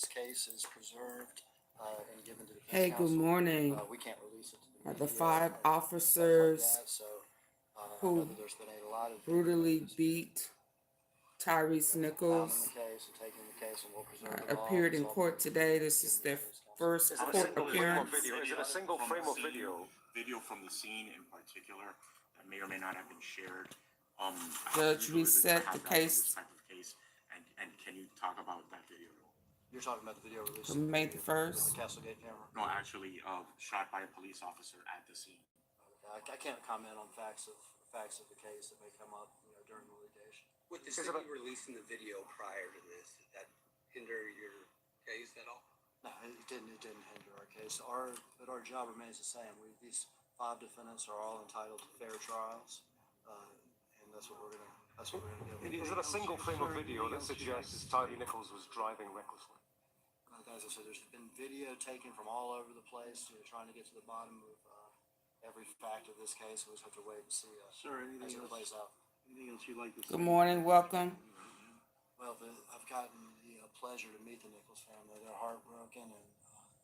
this case is preserved and given to the defense Hey, counsel. good morning. We can't release it to the media. The 5 Stuff like officers that, so I know who that there's been a lot of brutally beat Tyrese filing Nichols the case and taking the case, and we'll preserve it all. appeared in It's all court today. This is their first Is it a court single frame of appearance. video? Is it a single frame of video? Video from the scene in particular that may or may not have been shared. Judge reset the case. This type of case, and can you talk about that video? You're talking about the video release From May the 1st. the Castlegate camera. No, actually, shot by a police officer at the scene. I can't comment on facts of the case that may come up, during the litigation. With the city releasing the video prior to this, did that hinder your case at all? No, it didn't hinder our case. But our job remains the same. These 5 defendants are all entitled to fair trials, and that's what we're gonna do. Is it a single frame of video that suggests Tyree Nichols was driving recklessly? As I said, there's been video taken from all over the place, trying to get to the bottom of every fact of this case. We'll just have to wait and see as it plays out. Anything else you'd like to say? Good morning, welcome. Well, I've gotten the pleasure to meet the Nichols family. They're heartbroken, and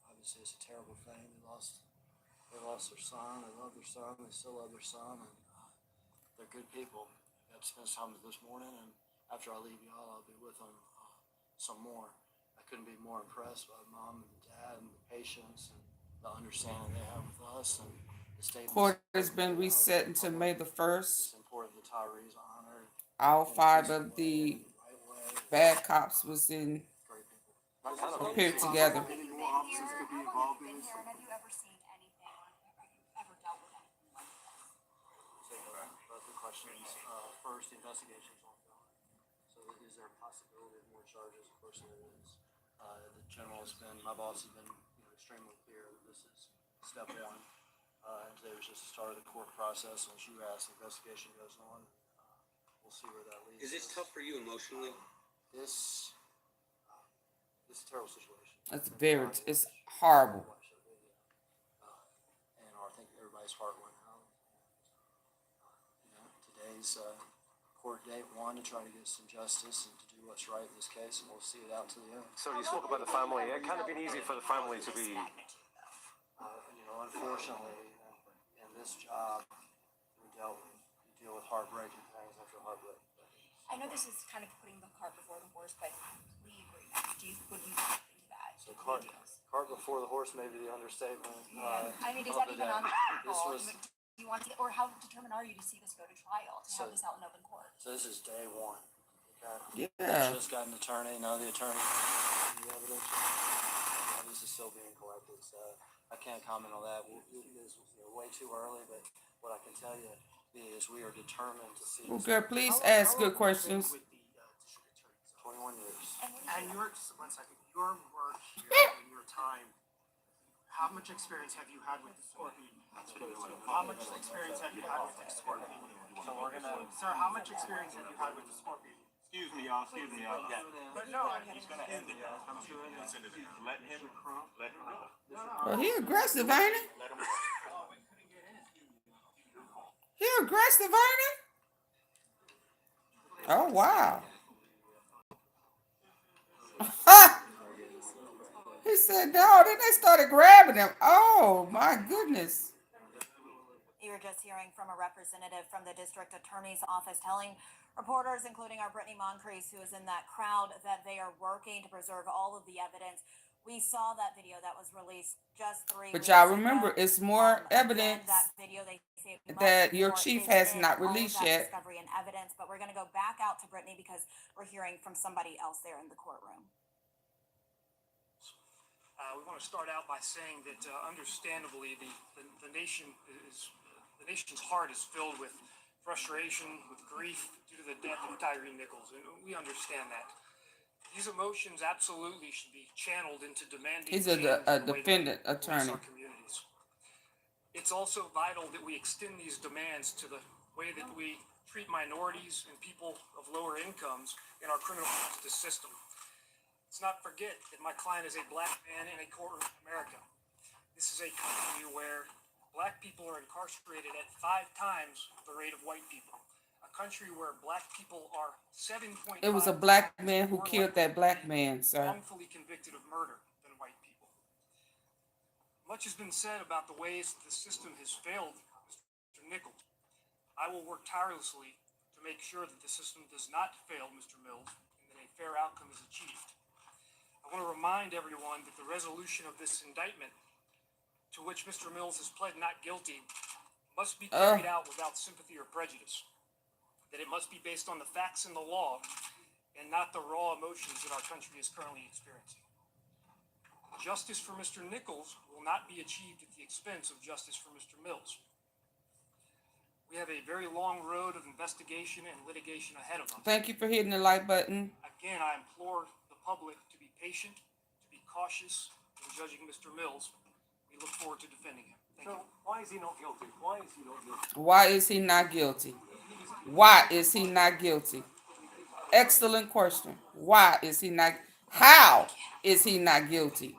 obviously it's a terrible thing. They lost their son. They love their son. They still love their son, and they're good people. I got to spend time with them this morning, and after I leave y'all, I'll be with them some more. I couldn't be more impressed by mom and dad and the patience and the understanding they have with us, and the statements. Court has been reset until May the 1st. It's important that Tyree's honored. All 5 of the bad cops was in appeared together. Have you ever been here, and have you ever seen anything, or have you ever dealt with anything like this? Both the questions. First, the investigation is ongoing. So is there a possibility of more charges? Of course there is. The general has been, my boss has been extremely clear that this is step 1. And today was just the start of the court process. And as you asked, the investigation goes on. We'll see where that leads. Is this tough for you emotionally? This is a terrible situation. It's horrible. And I think everybody's heart went out. Today's court date 1 to try to get some justice and to do what's right in this case, and we'll see it out to the end. So you spoke about the family. It can't have been easy for the family to be. Unfortunately, in this job, you deal with heartbreaking things after heartbreaking things. I know this is kind of putting the cart before the horse, but plea agreement, what do you think of that? So cart before the horse may be the understatement. I mean, is that even on the table? Do you want to, or how determined are you to see this go to trial, to have this out in open court? So this is day 1. Okay? Yeah. Just got an attorney. Now the attorney, the evidence is still being collected. So I can't comment on that. It is way too early, but what I can tell you is we are determined to see. Well, girl, please ask good questions. 21 years. And your work here and your time, how much experience have you had with the scorpion? How much experience have you had with the scorpion? So we're gonna. Sir, how much experience have you had with the scorpion? Excuse me, y'all. Yeah. But no, He's gonna end it. I'm sure he'll end it. Let him go. Well, he aggressive, ain't he? Let him go. He aggressive, ain't he? Oh, wow. He said no, then they started grabbing him. Oh, my goodness. You were just hearing from a representative from the district attorney's office telling reporters, including our Brittany Moncrief, who is in that crowd, that they are working to preserve all of the evidence. We saw that video that was released just 3 But weeks y'all ago. remember, it's more evidence That video, they say that your more chief is has in not all of released that yet. discovery and evidence, but we're going to go back out to Brittany because we're hearing from somebody else there in the courtroom. We want to start out by saying that, understandably, the nation's heart is filled with frustration, with grief due to the death of Tyree Nichols, and we understand that. These emotions absolutely should be channeled into demanding. He's a defendant attorney. Our communities. It's also vital that we extend these demands to the way that we treat minorities and people of lower incomes in our criminal justice system. Let's not forget that my client is a black man in a courtroom in America. This is a country where black people are incarcerated at 5 times the rate of white people. A country where black people are 7.5 It was a black times man who more killed likely that to black be man, sir. wrongfully convicted of murder than white people. Much has been said about the ways the system has failed Mr. Nichols. I will work tirelessly to make sure that the system does not fail Mr. Mills and that a fair outcome is achieved. I want to remind everyone that the resolution of this indictment, to which Mr. Mills has pled not guilty, must be carried out without sympathy or prejudice. That it must be based on the facts and the law and not the raw emotions that our country is currently experiencing. Justice for Mr. Nichols will not be achieved at the expense of justice for Mr. Mills. We have a very long road of investigation and litigation ahead of us. Thank you for hitting the like button. Again, I implore the public to be patient, to be cautious in judging Mr. Mills. We look forward to defending him. Thank you. So why is he not guilty? Why is he not guilty? Why is he not guilty? Why is he not guilty? Excellent question. Why is he not? How is he not guilty?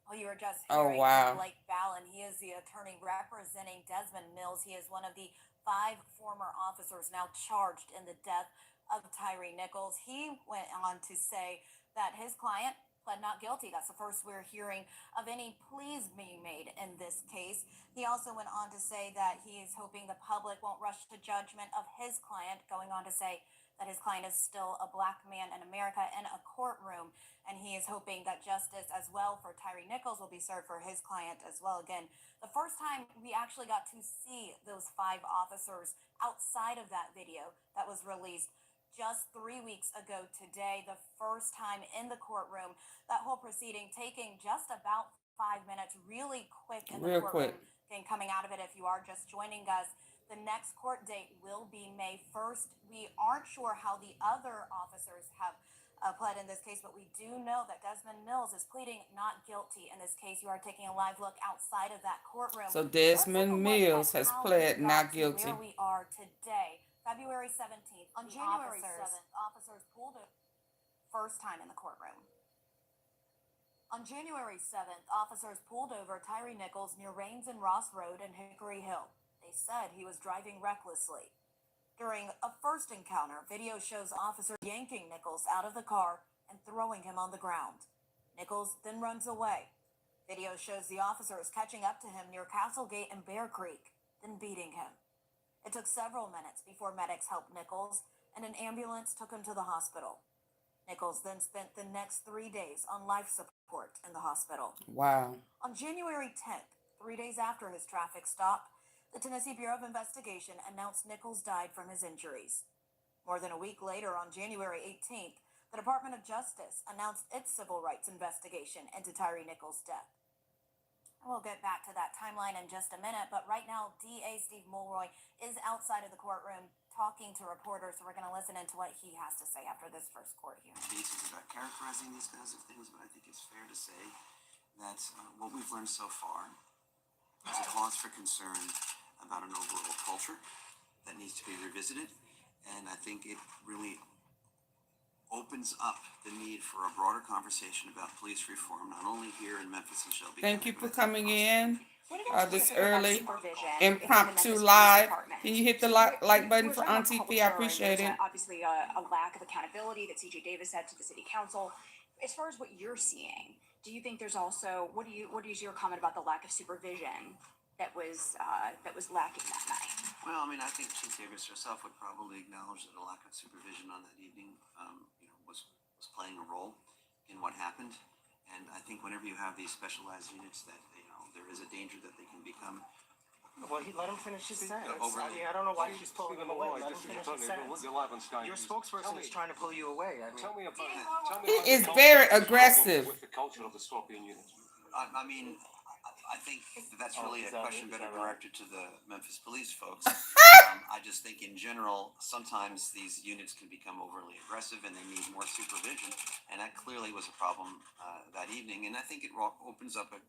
Well, you were just Oh, hearing wow. from Blake Fallon. He is the attorney representing Desmond Mills. He is one of the 5 former officers now charged in the death of Tyre Nichols. He went on to say that his client pled not guilty. That's the first we're hearing of any pleas being made in this case. He also went on to say that he is hoping the public won't rush to judgment of his client, going on to say that his client is still a black man in America in a courtroom, and he is hoping that justice as well for Tyre Nichols will be served for his client as well. Again, the first time we actually got to see those 5 officers outside of that video that was released just 3 weeks ago today, the first time in the courtroom, that whole proceeding taking just about 5 minutes, really quick in the Real courtroom. quick. Again, coming out of it, if you are just joining us, the next court date will be May 1st. We aren't sure how the other officers have pled in this case, but we do know that Desmond Mills is pleading not guilty in this case. You are taking a live look outside of that courtroom. So Let's take a Desmond look Mills at has how pled we got not to guilty. Where we are today, February 17th. On January 7th, officers pulled it first time in the courtroom. On January 7th, officers pulled over Tyre Nichols near Rains and Ross Road in Hickory Hill. They said he was driving recklessly. During a first encounter, video shows officers yanking Nichols out of the car and throwing him on the ground. Nichols then runs away. Video shows the officers catching up to him near Castlegate and Bear Creek, then beating him. It took several minutes before medics helped Nichols, and an ambulance took him to the hospital. Nichols then spent the next 3 days on life support in the hospital. Wow. On January 10th, 3 days after his traffic stop, the Tennessee Bureau of Investigation announced Nichols died from his injuries. More than a week later, on January 18th, the Department of Justice announced its civil rights investigation into Tyre Nichols' death. We'll get back to that timeline in just a minute, but right now, DA Steve Mulroy is outside of the courtroom talking to reporters, so we're going to listen into what he has to say after this first court hearing. Cases about characterizing these kinds of things, but I think it's fair to say that what we've learned so far is a cause for concern about an overall culture that needs to be revisited, and I think it really opens up the need for a broader conversation about police reform, not only here in Memphis and Shelby. Thank you County, for but I think coming across the in country. this early impromptu live. Can you hit the like button for AunTeaFee? I appreciate it. Obviously, a lack of accountability that CJ Davis said to the city council. As far as what you're seeing, do you think there's also what is your comment about the lack of supervision that was lacking that night? Well, I mean, I think Chief Davis herself would probably acknowledge that a lack of supervision on that evening, was playing a role in what happened. And I think whenever you have these specialized units, that there is a danger that they can become. Well, let him finish his sentence. overly- I don't know why she's pulling him away. Let him finish his sentence. You're live on Sky. Your spokesperson is trying to pull you away. I mean, Tell me about He the is culture very of the aggressive. With the culture of the Scorpion unit. I mean, I think that's really a question better directed to the Memphis police folks. I just think in general, sometimes these units can become overly aggressive and they need more supervision. And that clearly was a problem that evening. And I think it opens up a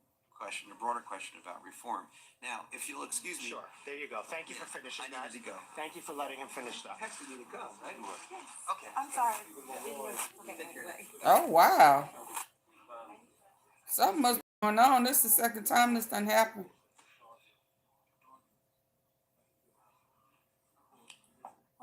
broader question about reform. Now, if you'll excuse me. sure. There you go. Thank you for finishing I that. needed to go. Thank you for letting him finish that. Actually need to go, right? Okay. I'm sorry. Okay, anyway. Oh, wow. Something must be going on. This is the second time this done happened.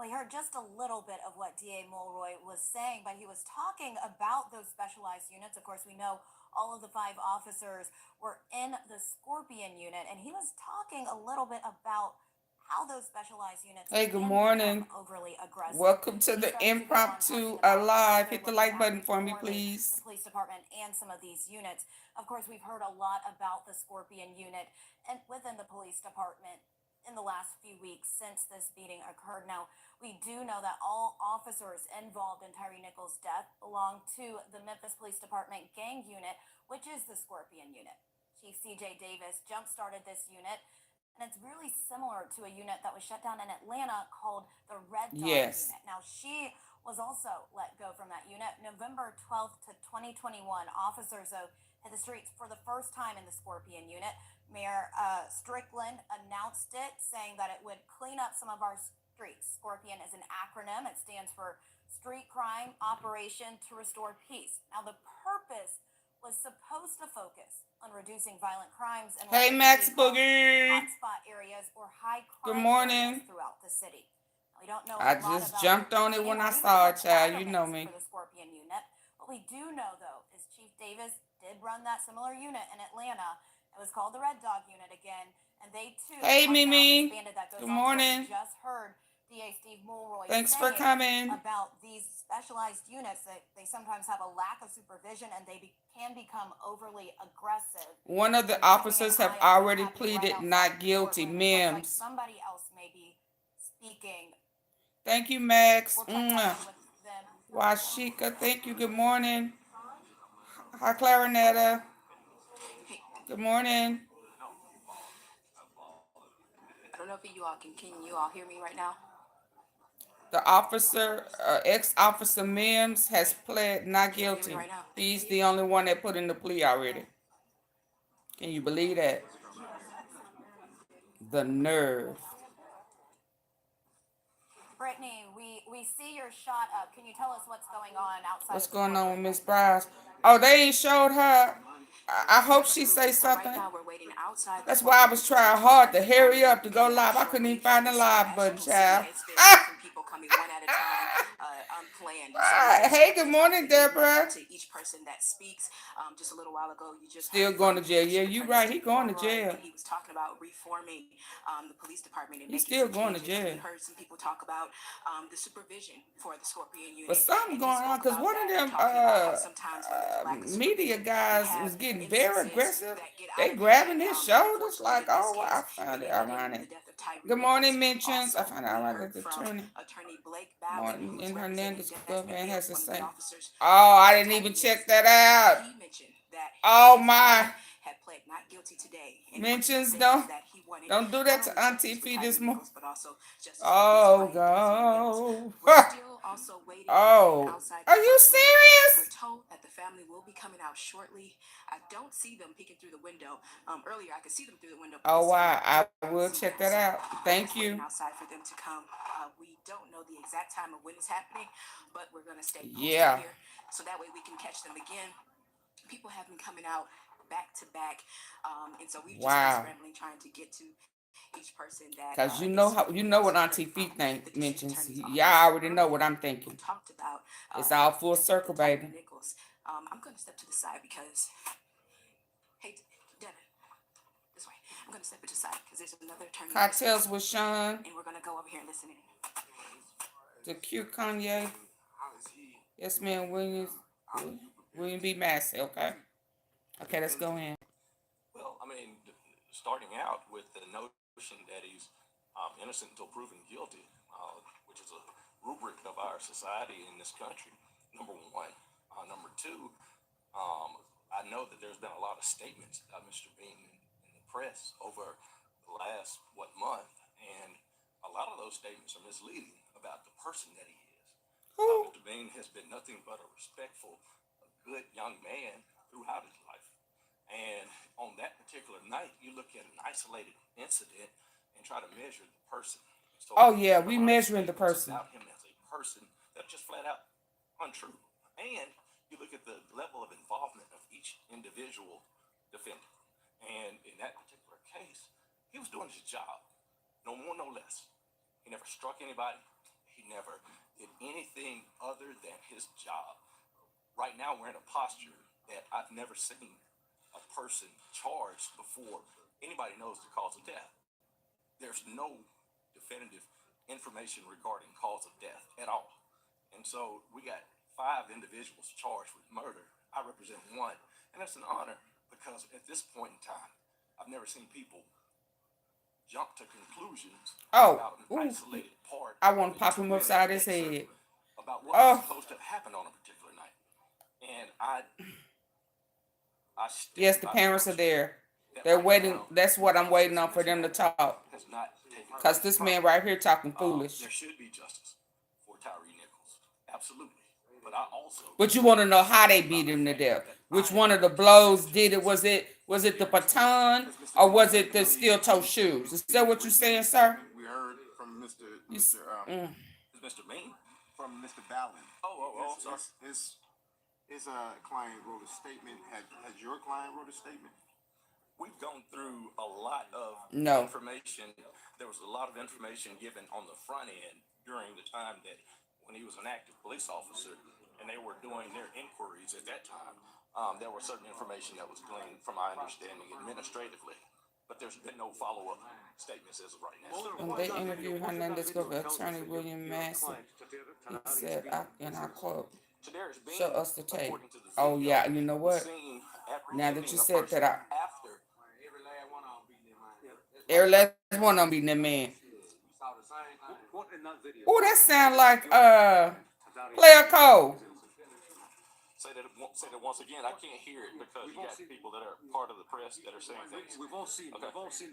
Well, you heard just a little bit of what DA Mulroy was saying, but he was talking about those specialized units. Of course, we know all of the 5 officers were in the Scorpion unit, and he was talking a little bit about how those specialized units Hey, good can morning. become overly aggressive. Welcome to He the started to go on impromptu talking about how live. they're Hit the looking like at button for me, reforming please. the police department and some of these units. Of course, we've heard a lot about the Scorpion unit and within the police department in the last few weeks since this beating occurred. Now, we do know that all officers involved in Tyree Nichols' death belong to the Memphis Police Department gang unit, which is the Scorpion unit. Chief CJ Davis jump-started this unit, and it's really similar to a unit that was shut down in Atlanta called the Red Dog Yes. unit. Now, she was also let go from that unit. November 12th to 2021, officers hit the streets for the first time in the Scorpion unit. Mayor Strickland announced it, saying that it would clean up some of our streets. Scorpion is an acronym. It stands for Street Crime Operation to Restore Peace. Now, the purpose was supposed to focus on reducing violent crimes and Hey, Max Boogie. hotspot areas or high crime Good morning. areas throughout the city. We don't know I a lot just about jumped the on it when I training or saw even it, child. You know requirements me. for the Scorpion unit. What we do know, though, is Chief Davis did run that similar unit in Atlanta. It was called the Red Dog unit again, and they too Hey, have now Mimi. expanded. That goes Good on to what we morning. just heard DA Steve Mulroy Thanks for saying coming. about these specialized units, that they sometimes have a lack of supervision and they can become overly aggressive. One of the We're keeping officers an have eye on what's already happening pleaded right not outside the guilty. courtroom. It looks like Mims. somebody else may be speaking. Thank you, Max. We'll check back in with them. Washika, thank you. Good morning. Hi, Clarinetta. Good morning. I don't know if you all can you all hear me right now? The officer, ex-officer Mims, has pled not guilty. right now? He's the only one that put in the plea already. Can you believe that? The nerve. Brittany, we see your shot up. Can you tell us what's going on outside? What's of the going on with courtroom Miss right now? Bryce? Oh, they ain't showed her. I hope she say Right something. now we're waiting outside. That's why I was trying hard to hurry up to go live. I couldn't even find the live button, child. It's been different people coming one at a time, unplanned. Hey, good morning, Deborah. To each person that speaks, just a little while ago, you just Still heard going to from jail. Yeah, Chief you Attorney right. He Steve going to Mulroy, jail. and he was talking about reforming the police department and He's making still some going to changes. jail. We heard some people talk about the supervision for the Scorpion unit. But something and he going spoke on because about one of that, them talking about how sometimes when there's a lack of media supervision, guys we have was getting very instances aggressive. that get out They of grabbing hand. his shoulders Unfortunately, like, in this oh, I case, found it it ended in ironic. the death of Tyree Good morning, Nichols. mentions. I Also, found we it ironic heard that from attorney Attorney Blake Ballard, Martin who was in representing Hernandez Dennis Clubman has to one of the say. officers. Oh, I didn't even check that out. He mentioned that Oh his my. client had pled not guilty today. And what he Mentions said don't is that he wanted don't do that not to only justice for AunTeaFee Tyree this morning. Nichols, but also justice for his Oh client, Daisy Mills. go. We're still also waiting Oh, outside are the you courtroom. serious? We're told that the family will be coming out shortly. I don't see them peeking through the window. Earlier I could see them through the window. But Oh this time wow, I don't will see check them. that out. So Thank just waiting you. outside for them to come. We don't know the exact time of when it's happening, but we're gonna stay posted Yeah. here so that way we can catch them again. People have been coming out back to back, and so we've just been Wow. scrambling trying to get to each person that Cause you know how you know what AunTeaFee mentions. Y'all already know what I'm thinking. talked about. It's all full circle, baby. Nichols. I'm gonna step to the side because, hey, Devin, this way. I'm gonna step to the side because there's another attorney. Cocktails with Sean. And we're gonna go over here and listen in. The cute Kanye. Yes, ma'am. William B. Massey. Okay. Okay, let's go in. Well, I mean, starting out with the notion that he's innocent until proven guilty, which is a rubric of our society in this country, number one. Number two, I know that there's been a lot of statements by Mr. Bean in the press over the last, month, and a lot of those statements are misleading about the person that he is. Mr. Bean has been nothing but a respectful, good young man throughout his life. And on that particular night, you look at an isolated incident and try to measure the person. So Oh yeah, we measuring the person. about him as a person that are just flat out untrue. And you look at the level of involvement of each individual defendant. And in that particular case, he was doing his job. No more, no less. He never struck anybody. he never did anything other than his job. Right now, we're in a posture that I've never seen a person charged before anybody knows the cause of death. There's no definitive information regarding cause of death at all. And so we got 5 individuals charged with murder. I represent 1, and that's an honor because at this point in time, I've never seen people jump to conclusions about an isolated part. I want to pop him upside his head. About what was supposed to have happened on a particular night. And yes, the parents are there. They're waiting. That's what I'm waiting on for them to talk. Because this man right here talking foolish. There should be justice for Tyree Nichols. Absolutely. But I also. But you want to know how they beat him to death. Which one of the blows did it? Was it the baton or was it the steel-toe shoes? Is that what you're saying, sir? We heard from Mr. Mr. Mean? From Mr. Ballin. Oh, sorry. His client wrote a statement. Has your client wrote a statement? We've gone through a lot of No. information. There was a lot of information given on the front end during the time that when he was an active police officer and they were doing their inquiries at that time. There was certain information that was gleaned from my understanding administratively, but there's been no follow-up statements as of right now. When they interviewed Hernandez Governor Attorney William Massey, he said, and I quote, show us the tape. Oh, yeah, you know what? Now that you said that, every last one of them beating that man. Oh, that sound like Player Cole. Say that once again. I can't hear it because you got people that are part of the press that are saying things. We've all seen the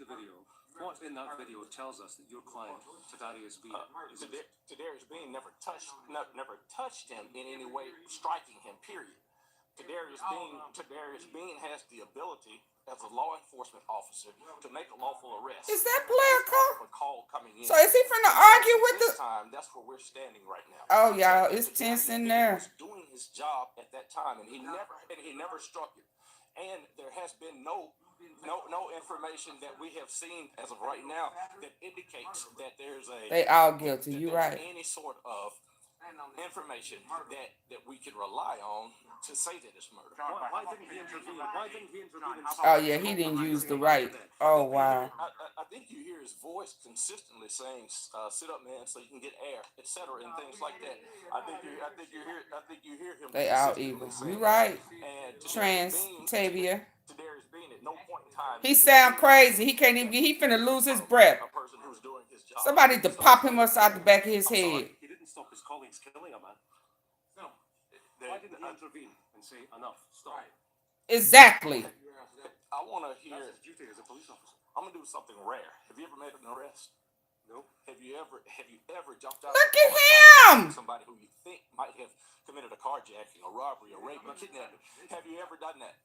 video. What in that video tells us that your client, Tadarius Bean, Tadarius Bean never touched him in any way, striking him, period. Tadarius Bean has the ability as a law enforcement officer to make a lawful arrest. Is that Player Cole? A call coming in. So is he finna argue with the time? That's where we're standing right now. Oh, y'all, it's tense in there. He was doing his job at that time, and he never struck him. And there has been no information that we have seen as of right now that indicates that there's They all guilty. You right. Any sort of information that we can rely on to say that it's murder. Why didn't he intervene? Oh yeah, he didn't use the right. Oh wow. I think you hear his voice consistently saying, "Sit up, man, so you can get air," etc., and things like that. I think you hear him. They all evil. You right. And Tavia. Tadarius Bean at no point in time. He sound crazy. He can't even. He finna lose his breath. A person who's doing his job. Somebody to pop him upside the back of his head. He didn't stop his colleagues killing a man. No. Why didn't he intervene and say enough? Stop. Exactly. I want to hear. That's his duty as a police officer. I'm gonna do something rare. Have you ever made an arrest? No. Have you ever jumped out? Look at him. Somebody who you think might have committed a carjacking, a robbery, a rape, a kidnapping. Have you ever done that?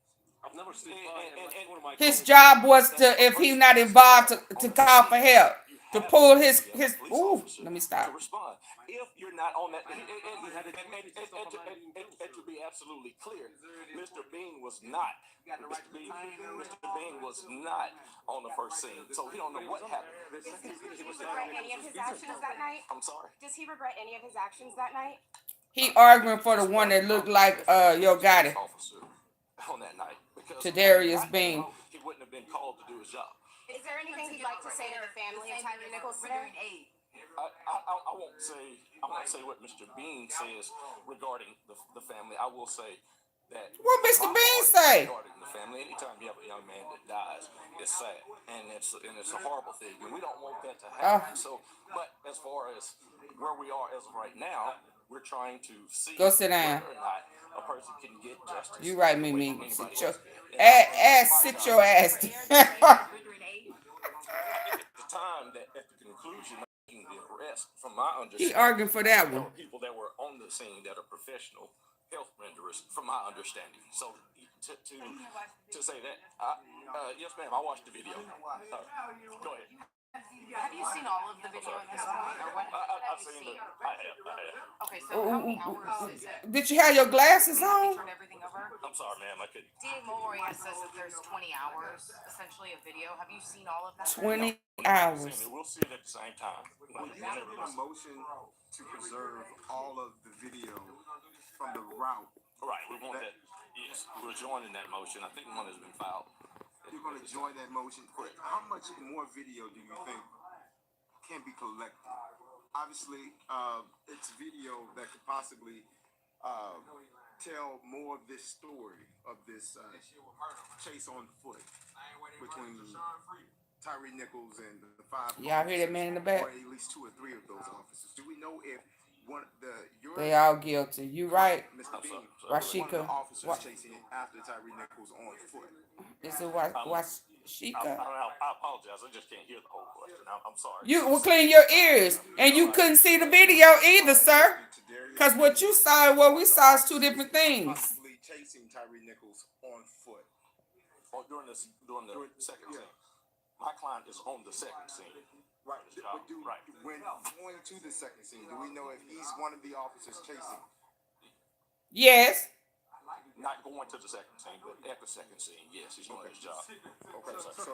I've never seen one of my His job was to, if he's not involved, to call for help, to pull his. Ooh, let me stop. To respond. If you're not on that, and to be absolutely clear, Mr. Bean was not. Mr. Bean was not on the first scene, so he don't know what happened. Does he regret any of his actions that night? I'm sorry. Does he regret any of his actions that night? He arguing for the one that looked like YOGOTTI. Officer on that night. Tadarius Bean. He wouldn't have been called to do his job. Is there anything he'd like to say to the family of Tyree Nichols today? I won't say what Mr. Bean says regarding the family. I will say that what Mr. Bean say regarding the family. Anytime you have a young man that dies, it's sad and it's a horrible thing, and we don't want that to happen. So, but as far as where we are as of right now, we're trying to see Go sit down. whether or not a person can get justice. You right, Mimi. Sit your ass. At the time that at the conclusion of making the arrest, from my understanding, He arguing for that there one. were people that were on the scene that are professional health renderers, from my understanding. So to say that, yes, ma'am, I watched the video. Go ahead. Have you seen all of the video at this point, or what have I've you seen seen? I have. Okay, so how many hours is it? Did you have your glasses on? Turn everything over? I'm sorry, ma'am, I couldn't. DA Mulroy says that there's 20 hours, essentially, of video. Have you seen all of that? 20 We've hours. seen it. We'll see it at the same time. Will you make a motion to preserve all of the video from the route? Right, we want that. Yes, we're joining that motion. I think one has been filed. You're gonna join that motion. How much more video do you think can be collected? Obviously, it's video that could possibly tell more of this story of this chase on foot between Tyree Nichols and the five. Y'all hear that man in the back? Or at least 2 or 3 of those officers. Do we know if one of They all guilty. You right, Mr. Bean, Rashika. one of the officers chasing after Tyree Nichols on foot? Is it I Washika? apologize. I just can't hear the whole question. I'm sorry. You will clean your ears, and you couldn't see the video either, sir. Cause what you saw and what we saw is 2 different things. Possibly chasing Tyree Nichols on foot. Or during the second scene. My client is on the second scene. Right. But right. When going to the second scene, do we know if he's one of the officers chasing? Yes. Not going to the second scene, but at the second scene, yes, he's doing his job. Okay, so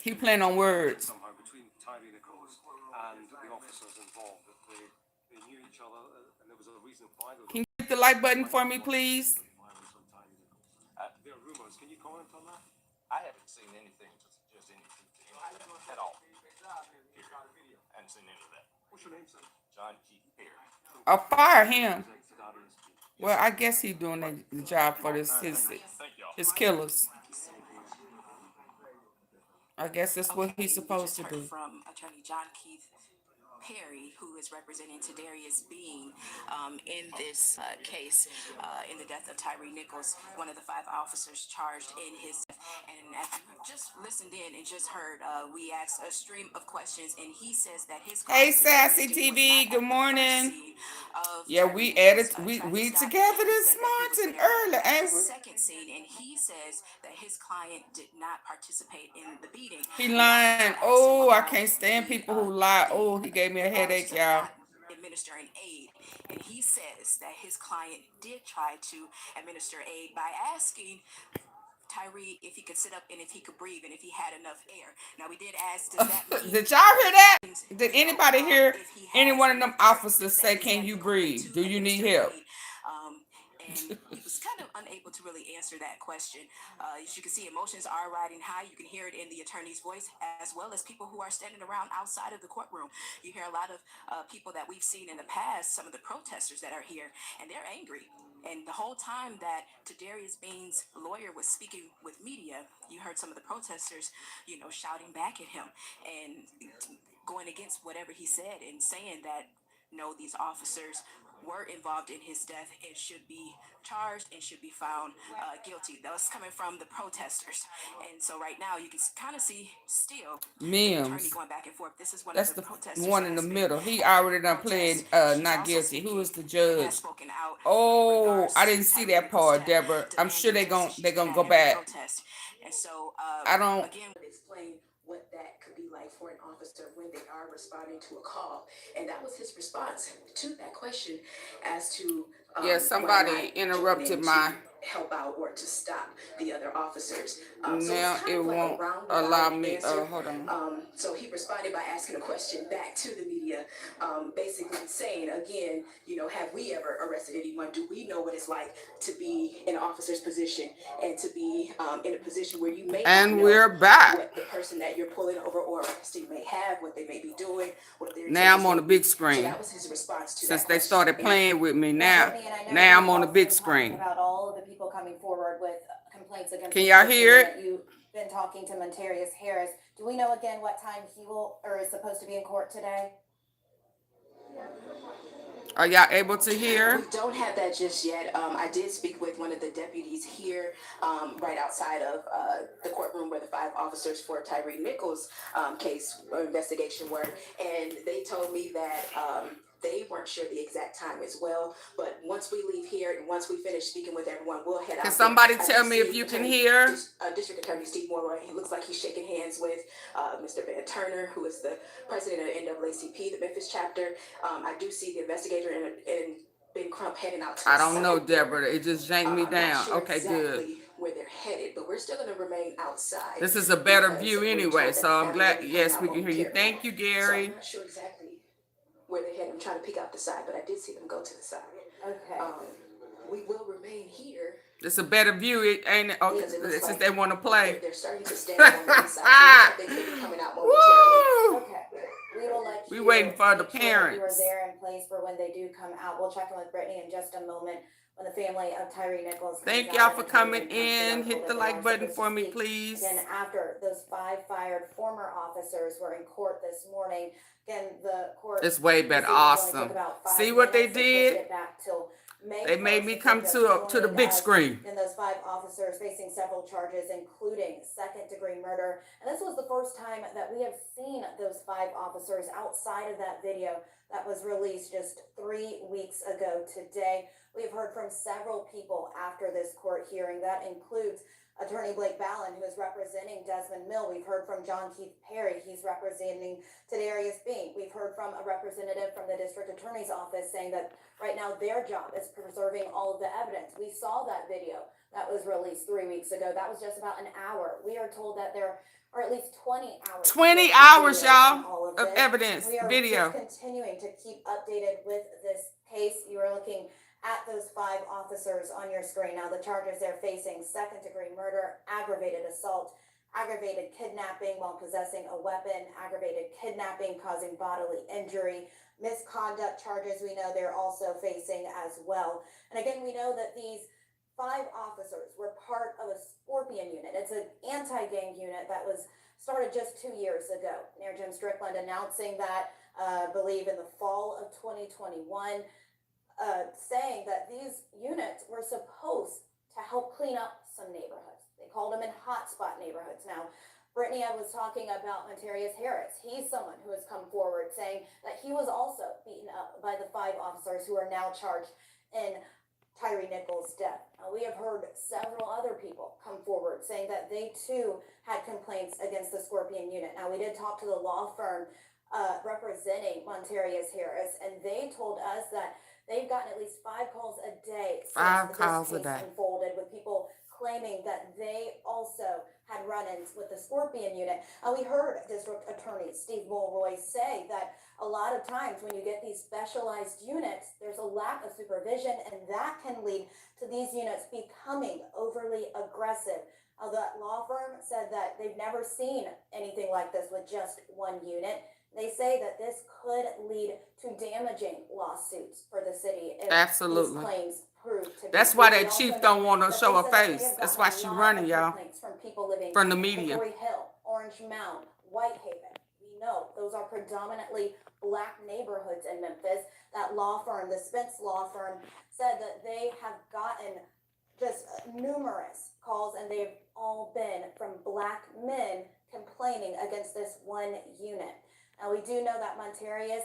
He playing on words. Somehow between Tyree Nichols and the officers involved, that they knew each other, and there was a reason why. Can you hit the like button for me, please? There are rumors. Can you comment on that? I haven't seen anything to suggest anything at all. I haven't seen any of that. What's your name, sir? John Keith Perry. I'll fire him. Well, I guess he's doing the job for his killers. I guess that's what he's supposed to do. From Attorney John Keith Perry, who is representing Tadarius Bean in this case, in the death of Tyree Nichols, one of the 5 officers charged in his death. And as you just listened in and just heard, we asked a stream of questions, and he says that his Hey, Sassy TV, good morning. Yeah, we together this morning early, ain't we? Second scene, and he says that his client did not participate in the beating. He lying. Oh, I can't stand people who lie. Oh, he gave me a headache, y'all. Administering aid, and he says that his client did try to administer aid by asking Tyree if he could sit up and if he could breathe and if he had enough air. Now we did ask, does that mean Did y'all hear that? Did anybody hear any one of them officers say, "Can you breathe? Do you need help?" And he was kind of unable to really answer that question. As you can see, emotions are riding high. You can hear it in the attorney's voice, as well as people who are standing around outside of the courtroom. You hear a lot of people that we've seen in the past, some of the protesters that are here, and they're angry. And the whole time that Tadarius Bean's lawyer was speaking with media, you heard some of the protesters, shouting back at him and going against whatever he said and saying that, no, these officers were involved in his death and should be charged and should be found guilty. That was coming from the protesters. And so right now you can kind of see still Mims. going back and forth. This is That's the one in the middle. He already done played not guilty. Who is the judge? Oh, I didn't see that part, Deborah. I'm sure they're gonna go back. And so I don't again explain what that could be like for an officer when they are responding to a call. And that was his response to that question as to somebody interrupted my help out or to stop the other officers. now it won't allow me hold on. So he responded by asking a question back to the media, basically saying again, have we ever arrested anyone? Do we know what it's like to be in an officer's position and to be in a position where you may and not know we're back. what the person that you're pulling over or arresting may have, what they may be doing, what they're Now I'm on the big so screen. that was his response to Since that they question. started playing with me now I'm on the big screen. About all of the people coming forward with complaints against. Can y'all hear it? That you've been talking to Montarius Harris. Do we know again what time he will or is supposed to be in court today? Are y'all able to hear? We don't have that just yet. I did speak with one of the deputies here, right outside of the courtroom where the 5 officers for Tyree Nichols' case or investigation were, and they told me that they weren't sure the exact time as well. But once we leave here and once we finish speaking with everyone, we'll head out. Can somebody there. tell me if you can hear? District Attorney Steve Morroy. He looks like he's shaking hands with Mr. Van Turner, who is the president of the NAACP, the Memphis chapter. I do see the investigator and Ben Crump heading out to I the don't know, side. Deborah. It just yanked me I'm down. not sure Okay, exactly good. where they're headed, but we're still going to remain outside. This is a better because view we're anyway, told so that I'm the glad. family Yes, will we come can out hear you. momentarily. Thank you, So Gary. I'm not sure exactly where they're headed. I'm trying to peek out the side, but I did see them go to the side. Okay. We will remain here. It's a better view. It ain't. Okay, Because it looks since like they want to play. They're starting to stand on one side. So it looks like they could be coming out momentarily. Woo! Okay. We will let We you waiting for the make sure that you are parents. there in place for when they do come out. We'll check in with Brittany in just a moment when the family of Tyree Nichols comes Thank out y'all and for the coming family comes to in. them Hit the that they like are button supposed for to me, speak. please. Again, after those 5 fired former officers were in court this morning, again, the court. It's way better. Awesome. See what they did? They made me come to the big screen. And those 5 officers facing several charges, including second-degree murder. And this was the first time that we have seen those 5 officers outside of that video that was released just 3 weeks ago today. We have heard from several people after this court hearing. That includes Attorney Blake Ballin, who is representing Desmond Mill. We've heard from John Keith Perry. He's representing Tadarius Bean. We've heard from a representative from the district attorney's office saying that right now their job is preserving all of the evidence. We saw that video that was released 3 weeks ago. That was just about an hour. We are told that there are at least 20 hours. 20 hours, y'all, of evidence, we are video. just continuing to keep updated with this case. You are looking at those 5 officers on your screen. Now, the charges they're facing: second-degree murder, aggravated assault, aggravated kidnapping while possessing a weapon, aggravated kidnapping causing bodily injury, misconduct charges we know they're also facing as well. And again, we know that these 5 officers were part of a Scorpion unit. It's an anti-gang unit that was started just 2 years ago. Mayor Jim Strickland announcing that, I believe in the fall of 2021, saying that these units were supposed to help clean up some neighborhoods. They called them in hotspot neighborhoods. Now, Brittany, I was talking about Montarius Harris. He's someone who has come forward saying that he was also beaten up by the 5 officers who are now charged in Tyree Nichols' death. Now, we have heard several other people come forward saying that they too had complaints against the Scorpion unit. Now, we did talk to the law firm representing Montarius Harris, and they told us that they've gotten at least 5 calls a day since 5 this calls a case day unfolded, with people claiming that they also had run-ins with the Scorpion unit. We heard District Attorney Steve Mulroy say that a lot of times when you get these specialized units, there's a lack of supervision, and that can lead to these units becoming overly aggressive. The law firm said that they've never seen anything like this with just 1 unit. They say that this could lead to damaging lawsuits for the city if Absolutely. these claims prove to be That's true. why We that also chief know don't want to that show they her said that they face. have That's gotten why a she lot running, of y'all. complaints from people living From the in media. Hickory Hill, Orange Mound, Whitehaven. We know those are predominantly Black neighborhoods in Memphis. That law firm, the Spence law firm, said that they have gotten just numerous calls, and they've all been from Black men complaining against this 1 unit. Now, we do know that Montarius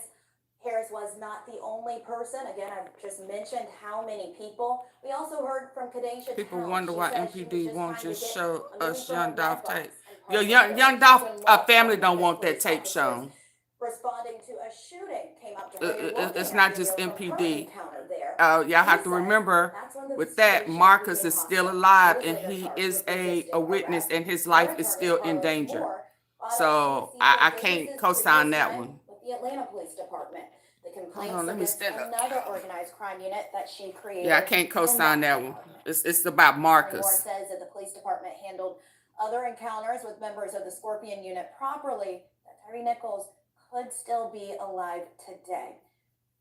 Harris was not the only person. Again, I've just mentioned how many people. We also heard from Kadesha People Towns. wonder She why said she was MPD just won't trying to just get show a us move Young from a Dolph red tape. box and Yo, park Young it. Dolph When multiple family don't want that police tape officers shown. responding to a shooting came up to her. You're looking It's at not video just from her MPD. encounter there. Y'all She have to says remember that's when the with that, situation Marcus became is still hostile. alive She was and later he charged is with a resisting witness arrest. and his Her life is attorney, still in Carlos danger. Moore, brought up So CJ I Davis's can't co-sign previous that run one. with the Atlanta Police Department. The complaints Hold on, let me against stand up. another organized crime unit that she created. Yeah, I can't co-sign in that one. department. It's about Attorney Moore Marcus. says that the police department handled other encounters with members of the Scorpion unit properly, that Tyree Nichols could still be alive today.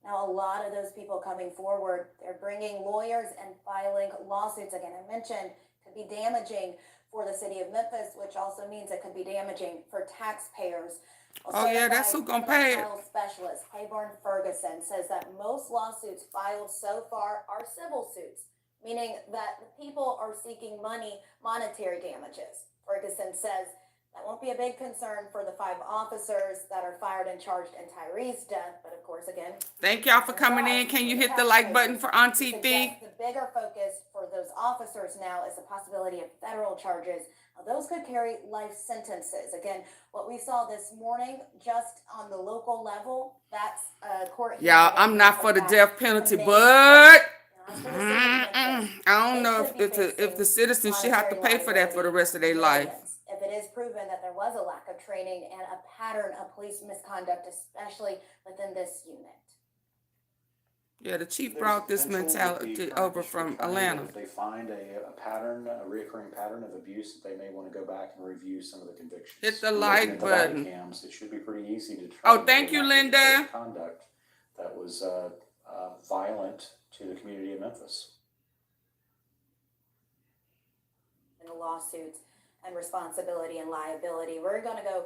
Now, a lot of those people coming forward, they're bringing lawyers and filing lawsuits. Again, I mentioned could be damaging for the city of Memphis, which also means it could be damaging for taxpayers. Oh yeah, that's who gonna pay it. Criminal trial specialist Hayborn Ferguson says that most lawsuits filed so far are civil suits, meaning that the people are seeking monetary damages. Ferguson says That won't be a big concern for the 5 officers that are fired and charged in Tyree's death, but of course, again. Thank y'all for coming in. Can you hit the like button for AunTeaFee? The bigger focus for those officers now is the possibility of federal charges. Now, those could carry life sentences. Again, what we saw this morning, just on the local level, that's a court. Y'all, I'm not for the death penalty, but I don't know if the citizens should have to pay for that for the rest of their life. If it is proven that there was a lack of training and a pattern of police misconduct, especially within this unit. Yeah, the chief brought this mentality over from Atlanta. If they find a pattern, a reoccurring pattern of abuse, that they may want to go back and review some of the convictions. Hit the like button. Cams, it should be pretty easy to Oh, thank you, Linda. Conduct that was violent to the community of Memphis. In the lawsuits and responsibility and liability, we're going to go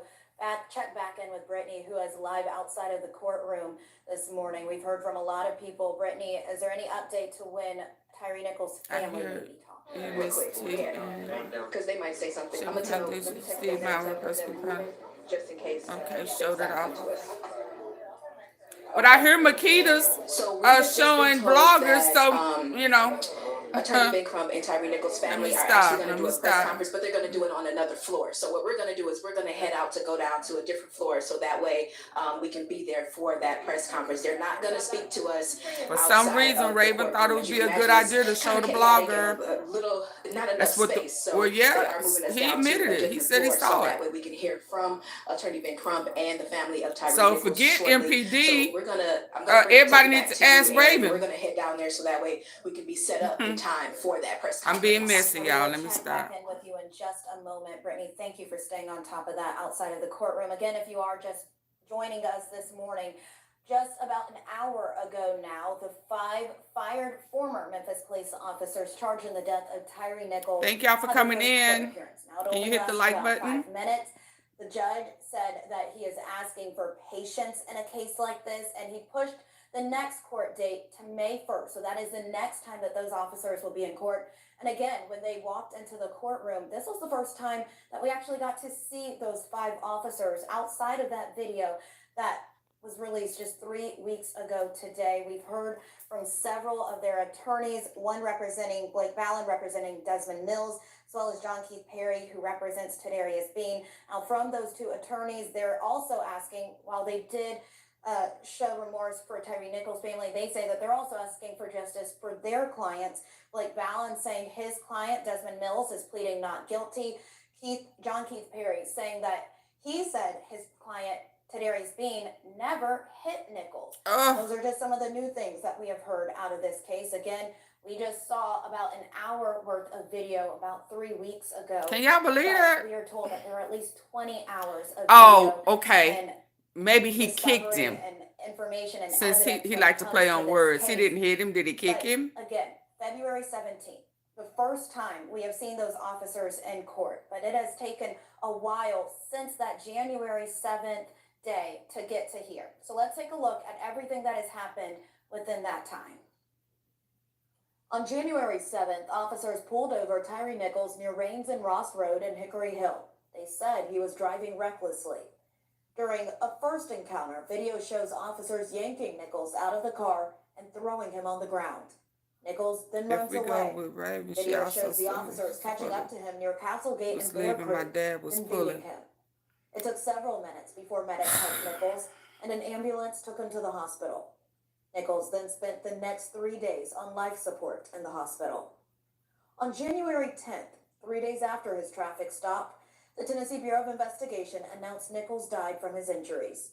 check back in with Brittany, who is live outside of the courtroom this morning. We've heard from a lot of people. Brittany, is there any update to when Tyre Nichols' family will be talking? Real quick, because they might say something. I'm gonna tell them just in case. Okay, showed it off. But I hear MAKEDAS showing bloggers, so you know. Attorney Ben Crump and Tyre Nichols' family are actually going to do a press conference, but they're going to do it on another floor. So what we're going to do is we're going to head out to go down to a different floor, so that way we can be there for that press conference. They're not going to speak to us. For some reason, Raven thought it would be a good idea to show the blogger. That's what well, yeah, he admitted it. He said he saw it. That way we can hear from Attorney Ben Crump and the family of Tyre So Nichols forget shortly. MPD. So Everybody needs to ask Raven. We're going to head down there so that way we can be set up in time for that press conference. I'm being messy, y'all. Let me stop. Back in with you in just a moment, Brittany. Thank you for staying on top of that outside of the courtroom. Again, if you are just joining us this morning, just about an hour ago now, the 5 fired former Memphis police officers charged in the death of Tyre Nichols. Thank y'all for coming in. Can you hit the like button? 5 minutes. The judge said that he is asking for patience in a case like this, and he pushed the next court date to May 1st. So that is the next time that those officers will be in court. And again, when they walked into the courtroom, this was the first time that we actually got to see those 5 officers outside of that video that was released just 3 weeks ago today. We've heard from several of their attorneys, one representing Blake Ballin, representing Desmond Mills, as well as John Keith Perry, who represents Tadarius Bean. Now, from those 2 attorneys, they're also asking, while they did show remorse for Tyre Nichols' family, they say that they're also asking for justice for their clients. Blake Ballin saying his client, Desmond Mills, is pleading not guilty. John Keith Perry saying that he said his client, Tadarius Bean, never hit Nichols. Those are just some of the new things that we have heard out of this case. Again, we just saw about an hour worth of video about 3 weeks ago. Can y'all believe that? We are told that there are at least 20 hours of video. Oh, okay. Maybe he kicked him. And information and since he liked to play on words. He didn't hit him. Did he kick him? Again, February 17th, the first time we have seen those officers in court, but it has taken a while since that January 7th day to get to here. So let's take a look at everything that has happened within that time. On January 7th, officers pulled over Tyre Nichols near Rains and Ross Road in Hickory Hill. They said he was driving recklessly. During a first encounter, video shows officers yanking Nichols out of the car and throwing him on the ground. Nichols then runs away. Video shows the officers catching up to him near Castlegate and Bear Creek and beating him. It took several minutes before medics helped Nichols, and an ambulance took him to the hospital. Nichols then spent the next 3 days on life support in the hospital. On January 10th, 3 days after his traffic stop, the Tennessee Bureau of Investigation announced Nichols died from his injuries.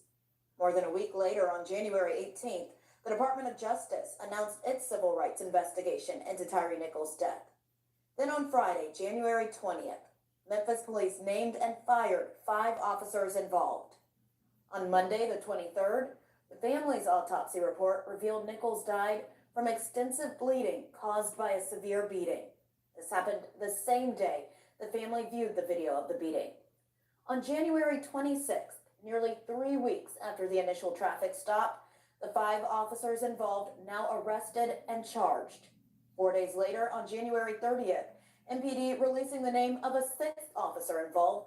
More than a week later, on January 18th, the Department of Justice announced its civil rights investigation into Tyre Nichols' death. Then on Friday, January 20th, Memphis police named and fired 5 officers involved. On Monday, the 23rd, the family's autopsy report revealed Nichols died from extensive bleeding caused by a severe beating. This happened the same day the family viewed the video of the beating. On January 26th, nearly 3 weeks after the initial traffic stop, the 5 officers involved now arrested and charged. 4 days later, on January 30th, MPD releasing the name of a 6th officer involved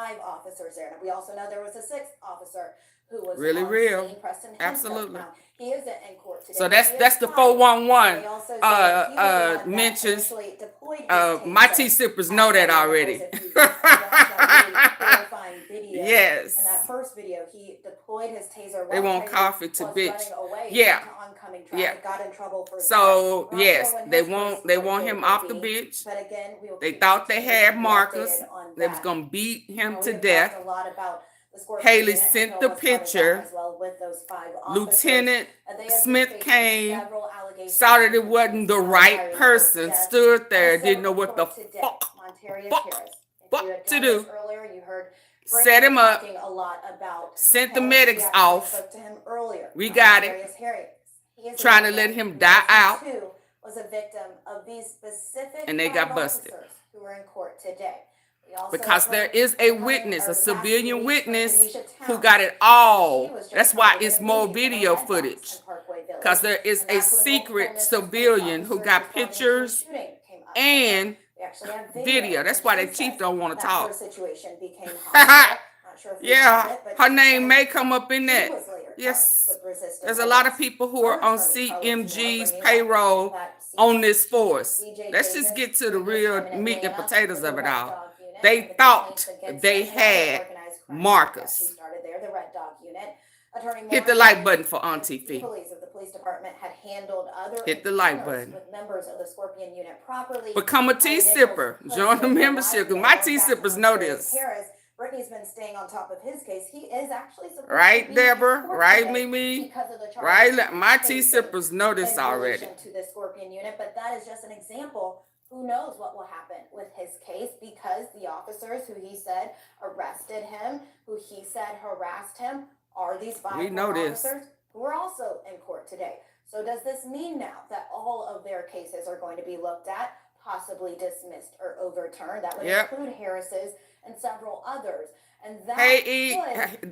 5 officers there. And we also know there was a 6th officer who was Really on real. scene, Preston Hensel Absolutely. found. He isn't in court today. So that's the 411 mentions. My T-sippers know that already. Yes. In that first video, he deployed his taser. They want coffee to bitch. Yeah. Yeah. Got in trouble for So that. yes, they want him off the bench. But again, They thought they had Marcus. They was gonna beat him to death. Haley sent the picture. Lieutenant Smith came, saw that it wasn't the right person, stood there, didn't know what the fuck to do. Set him up, sent the medics off. We got it. Trying to let him die out. Was a victim of these specific and they got busted. Who were in court today. Because there is a witness, a civilian witness, who got it all. That's why it's more video footage. Because there is a secret civilian who got pictures and video. That's why the chief don't want to talk. Yeah, her name may come up in that. Yes, there's a lot of people who are on CMG's payroll on this force. Let's just get to the real meat and potatoes of it all. They thought they had Marcus. Hit the like button for AunTeaFee. Hit the like button. Become a tea sipper. Join the membership. My tea sippers know this. Brittany's been staying on top of his case. He is actually supposed right, to be Deborah. Right, Mimi. Right, my tea sippers know this already. To the Scorpion unit, but that is just an example. Who knows what will happen with his case, because the officers who he said arrested him, who he said harassed him, are these 5 officers who are also in court today. So does this mean now that all of their cases are going to be looked at, possibly dismissed or overturned? That would include Harris's and several others. And that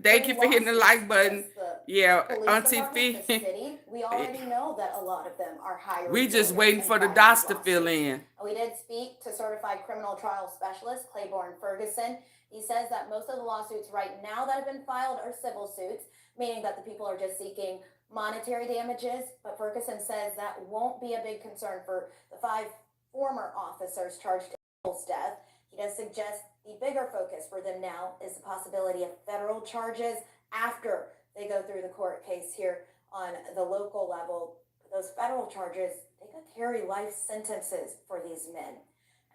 thank you for hitting the like button. Yeah, AunTeaFee. We already know that a lot of them are hired. We just waiting for the dots to fill in. We did speak to certified criminal trial specialist Claiborne Ferguson. He says that most of the lawsuits right now that have been filed are civil suits, meaning that the people are just seeking monetary damages. But Ferguson says that won't be a big concern for the 5 former officers charged in Hill's death. He does suggest the bigger focus for them now is the possibility of federal charges after they go through the court case here on the local level. Those federal charges, they could carry life sentences for these men.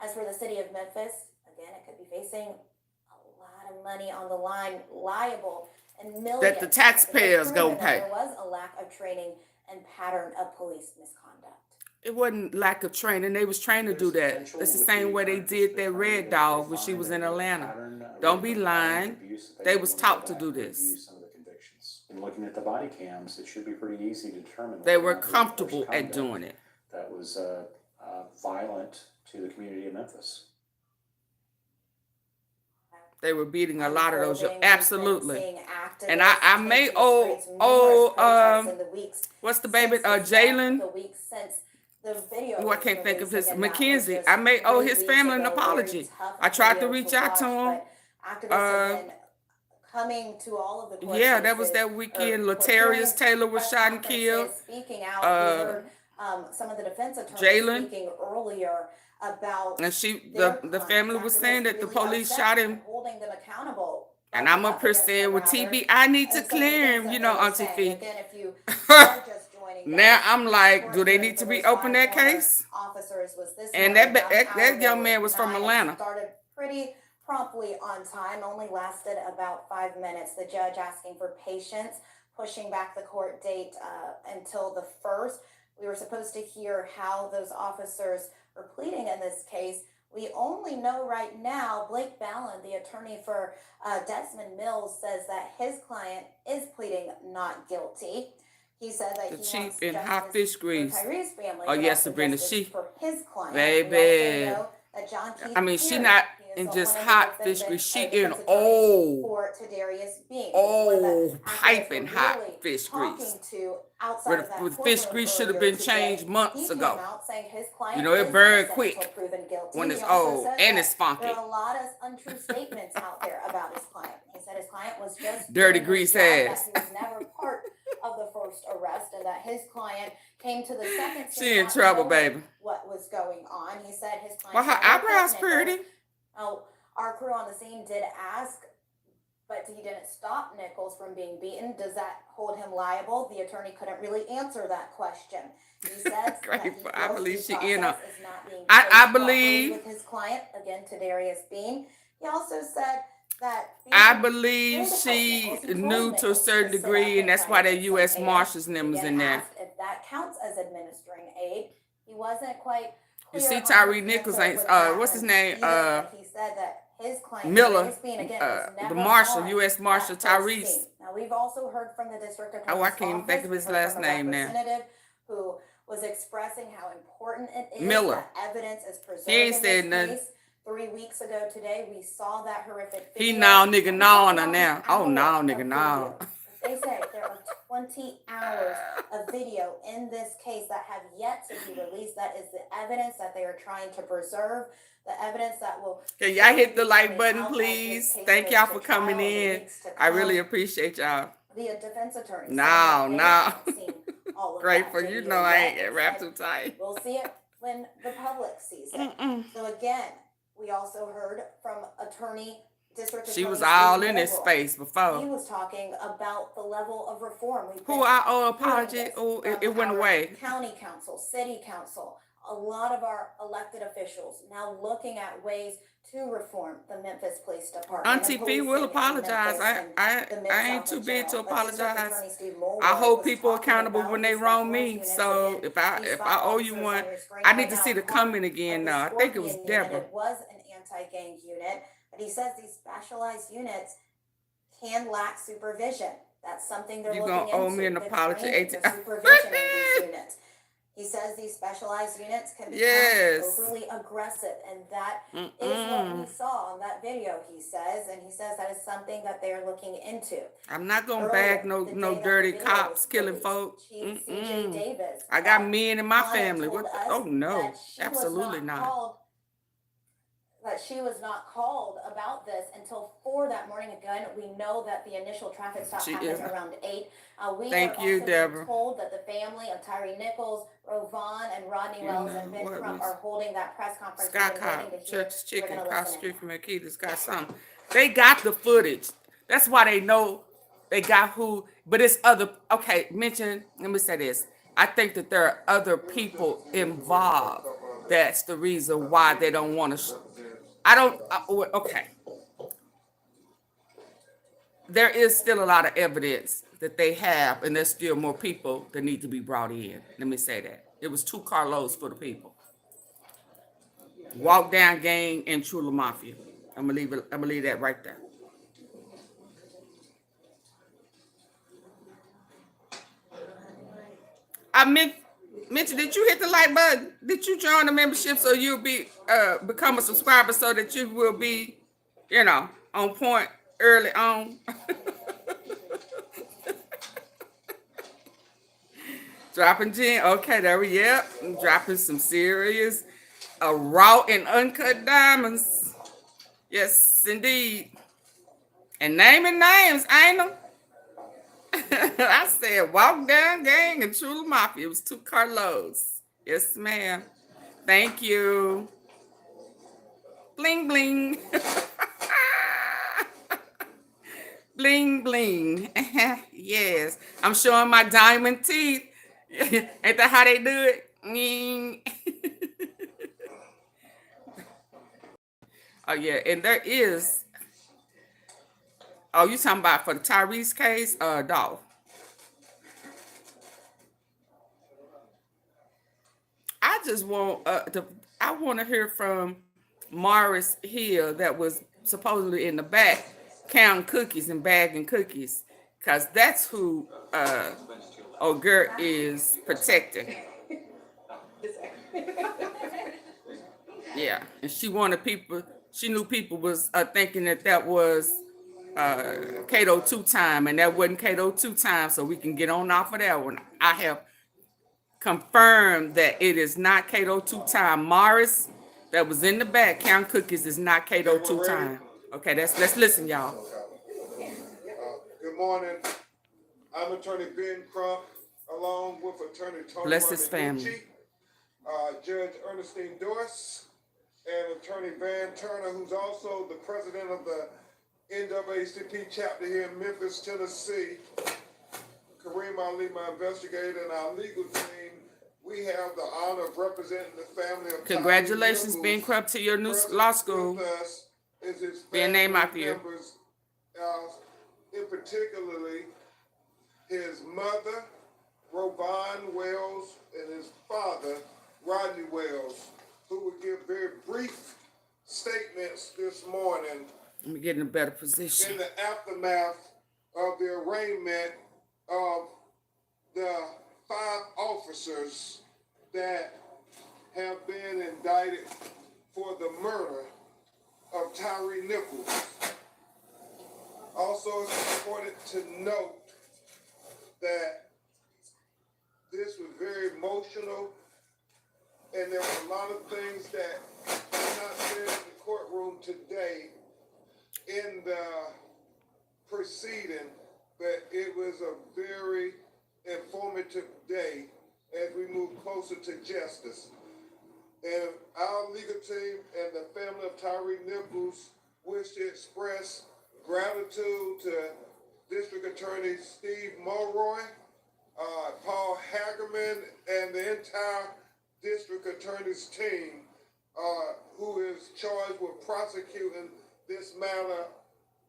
As for the city of Memphis, again, it could be facing a lot of money on the line, liable and millions that the taxpayers gonna pay. There was a lack of training and pattern of police misconduct. It wasn't lack of training. They was trained to do that. It's the same way they did that Red Dog when she was in Atlanta. Don't be lying. They was taught to do this. And looking at the body cams, it should be pretty easy to determine. They were comfortable at doing it. That was violent to the community of Memphis. They were beating a lot of those. Absolutely. And I may owe what's the baby? Jalen. Oh, I can't think of his Mackenzie. I may owe his family an apology. I tried to reach out to him. Coming to all of the yeah, that was that weekend. Latarius Taylor was shot and killed. Speaking out, some of the defense attorneys speaking earlier about, and the family was saying that the police shot him, holding them accountable. And I'm up here saying, well, TB, I need to clear him, you know, AunTeaFee. Again, if you are just joining now I'm like, do they need to reopen that case? And that young man was from Atlanta. Started pretty promptly on time, only lasted about 5 minutes. The judge asking for patience, pushing back the court date until the 1st. We were supposed to hear how those officers were pleading in this case. We only know right now, Blake Ballin, the attorney for Desmond Mills, says that his client is pleading not guilty. He said that the he chief wants in hot fish grease. Family, oh yes, Sabrina, she, for his client. baby. I mean, she not in just hot fish grease. She in piping hot fish grease. Where the fish grease should have been changed months ago. You know, it burned quick when it's old and it's funky. There are a lot of untrue statements out there about his client. He said his client was just dirty grease ass. He was never part of the first post-arrest, and that his client came to the second scene She in not trouble, knowing baby. what was going on. He said his client. Well, her eyebrows pretty. Now, our crew on the scene did ask, but he didn't stop Nichols from being beaten. Does that hold him liable? The attorney couldn't really answer that question. He says that he feels I believe due she process in on. is not being I paid properly believe. with his client, again, Darius Bean. He also said that I believe she knew to a certain degree, and that's why the U.S. Marshals and them was in there. Asked if that counts as administering aid. He wasn't quite You clear see, on Tyree his Nichols answer ain't, with that what's his one. name? He said that his client, Miller, Darius Bean, again, was the never Marshal, on U.S. Marshal that first Tyrese. scene. Now, we've also heard from the district attorney's Oh, I can't even think office. of his We heard last from a name now. representative who was expressing how important it is Miller. that evidence is preserved He ain't in said this nothing. case. 3 weeks ago today, we saw that horrific He video. now, nigga, And now on we her saw now. Oh, hours now, of nigga, now. video. They say there are 20 hours of video in this case that have yet to be released. That is the evidence that they are trying to preserve, the evidence that will. Can y'all hit the like button, please? Thank y'all for coming in. I really appreciate y'all. The defense attorney. No. Great Grateful, you know I ain't get wrapped too tight. We'll see it when the public sees it. So again, we also heard from District Attorney She was Steve all in his Noble. face He before. was talking about the level of reform. Who I owe apology? Oh, it went away. County council, city council, a lot of our elected officials now looking at ways to reform the Memphis Police Department. AunTeaFee will apologize. I ain't too big to apologize. I hold people accountable when they wrong me. So if I owe you one, I need to see the comment again now. I think it was Deborah. It was an anti-gang unit, but he says these specialized units can lack supervision. That's something they're looking into. You're gonna owe me an apology. The supervision in these units. He says these specialized units can become overly aggressive, and that is what we saw on that video, he says, and he says that is something that they are looking into. I'm not gonna bag no dirty cops killing folks. CJ Davis. I got men in my family. What? Oh no, absolutely not. That she was not called about this until 4 that morning. Again, we know that the initial traffic stop happened around 8. We Thank are you, also Deborah. told that the family of Tyree Nichols, Rovan, and Rodney Wells and Ben Crump are holding that press conference. Sky Cop, Church Chicken, across the street from MAKEDAS got something. They got the footage. That's why they know they got who. But it's other. Okay, let me say this. I think that there are other people involved. That's the reason why they don't want to. Okay. There is still a lot of evidence that they have, and there's still more people that need to be brought in. Let me say that. It was 2 carloads for the people. Walk Down Gang and Chula Mafia. I'm gonna leave that right there. I mentioned, did you hit the like button? Did you join the membership so you'll be become a subscriber so that you will be, on point early on? Dropping gin. Okay, there we I'm dropping some serious raw and uncut diamonds. Yes, indeed. And naming names, ain't them? I said Walk Down Gang and Chula Mafia. It was 2 carloads. Yes, ma'am. Thank you. Bling, bling. Bling, bling. Yes. I'm showing my diamond teeth. Ain't that how they do it? Oh, yeah. And there is. Oh, you talking about for the Tyrese case? Dolph. I just want I want to hear from MAURICEHILL that was supposedly in the back counting cookies and bagging cookies, because that's who O'Gurt is protecting. Yeah, and she knew people was thinking that was Cato 2 time, and that wasn't Cato 2 time, so we can get on off of that one. I have confirmed that it is not Cato 2 time. Morris that was in the back count cookies is not Cato 2 time. Okay, let's listen, y'all. Good morning. I'm Attorney Ben Crump along with Attorney Tony Bless his family. Gucci, Judge Ernestine Doyce, and Attorney Van Turner, who's also the president of the NAACP chapter here in Memphis, Tennessee. Kareem Ali, my investigator, and our legal team. We have the honor of representing the family of Congratulations, being corrupt to your new law school. Being named after you. In particularly his mother, Rovon Wells, and his father, Rodney Wells, who will give very brief statements this morning. Let me get in a better position. In the aftermath of the arraignment of the 5 officers that have been indicted for the murder of Tyree Nichols. Also, it's important to note that this was very emotional, and there were a lot of things that were not said in the courtroom today in the proceeding, but it was a very informative day as we move closer to justice. And our legal team and the family of Tyree Nichols wish to express gratitude to District Attorney Steve Mulroy, Paul Hagerman, and the entire District Attorney's team, who is charged with prosecuting this matter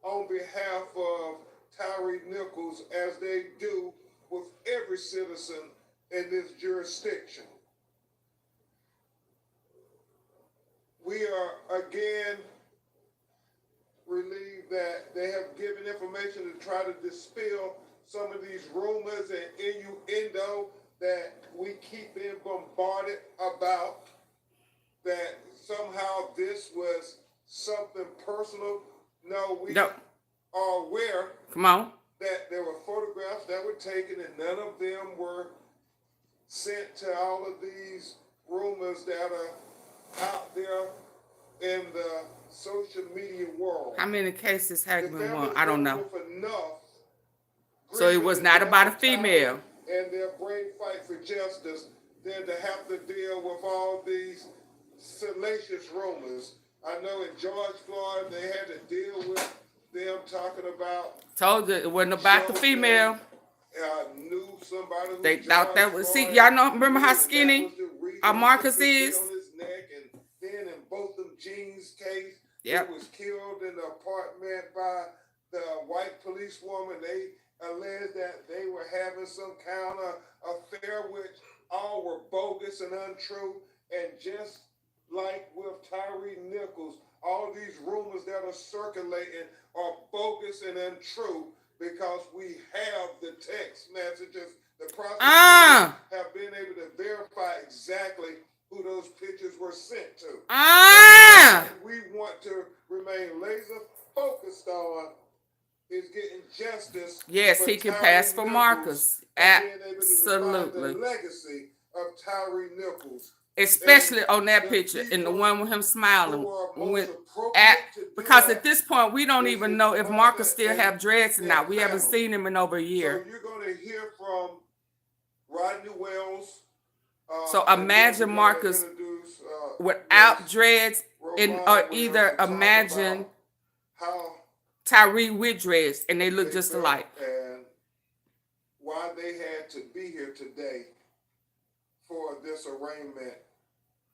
on behalf of Tyree Nichols, as they do with every citizen in this jurisdiction. We are again relieved that they have given information to try to dispel some of these rumors and innuendo that we keep being bombarded about, that somehow this was something personal. No, we are aware that there were photographs that were taken and none of them were sent to all of these rumors that are out there in the social media world. How many cases Hagerman won? I don't know. So it was not about a female. And their brave fight for justice than to have to deal with all these salacious rumors. I know in George Floyd they had to deal with them talking about. Told you it wasn't about the female. Knew somebody who they thought that was. See, y'all know. Remember how skinny Marcus is? On his neck, and then in Botham Jean's case, he yep. was killed in the apartment by the white policewoman. They alleged that they were having some kind of affair, which all were bogus and untrue. And just like with Tyree Nichols, all these rumors that are circulating are bogus and untrue because we have the text messages. The prosecutors have been able to verify exactly who those pictures were sent to. What we want to remain laser focused on is getting justice. Yes, he can pass for Marcus. Absolutely. The legacy of Tyree Nichols. Especially on that picture and the one with him smiling. Because at this point, we don't even know if Marcus still have dreads or not. We haven't seen him in over a year. So you're going to hear from Rodney Wells. So imagine Marcus without dreads, or either imagine Tyree with dreads, and they look just alike. And why they had to be here today for this arraignment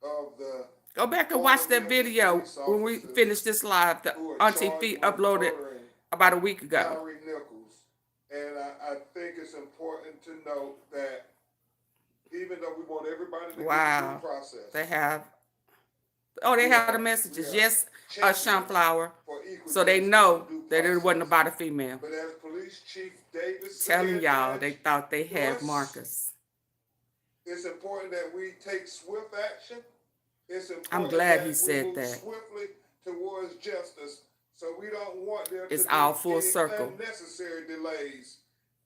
of the. Go back and watch that video when we finish this live. The AunTeaFee uploaded about a week ago. Tyree Nichols. And I think it's important to note that even though we want everybody to get through the process. They have. Oh, they have the messages. Yes, Sunflower. So they know that it wasn't about a female. But as Police Chief Davis telling y'all, they thought they had Marcus. It's important that we take swift action. It's important I'm glad that he said we move that. swiftly towards justice. So we don't want there it's to all be full circle. Unnecessary delays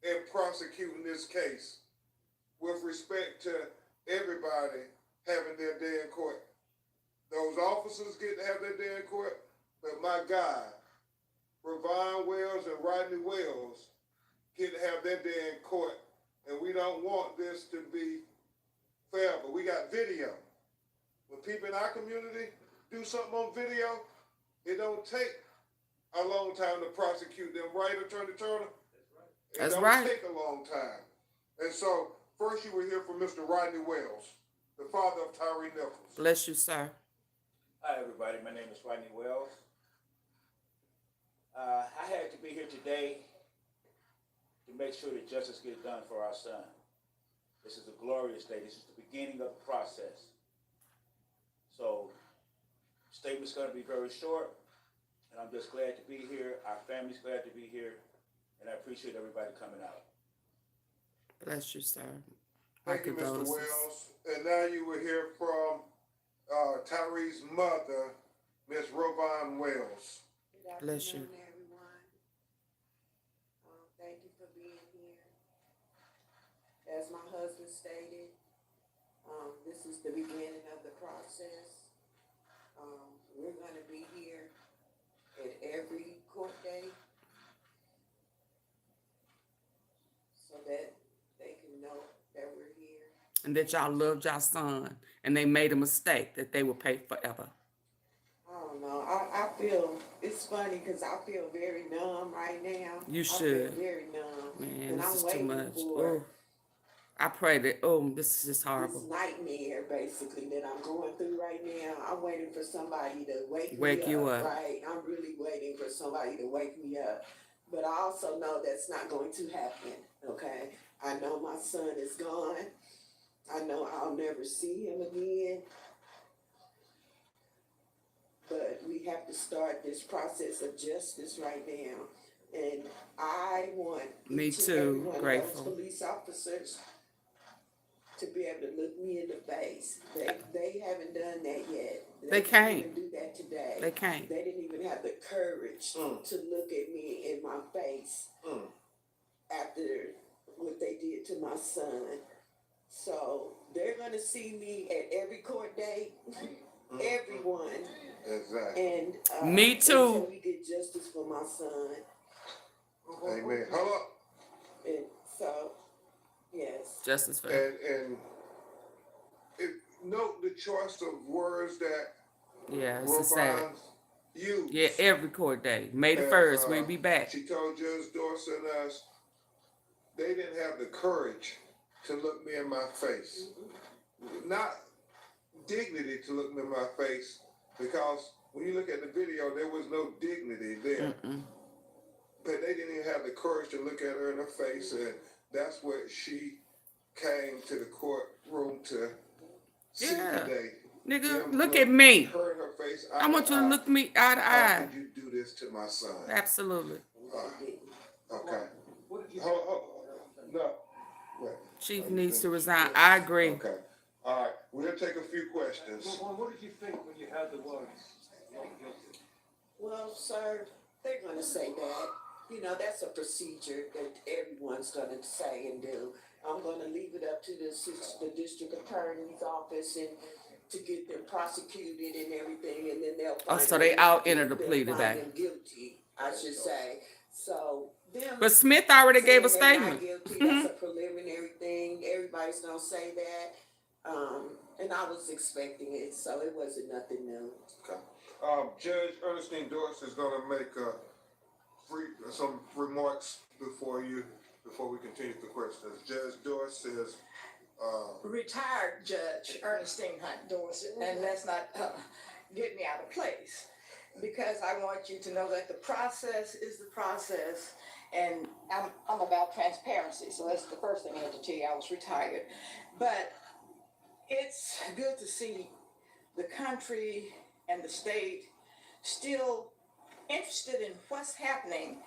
in prosecuting this case with respect to everybody having their day in court. Those officers get to have their day in court, but my God, Rovon Wells and Rodney Wells get to have their day in court and we don't want this to be forever. We got video. When people in our community do something on video, it don't take a long time to prosecute them, right, Attorney Turner? That's it right. don't take a long time. And so, first you will hear from Mr. Rodney Wells, the father of Tyree Nichols. Bless you, sir. Hi, everybody. My name is Rodney Wells. I had to be here today to make sure that justice gets done for our son. This is a glorious day. This is the beginning of the process. So, statement's going to be very short, and I'm just glad to be here. Our family's glad to be here, and I appreciate everybody coming out. Bless you, sir. Thank you, Mr. Wells. And now you will hear from Tyree's mother, Miss Rovon Wells. Bless you. Everyone. Thank you for being here. As my husband stated, this is the beginning of the process. We're going to be here at every court date so that they can know that we're here. And that y'all loved y'all son, and they made a mistake that they will pay forever. I don't know. I feel, it's funny because I feel very numb right now. You I should. feel very numb. Man, and this I'm is too waiting much. for Oh, I pray that, this is just horrible. this nightmare, basically, that I'm going through right now. I'm waiting for somebody to wake me you up. up. Right? I'm really waiting for somebody to wake me up. But I also know that's not going to happen, okay? I know my son is gone. I know I'll never see him again. But we have to start this process of justice right now. And I want Me each and too, every one grateful. of those police officers to be able to look me in the face. They haven't done that yet. They can't. Even do that today. They can't. They didn't even have the courage to look at me in my face after what they did to my son. So they're gonna see me at every court date. Everyone. Exactly. And Me too. until we get justice for my son. Amen. Hold up. And so, yes. Justice for And note the choice of words that yeah, it's sad. Rovon used. Yeah, every court day. May the 1st, we'll be back. She told Judge Dorsey and us they didn't have the courage to look me in my face. Not dignity to look me in my face, because when you look at the video, there was no dignity there. But they didn't even have the courage to look at her in her face, and that's what she came to the courtroom to see today. Nigga, look at me. Her in her face, I want you to look me eye to How eye. could you do this to my son? Absolutely. Okay. No. Wait. Chief needs to resign. I agree. Okay. All right. We'll take a few questions. What did you think when you had the words not guilty? Well, sir, they're going to say that. You know, that's a procedure that everyone's going to say and do. I'm going to leave it up to the district attorney's office and to get them prosecuted and everything, and then they'll find So they all them- entered the they'll plea find today. them guilty, I should say. So them But Smith already gave a saying they're not statement. guilty, that's a preliminary thing. Everybody's going to say that. And I was expecting it, so it wasn't nothing new. Okay. Judge Ernestine Dorsey is going to make some remarks before we continue the questions. Judge Dorsey is retired Judge Ernestine Hunt Dorsey, and let's not get me out of place, because I want you to know that the process is the process, and I'm about transparency, so that's the first thing I had to tell you. I was retired, but it's good to see the country and the state still interested in what's happening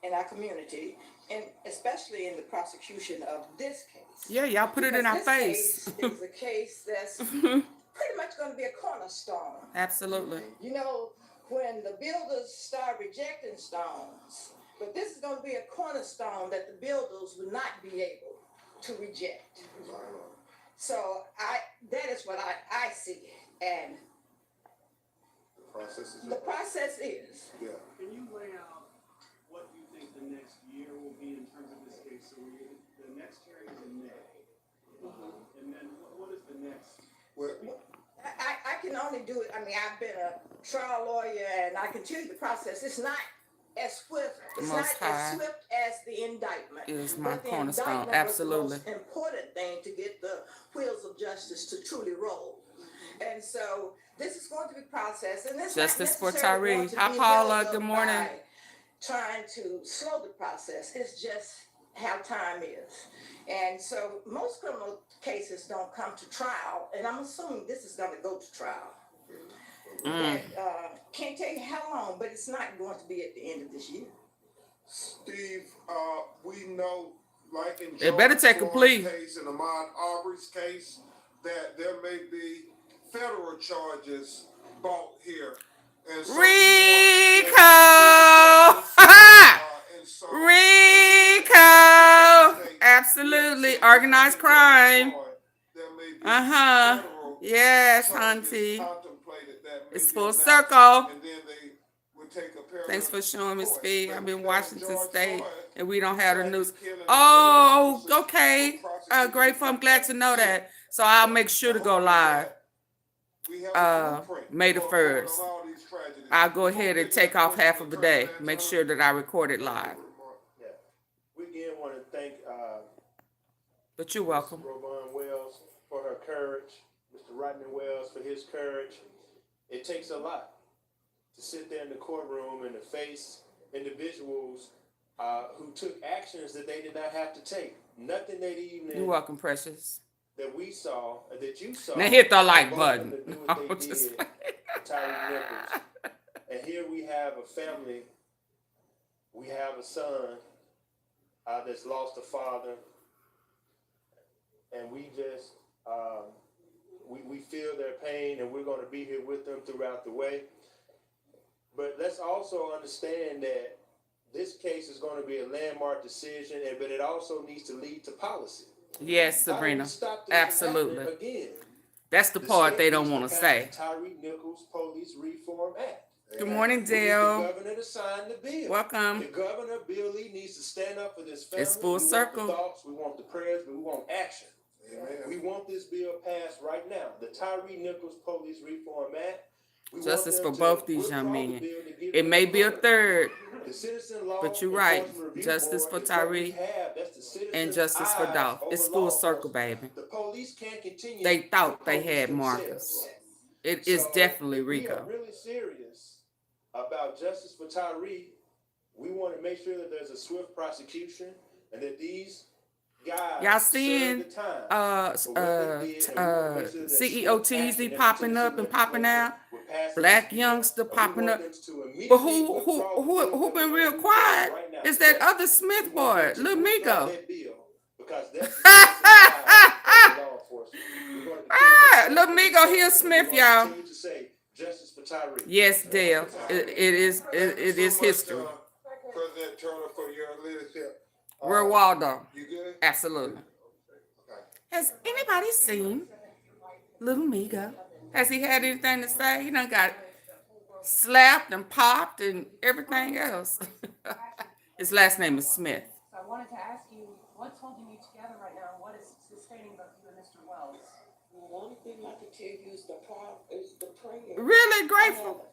in our community, and especially in the prosecution of this case. Yeah, y'all put it in our face. This case is a case that's pretty much going to be a cornerstone. Absolutely. You know, when the builders start rejecting stones, but this is going to be a cornerstone that the builders will not be able to reject. So that is what I see, and the process is is. Yeah. Can you lay out what you think the next year will be in terms of this case, so the next hearing is in May. And then what is the next? I can only do it, I mean, I've been a trial lawyer and I can tell you the process. It's not as swift, it's not Most as High swift as the indictment. is my But the cornerstone. indictment Absolutely. was the most important thing to get the wheels of justice to truly roll. And so this is going to be processed, and this Justice for necessarily going Tyree. to Hi, be Paula. held up Good morning. by trying to slow the process. It's just how time is. And so most criminal cases don't come to trial, and I'm assuming this is going to go to trial. And can't tell you how long, but it's not going to be at the end of this year. Steve, we know, like in It better take a plea. case and Ahmaud Arbery's case, that there may be federal charges brought here. And so Rico! Rico! Absolutely. Organized crime. Yes, Hunty. It's full circle. Thanks for showing me, Speed. I'm in Washington State, and we don't have the news. Oh, okay. Grateful. I'm glad to know that. So I'll make sure to go live. May the 1st. I'll go ahead and take off half of the day. Make sure that I record it live. Yeah. We again want to thank But you're welcome. Robon Wells for her courage, Mr. Rodney Wells for his courage. It takes a lot to sit there in the courtroom and to face individuals who took actions that they did not have to take. Nothing that evening. You're welcome, Precious. That we saw, that you saw. Now hit the like button. Tyree Nichols. And here we have a family. We have a son that's lost a father. And we just, we feel their pain, and we're going to be here with them throughout the way. But let's also understand that this case is going to be a landmark decision, but it also needs to lead to policy. Yes, Sabrina. Absolutely. Again, that's the part they don't want to say. Tyree Nichols Police Reform Act. Good morning, Dale. The governor to sign the bill. Welcome. The governor, Bill Lee, needs to stand up for this family. It's full circle. We want the thoughts, we want the prayers, but we want action. Amen. We want this bill passed right now. The Tyree Nichols Police Reform Act. Justice for both these young men. It may be a third, but you're right. Justice for Tyree and justice for Dolph. It's full circle, baby. They thought they had Marcus. It is definitely Rico. We are really serious about justice for Tyree. We want to make sure that there's a swift prosecution and that these guys y'all seeing CEO THORNTON popping up and popping out, Black Youngster popping up, but who been real quiet is that other Smith boy, LILMIGO. LILMIGO here, Smith, y'all. Yes, Dale. It is history. President Turner, for your leadership. Where Waldo? You good? Absolutely. Has anybody seen LILMIGO? Has he had anything to say? He done got slapped and popped and everything else. His last name is Smith. So I wanted to ask you, what's holding you together right now? What is sustaining both you and Mr. Wells? The only thing I can tell you is the prayer. Really grateful.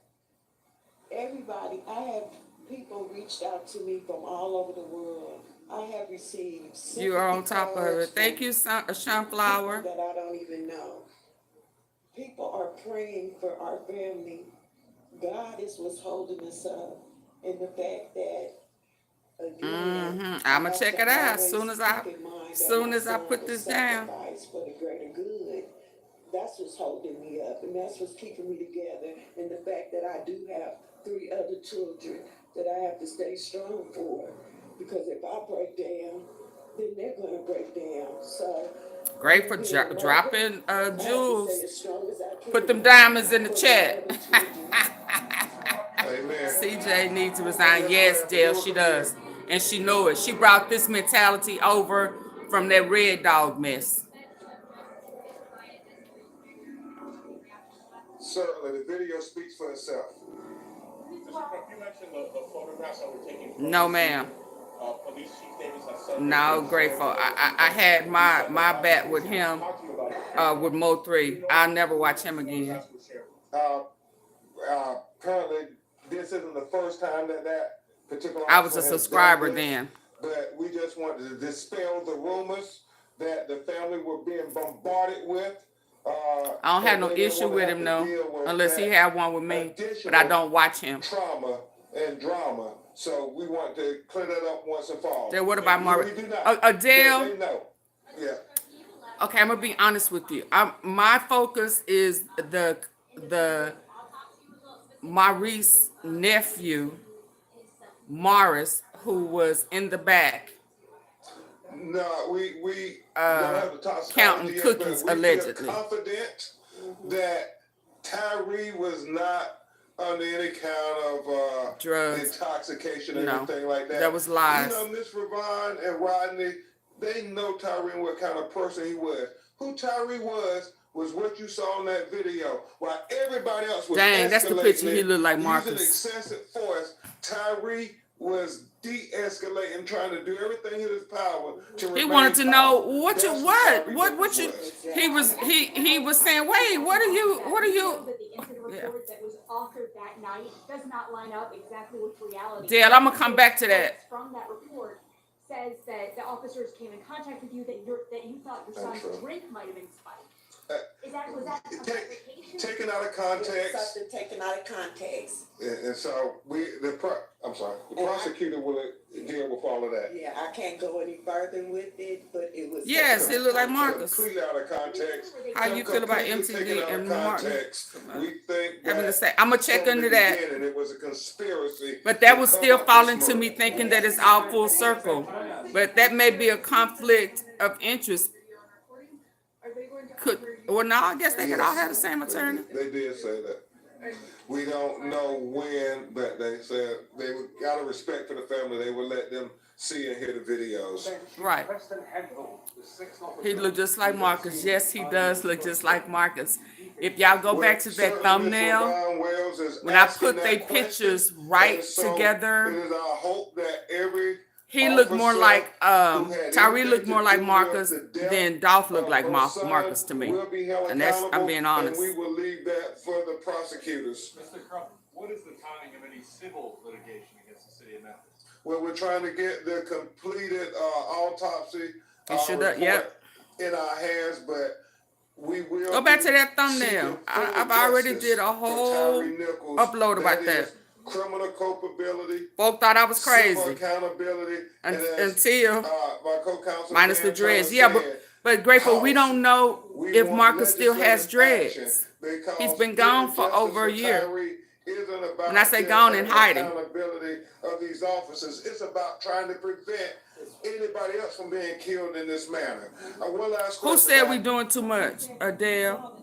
Everybody, I have people reached out to me from all over the world. I have received. You are on top of it. Thank you, Sunflower. That I don't even know. People are praying for our family. God is what's holding us up, and the fact that again, I'm gonna check it out as soon as I put this down. For the greater good. That's what's holding me up, and that's what's keeping me together. And the fact that I do have 3 other children that I have to stay strong for, because if I break down, then they're gonna break down. So great for dropping jewels. Put them diamonds in the chat. CJ needs to resign. Yes, Dale, she does. And she know it. She brought this mentality over from that Red Dog mess. Certainly, the video speaks for itself. You mentioned the photographs that were taken. No, ma'am. Police Chief Davis has said. No, grateful. I had my bet with him, with Mo 3. I'll never watch him again. Apparently, this isn't the first time that particular I was a officer has subscriber done this, then. but we just wanted to dispel the rumors that the family were being bombarded with. I don't have no issue with him, no, unless he had one with me, but I don't watch him. Trauma and drama. So we want to clear that up once and for all. Then what about Adele? They know. Yeah. Okay, I'm gonna be honest with you. My focus is the Maurice nephew, Morris, who was in the back. No, we don't have the counting yet, cookies but we allegedly. feel confident that Tyree was not under any kind of drugs, intoxication, or anything like that. That was lies. You know, Miss Ravon and Rodney, they know Tyree what kind of person he was. Who Tyree was what you saw in that video. While everybody else was Dang, that's the picture he looked like Marcus. Using excessive force, Tyree was de-escalating, trying to do everything in his power to. He wanted to know what you he was saying, wait, what are you That the incident report that was authored that night does not line up exactly with reality. Dale, I'm gonna come back to that. From that report says that the officers came in contact with you that you thought your son's drink might have been spiked. Was that a fabrication? Taken out of context. Something taken out of context. And so the prosecutor will deal with all of that. Yeah, I can't go any further with it, but it was. Yes, it looked like Marcus. Completely out of context. How you feel about MTV and Marcus? We think having to say, I'm gonna check into that. It was a conspiracy. But that was still falling to me, thinking that it's all full circle. But that may be a conflict of interest. Well, no, I guess they could all have the same attorney. They did say that. We don't know when, but they said they got a respect for the family. They would let them see and hear the videos. Right. He looked just like Marcus. Yes, he does look just like Marcus. If y'all go back to that thumbnail, when I put their pictures right together, it is our hope that every he looked more like Tyree looked more like Marcus than Dolph looked like Marcus to me, and that's, I'm being honest. And we will leave that for the prosecutors. Mr. Crump, what is the timing of any civil litigation against the city of Memphis? Well, we're trying to get the completed autopsy report in our hands, but we will go back to that thumbnail. I've already did a whole upload about that. Criminal culpability. Folk thought I was crazy. Accountability. Until my co-counsel minus the dreads. Yeah, but grateful we don't know if Marcus still has dreads. He's been gone for over a year. When I say gone, in hiding. Accountability of these officers. It's about trying to prevent anybody else from being killed in this manner. One last question. Who said we doing too much? Adele.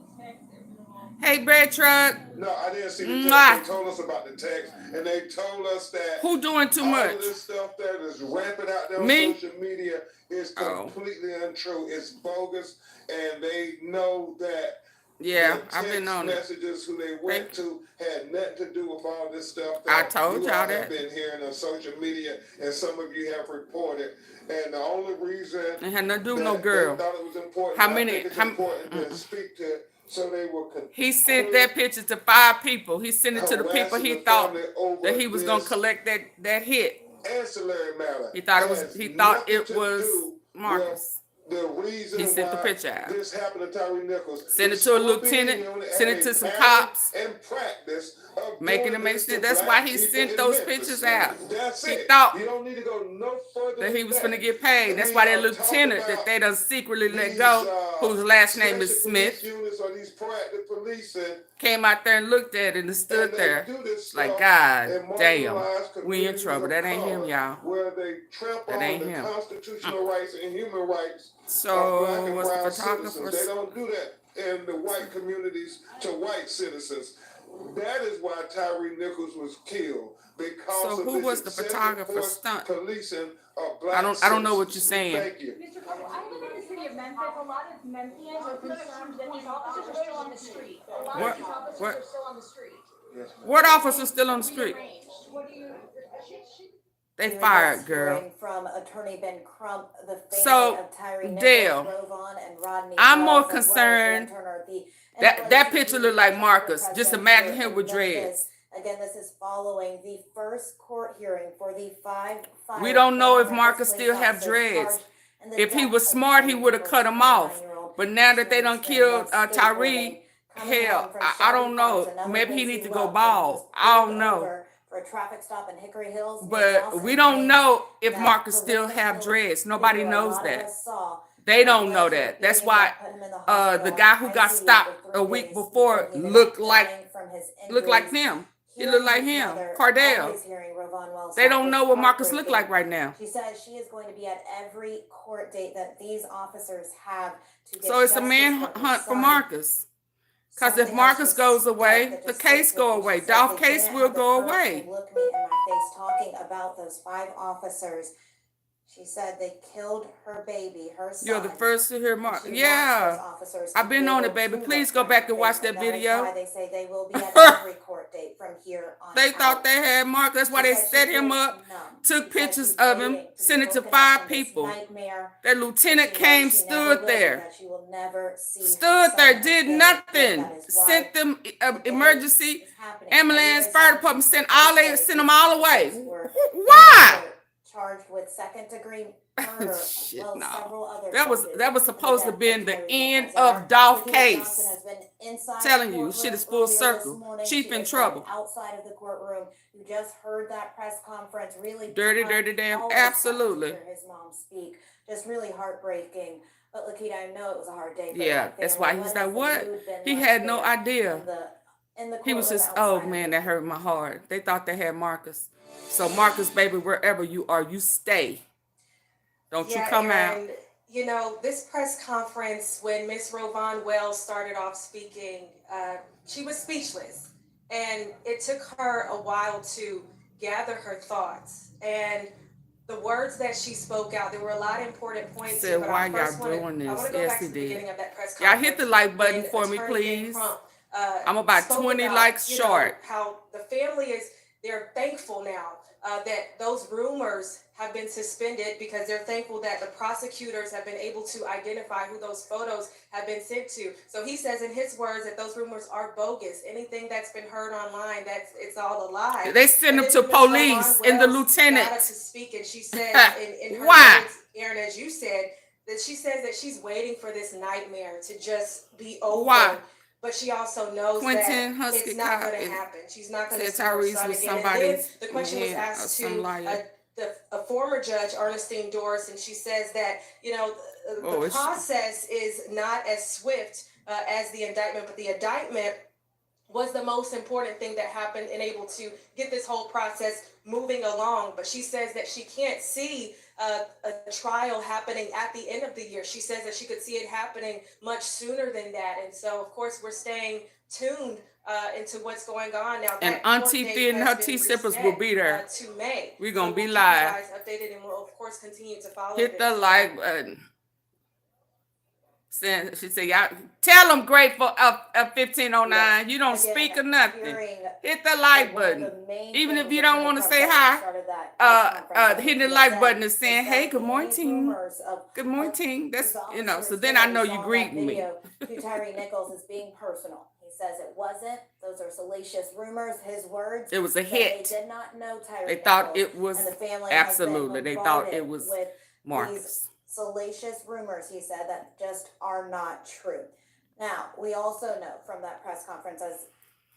Hey, bread truck. No, I didn't see the text. They told us about the text, and they told us that who doing too much? All of this stuff that is rampant out there on social media is completely untrue. It's bogus, and they know that. Yeah, I've been on it. Messages who they went to had nothing to do with all this stuff. I told y'all that. Have been hearing on social media, and some of you have reported. And the only reason it had nothing to do with no girl. Thought it was important. How many? Important to speak to. So they were he sent that picture to 5 people. He sent it to the people he thought that he was gonna collect that hit. Ancillary matter. He thought it was Marcus. The reason he sent the picture out. This happened to Tyree Nichols. Send it to a lieutenant. Send it to some cops. And practice making it make sense. That's why he sent those pictures out. He it. thought you don't need to go no further that he was going to get paid. That's why that lieutenant that they done secretly let go, whose last name is Smith, came out there and looked at it and stood there like, God damn, we in trouble. That ain't him, y'all. Where they trample that ain't on the him. Constitutional rights and human rights. So what's the photographer? They don't do that in the white communities to white citizens. That is why Tyree Nichols was killed. Because so who was the photographer stunt? Policing of black I don't know what you're saying. Thank you. Mr. Cole, I live in the city of Memphis. A lot of Memphians are concerned that these officers are still on the street. A lot of these officers are still on the street. What officers still on the street? What do you? They We were fired, just girl. hearing from Attorney Ben Crump, the family So, of Tyree Nichols, Dale, Rovon, and Rodney I'm more Wells, as well as concerned. Van Turner, the That picture NAACP looked like chapter Marcus. Just president imagine here him in with Memphis. dreads. Again, this is following the first court hearing for the 5 fired We don't know if former Marcus Memphis still police have officers dreads. charged in the If he death was of smart, he Tyree would have Nichols' cut him off. 29-year-old But now that they Michigan done man killed left Tyree, coming hell, home from I Shelby don't know. Farms, another Maybe he place needs to go loved when he was bald. I don't pulled know. over for a traffic stop in Hickory Hills. But we don't know if Marcus still have dreads. Nobody knows that. They don't know that. That's why the guy who got stopped a week before looked like them. He looked like him, Cardell. They don't know what Marcus looked like right now. She says she is going to be at every court date that these officers have to get So it's a justice manhunt her for son. Marcus. Because if Something Marcus else goes just away, that the just case sits go with me. away. She says Dolph they case didn't will have the go courage away. to look me in my face talking about those 5 officers. She said they killed her baby, her son. You're the first to hear Marcus. She wants Yeah. those officers I've to been be on able it, baby. to Please look go her back in and the watch face, that and that is video. why they say they will be at every court date from here on They out. thought they had Marcus. That's why She they said set she him feels up, numb. took She said pictures she's of waiting him, to sent be it to woken up 5 from this people. nightmare. That lieutenant She knows came, she never stood will, there. that she will never see her Stood son there, did again. nothing. That is why Sent them today emergency is happening. ambulance, Here fire is department, sent Thursday. them all away. Officers were Why? charged with second-degree murder, as Shit, well as no. several other That was charges supposed in to the be death the Tyree end Nichols. of Dolph Lakita case. Johnson has been inside Telling the you, shit is courtroom full earlier circle. this morning. Chief She in is trouble. outside of the courtroom. You just heard that press conference. Really Dirty, tough. dirty damn. Always tough Absolutely. to hear his mom speak. Just really heartbreaking. But Lakita, I know it was a hard day for Yeah, that that's family. why he's What like, has the what? mood been He like had no there idea. in the He was courtroom just, oh outside of man, the that hurt my heart. They thought they had Marcus. So Marcus, baby, wherever you are, you stay. Don't you come out. You know, this press conference, when Miss Rovon Wells started off speaking, she was speechless. And it took her a while to gather her thoughts. And the words that she spoke out, there were a lot of important points. Said, but why I first y'all doing this? I want to go Yes, back he to the did. beginning of that press Y'all conference. hit the like button when for me, Attorney Ben please. Crump, I'm about spoke 20 about, likes you know, short. how the family they're thankful now that those rumors have been suspended, because they're thankful that the prosecutors have been able to identify who those photos have been sent to. So he says in his words that those rumors are bogus. Anything that's been heard online, it's all a lie. They send them to police and the lieutenant. Got up to speak, and she said in her Why? words, Aaron, as you said, that she says that she's waiting for this nightmare to just be over. Why? But she also knows Quentin that Husky it's not going Cop- to happen. She's not going to said see her Tyrese son was again. And somebody's then the question was man or asked some to liar. a former judge, Ernestine Doris, and she says that, you know, the process is not as swift as the indictment, but the indictment was the most important thing that happened and able to get this whole process moving along. But she says that she can't see a trial happening at the end of the year. She says that she could see it happening much sooner than that. And so, of course, we're staying tuned into what's going on now. And That court AunTeaFee date and has her been T-Sippers reset, will be there. to May. We're going to be we'll keep live. you guys updated, and we'll, of course, continue to follow Hit this. the like button. She said, y'all tell them grateful of 1509. You don't speak or nothing. Hit the like button. Even if you don't want to say hi, hitting the like button is saying, hey, good morning. Good morning. That's, you know, so then I know you greeting me. To Tyree Nichols is being personal. He says it wasn't. Those are salacious rumors. His words. It was a hit. They did not know Tyree They thought Nichols, it was, and the family absolutely, has been they thought it bombarded was with Marcus. these salacious rumors, he said, that just are not true. Now, we also know from that press conference, as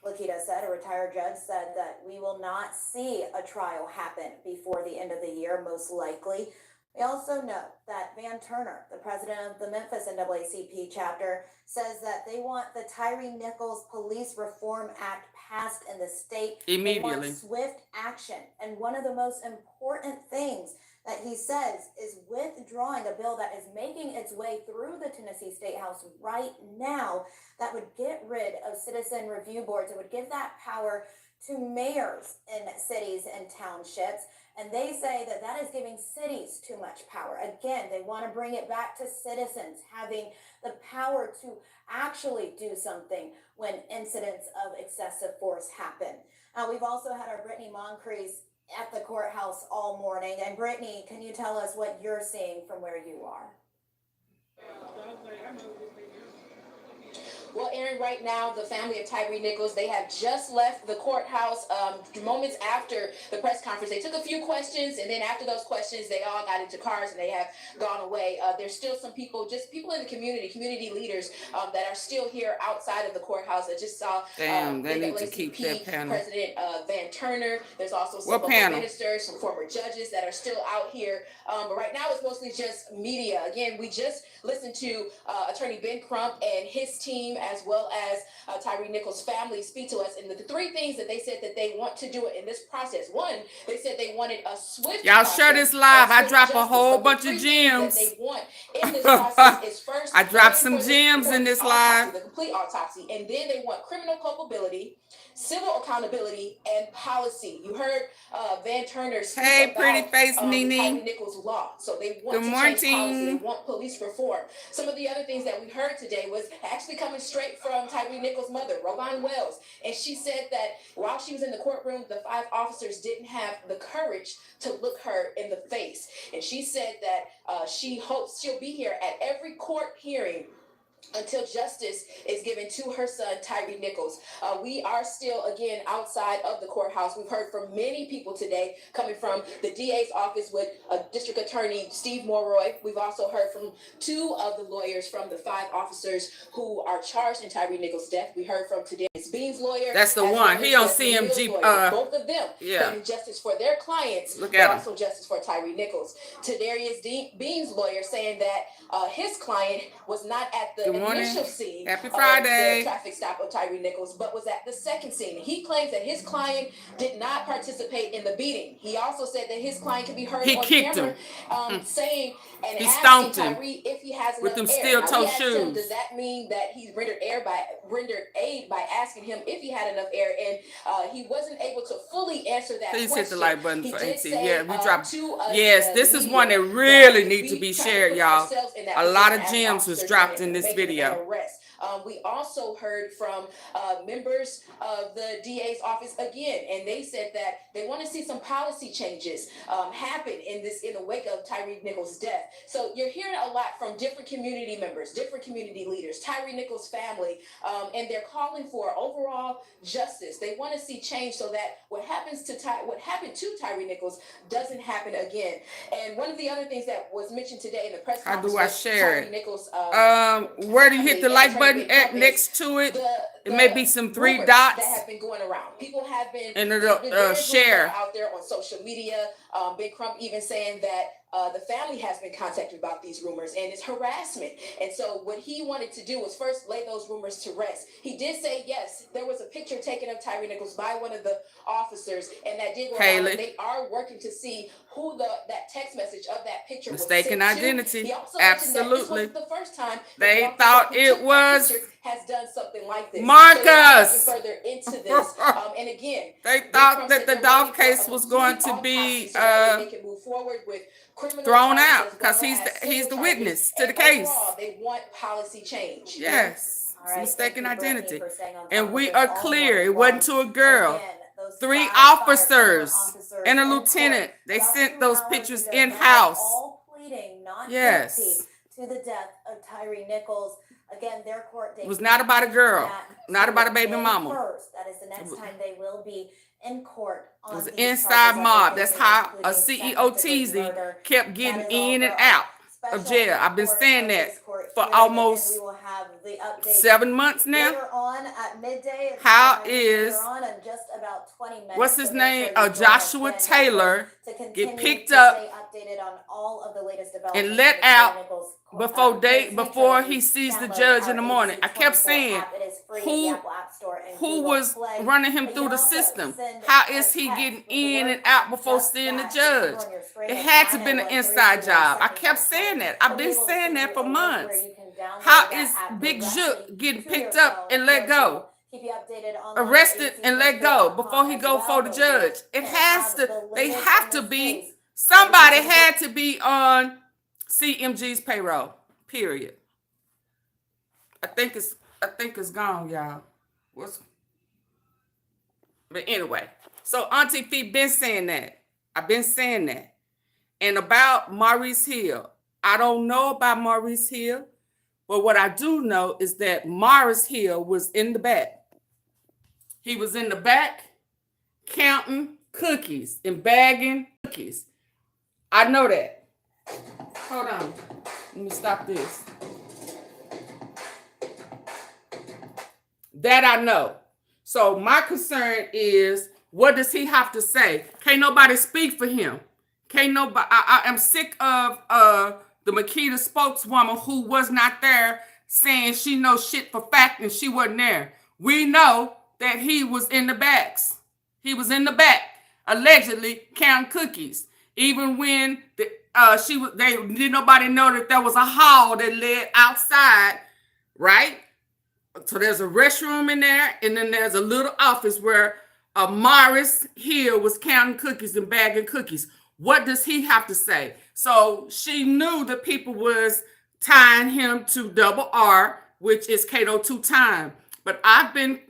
Lakita said, a retired judge said that we will not see a trial happen before the end of the year, most likely. We also know that Van Turner, the president of the Memphis NAACP chapter, says that they want the Tyree Nichols Police Reform Act passed in the state. Immediately. They want swift action. And one of the most important things that he says is withdrawing a bill that is making its way through the Tennessee State House right now that would get rid of citizen review boards. It would give that power to mayors in cities and townships. And they say that that is giving cities too much power. Again, they want to bring it back to citizens having the power to actually do something when incidents of excessive force happen. We've also had our Brittany Moncrief at the courthouse all morning. And Brittany, can you tell us what you're seeing from where you are? Well, Aaron, right now, the family of Tyre Nichols, they have just left the courthouse moments after the press conference. They took a few questions, and then after those questions, they all got into cars and they have gone away. There's still some people, just people in the community leaders that are still here outside of the courthouse. I just saw Damn, they need to keep that panel. President Van Turner. There's also some What local panel? ministers, some former judges that are still out here. But right now, it's mostly just media. Again, we just listened to Attorney Ben Crump and his team, as well as Tyre Nichols' family, speak to us. And the three things that they said that they want to do in this process. One, they said they wanted a swift Y'all process, share this live. I swift drop a justice. whole So the bunch three of things that gems. they want in this process is first, I dropped they're some waiting for gems in this autopsy, live. the complete autopsy, and then they want criminal culpability, civil accountability, and policy. You heard Van Turner speak Hey, about pretty face, Tyre Nene. Nichols' law. So they want Good to change policy. They morning. want police reform. Some of the other things that we heard today was actually coming straight from Tyre Nichols' mother, Robin Wells. And she said that while she was in the courtroom, the 5 officers didn't have the courage to look her in the face. And she said that she hopes she'll be here at every court hearing until justice is given to her son, Tyre Nichols. We are still, again, outside of the courthouse. We've heard from many people today, coming from the DA's office with District Attorney Steve Morroy. We've also heard from 2 of the lawyers from the 5 officers who are charged in Tyre Nichols' death. We heard from today's Bean's lawyer. That's the as one. well He as on Desmond Mill's CMG. lawyer. Both of them Yeah. claiming justice for their clients, Look but at him. also justice for Tyre Nichols. Tadarius Bean's lawyer saying that his client was not at the Good morning. initial scene Happy of Friday. the traffic stop of Tyre Nichols, but was at the second scene. He claims that his client did not participate in the beating. He also said that his client could be heard He on kicked camera him. saying and He asking stomped him Tyre if he has with enough them air. steel-toe Now, we asked him, shoes. does that mean that he rendered aid by asking him if he had enough air? And he wasn't able to fully answer that Please question. hit the like button He for did AT. say, Yeah, we dropped. to Yes, the this is media one that that really need to we be try to shared, put y'all. ourselves in that A lot of position as gems was officers dropped when in this making an video. arrest. We also heard from members of the DA's office again, and they said that they want to see some policy changes happen in the wake of Tyre Nichols' death. So you're hearing a lot from different community members, different community leaders, Tyre Nichols' family, and they're calling for overall justice. They want to see change so that what happened to Tyre Nichols doesn't happen again. And one of the other things that was mentioned today in the press How conference do I was share Tyre it? Nichols' Where do you hit the like Attorney button Ben at Crump next to it? It the may be some 3 rumors dots. that have been going around. People have been, And there's been various rumors share. out there on social media. Ben Crump even saying that the family has been contacted about these rumors and it's harassment. And so what he wanted to do was first lay those rumors to rest. He did say, yes, there was a picture taken of Tyre Nichols by one of the officers, and that did go around. And they are working to see who that text message of that picture Mistaken was sent identity. to. He also mentioned that this Absolutely. wasn't the first time They that the thought officer who it took that was picture has done something like this. Marcus. So further into this, and again, They thought that the Dolph case was going to be they can move forward with criminal thrown charges out as because well he's as the civil witness to charges. the And case. overall, they want policy change. Yes, All right, mistaken thank you, Brittany, identity. for staying on top And of we this are all clear. morning It wasn't long. to a girl. Again, those 3 five officers officers and a in lieutenant. court They about sent 2 those hours pictures ago, in now house. all pleading not Yes. guilty to the death of Tyre Nichols. Again, their court date It was not about a girl, not about a baby May mama. 1st. That is the next time they will be in court on It was an these inside charges mob. that they're That's how facing, a including CEO second-degree teasy murder. kept That getting is all in for and our out of special jail. I've been report saying of that this court for hearing, almost and we will have the update 7 months now. later on at midday. It's How later is on in just about 20 minutes. what's his so make name? sure you join Joshua us then, Taylor to get continue picked to up stay updated on all of the latest developments and let in the out Tyre Nichols before he sees the judge in the morning. I kept saying, who was running him through the system? How is he getting in and out before seeing the judge? It had to have been an inside job. I kept saying that. I've been saying that for months. How is Big Zook getting picked up and let go? Arrested and let go before he go for the judge. It has to, they have to be, somebody had to be on CMG's payroll, period. I think it's gone, y'all. But anyway, So AunTeaFee been saying that. I've been saying that. And about MAURICEHILL, I don't know about MAURICEHILL, but what I do know is that MAURICEHILL was in the back. He was in the back counting cookies and bagging cookies. I know that. Hold on. Let me stop this. That I know. So my concern is, what does he have to say? Can't nobody speak for him. Can't nobody. I am sick of the Makeda spokeswoman who was not there saying she knows shit for fact and she wasn't there. We know that he was in the backs. He was in the back, allegedly counting cookies. Even when they didn't nobody know that there was a hall that led outside, right? So there's a restroom in there, and then there's a little office where MAURICEHILL was counting cookies and bagging cookies. What does he have to say? So she knew that people was tying him to double R, which is Cato 2 time. But I've been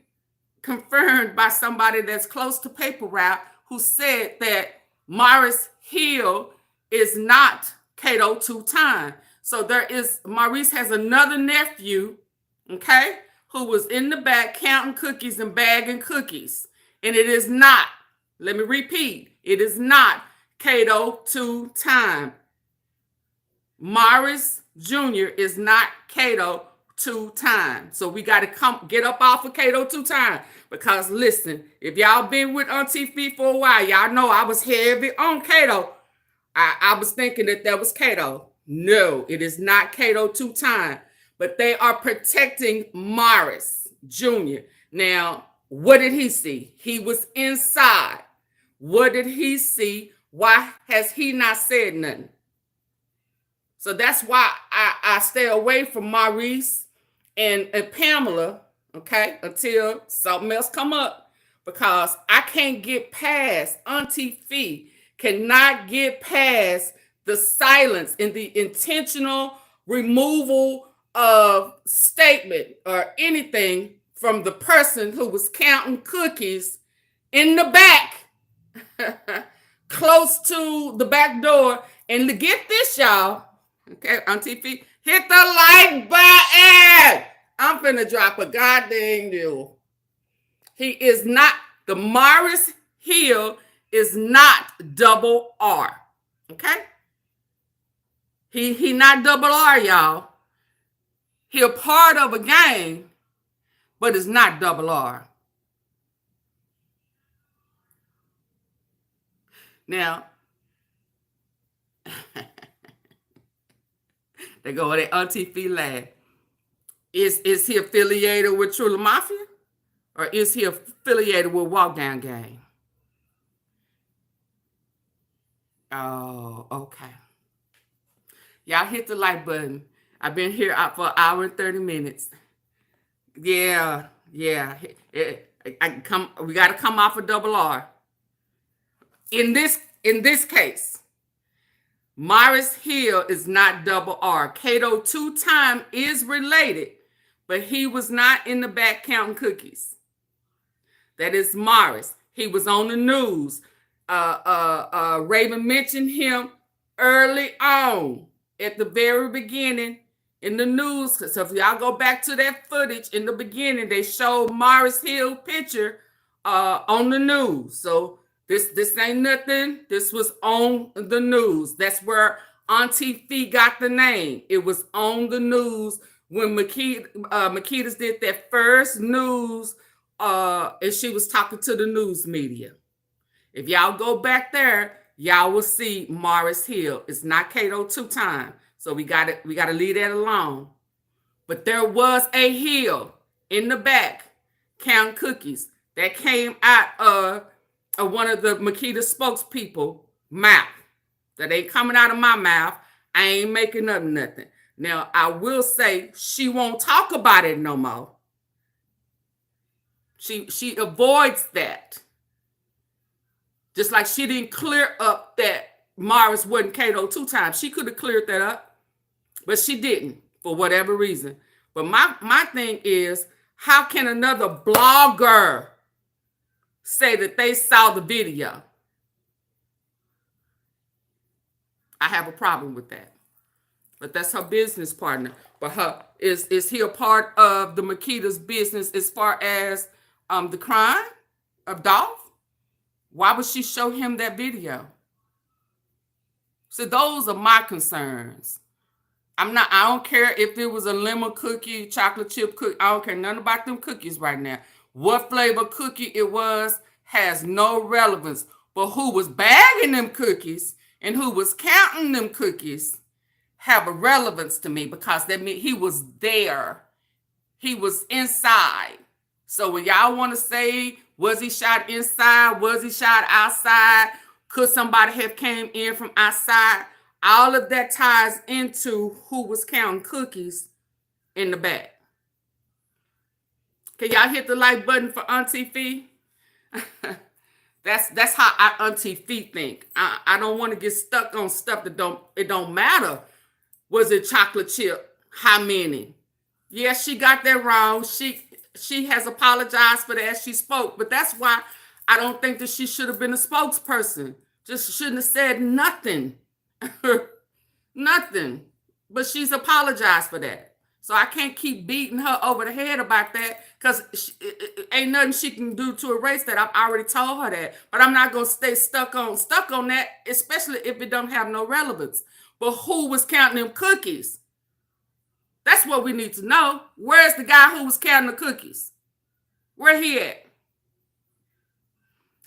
confirmed by somebody that's close to Paper Route who said that MAURICEHILL is not Cato 2 time. So Maurice has another nephew, okay, who was in the back counting cookies and bagging cookies. And it is not, let me repeat, it is not Cato 2 time. Maurice Jr. is not Cato 2 time. So we got to get up off of Cato 2 time. Because listen, if y'all been with AunTeaFee for a while, y'all know I was heavy on Cato. I was thinking that was Cato. No, it is not Cato 2 time. But they are protecting Maurice Jr. Now, what did he see? He was inside. What did he see? Why has he not said nothing? So that's why I stay away from Maurice and Pamela, okay, until something else come up. Because I can't get past, AunTeaFee cannot get past the silence and the intentional removal of statement or anything from the person who was counting cookies in the back, close to the back door. And to get this, y'all, okay, AunTeaFee, hit the like button. I'm finna drop a goddamn deal. He is not, the MAURICEHILL is not double R, okay? He not double R, y'all. He a part of a gang, but it's not double R. Now, they go with their AunTeaFee laugh. Is he affiliated with Truly Mafia? Or is he affiliated with Walk Down Gang? Oh, okay. Y'all hit the like button. I've been here for an hour and 30 minutes. Yeah. We got to come off of double R. In this case, MAURICEHILL is not double R. Cato 2 time is related, but he was not in the back counting cookies. That is Maurice. He was on the news. Raven mentioned him early on at the very beginning in the news. So if y'all go back to that footage in the beginning, they showed MAURICEHILL picture on the news. So this ain't nothing. This was on the news. That's where AunTeaFee got the name. It was on the news when MAKEDAS did that first news, and she was talking to the news media. If y'all go back there, y'all will see MAURICEHILL. It's not Cato 2 time. So we gotta leave that alone. But there was a hill in the back counting cookies that came out of one of the MAKEDAS spokespeople mouth. That ain't coming out of my mouth. I ain't making up nothing. Now, I will say she won't talk about it no more. She avoids that. Just like she didn't clear up that Maurice wasn't Cato 2 times. She could have cleared that up, but she didn't for whatever reason. But my thing is, how can another blogger say that they saw the video. I have a problem with that. But that's her business partner. But is he a part of the MAKEDAS business as far as the crime of Dolph? Why would she show him that video? So those are my concerns. I don't care if it was a lemon cookie, chocolate chip cookie. I don't care nothing about them cookies right now. What flavor cookie it was has no relevance. But who was bagging them cookies and who was counting them cookies have a relevance to me, because that means he was there. He was inside. So when y'all want to say, was he shot inside? Was he shot outside? Could somebody have came in from outside? All of that ties into who was counting cookies in the back. Can y'all hit the like button for AunTeaFee? That's how AunTeaFee think. I don't want to get stuck on stuff that don't matter. Was it chocolate chip? How many? Yes, she got that wrong. She has apologized for that. She spoke, but that's why I don't think that she should have been a spokesperson. Just shouldn't have said nothing. Nothing. But she's apologized for that. So I can't keep beating her over the head about that, because ain't nothing she can do to erase that. I've already told her that. But I'm not going to stay stuck on that, especially if it don't have no relevance. But who was counting them cookies? That's what we need to know. Where's the guy who was counting the cookies? Where he at?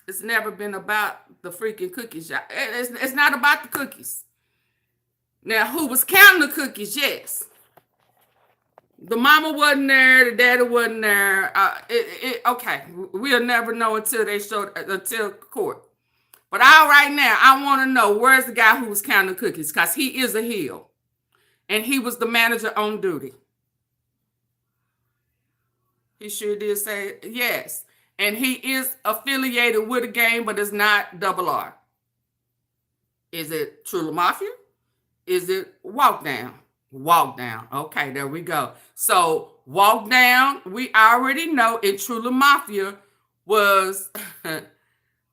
It's never been about the freaking cookies, y'all. It's not about the cookies. Now, who was counting the cookies? Yes. The mama wasn't there. The daddy wasn't there. Okay, we'll never know until court. But all right now, I want to know, where's the guy who was counting the cookies? Because he is a heel. And he was the manager on duty. He sure did say yes. And he is affiliated with a game, but it's not Double R. Is it True Mafia? Is it Walk Down? Walk Down. Okay, there we go. So Walk Down, we already know in True Mafia was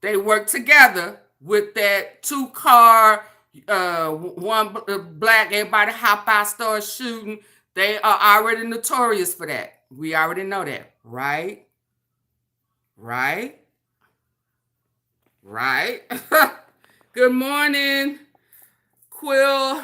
they worked together with that 2-car, one black, everybody hop out, start shooting. They are already notorious for that. We already know that, right? Right? Good morning, Quill.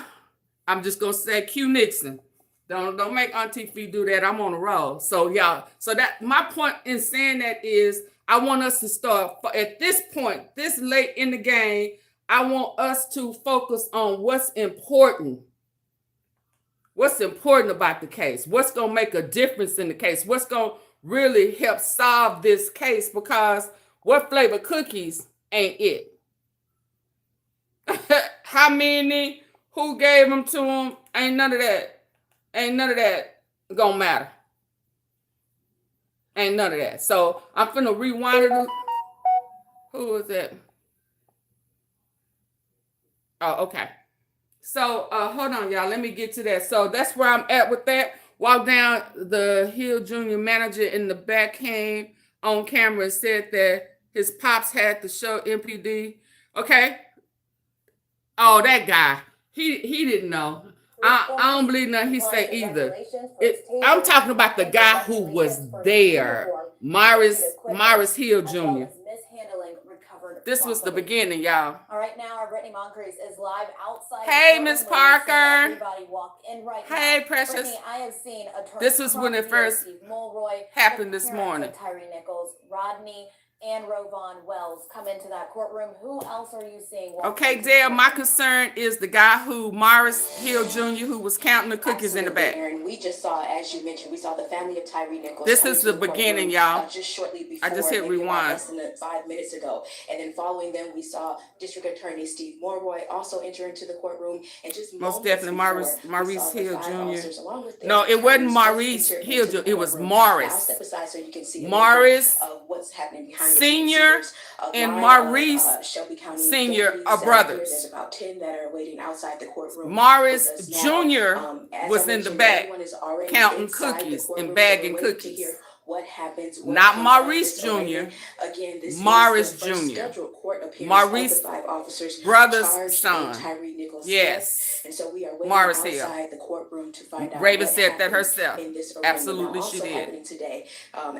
I'm just gonna say Q Nixon. Don't make AunTeaFee do that. I'm on a roll. So y'all, that my point in saying that is, I want us to start at this point, this late in the game. I want us to focus on what's important. What's important about the case? What's gonna make a difference in the case? What's gonna really help solve this case? Because what flavor cookies ain't it? How many? Who gave them to him? Ain't none of that. Ain't none of that gonna matter. Ain't none of that. So I'm finna rewind it. Who is that? Oh, okay. So hold on, y'all. Let me get to that. So that's where I'm at with that. Walk down, the Hill Jr. manager in the back came on camera and said that his pops had to show MPD. Okay. Oh, that guy. He didn't know. I don't believe nothing he say either. I'm talking about the guy who was there, Maurice Hill Jr. This was the beginning, y'all. All right, now our Brittany Moncrief is live outside. Hey, Miss Parker. Everybody walk in right now. Hey, Precious. Brittany, I have seen this was when it first happened this morning. Tyree Nichols, Rodney, and Rovon Wells come into that courtroom. Who else are you seeing? Okay, Dale, my concern is the guy who, Maurice Hill Jr., who was counting the cookies in the back. And we just saw, as you mentioned, we saw the family of Tyree Nichols. This is the beginning, y'all. Just shortly before. I just hit rewind. Less than 5 minutes ago. And then following them, we saw District Attorney Steve Morroy also enter into the courtroom. And just most definitely Maurice Hill Jr. No, it wasn't Maurice Hill Jr., it was Morris. I'll step aside so you can see Morris what's happening behind Senior and Maurice Senior are brothers. There's about 10 that are waiting outside the courtroom. Maurice Jr. was in the back counting cookies and bagging cookies. what happens. What Not comes out of Maurice this arraignment. Jr., Again, this Maurice is the first Jr., scheduled court appearance Maurice of the 5 officers brother's charged son. in Tyre Nichols' Yes. death. And so we are waiting MAURICEHILL. outside the courtroom to find out Raven what said that happened herself. in this arraignment. Absolutely, Now, she also did. happening today,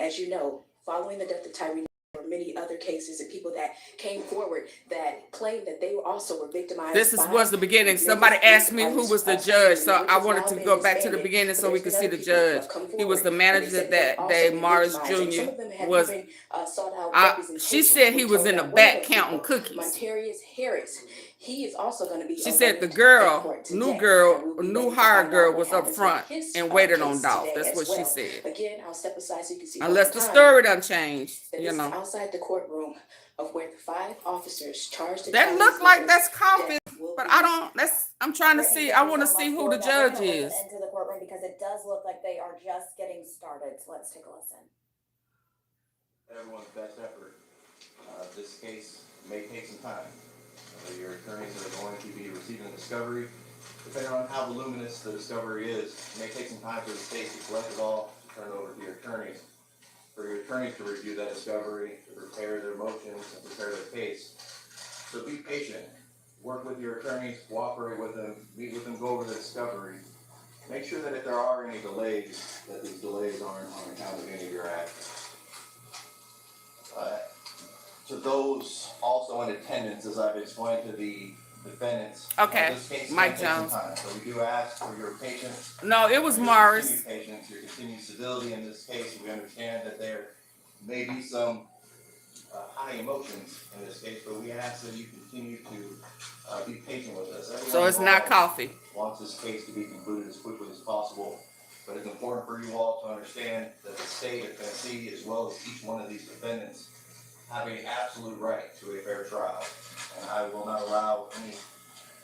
as you know, following the death of Tyre, there were many other cases and people that came forward that claimed that they also were victimized. This by was the beginning. Memphis Somebody Police asked me who Department's was the Tyre judge, so unit, which I has wanted now to been go back to the disbanded. beginning so But we there's could see been the other people who judge. have come He was forward, the and they manager said they that also day. been Morris victimized, and some Jr. of them have was. even sought out She representation said he from was in the One of back those counting people, cookies. Montarius Harris. He is also going to be. She said the arraigned in girl, court new today. girl, And we'll be new waiting to hired find girl out what was up happens front with his, and waited on case Dolph. today That's as what she well. said. Again, I'll step aside so you can see. Unless the time story done changed, that you this is know. outside the courtroom of where the 5 officers charged in That Tyre look like Nichols' that's coffee, death will but be. I don't. I'm trying to see. I want to see who the judge is. Into the courtroom because it does look like they are just getting started. So let's take a listen. Everyone's best effort. This case may take some time. Your attorneys are going to be receiving discovery. Depending on how voluminous the discovery is, it may take some time for the case to collect it all, turn it over to your attorneys. For your attorneys to review that discovery, to prepare their motions, and prepare their case. So be patient. Work with your attorneys, cooperate with them, meet with them, go over the discovery. Make sure that if there are any delays, that these delays aren't on account of any of your actions. To those also in attendance, as I've explained to the defendants, Okay, this case is Mike gonna take some Jones. time. So we do ask for your patience. No, it was your Morris. continued patience, your continued civility in this case. We understand that there may be some high emotions in this case, but we ask that you continue to be patient with us. So it's not coffee. Wants this case to be concluded as quickly as possible, but it's important for you all to understand that the state of Tennessee, as well as each one of these defendants, have an absolute right to a fair trial, and I will not allow any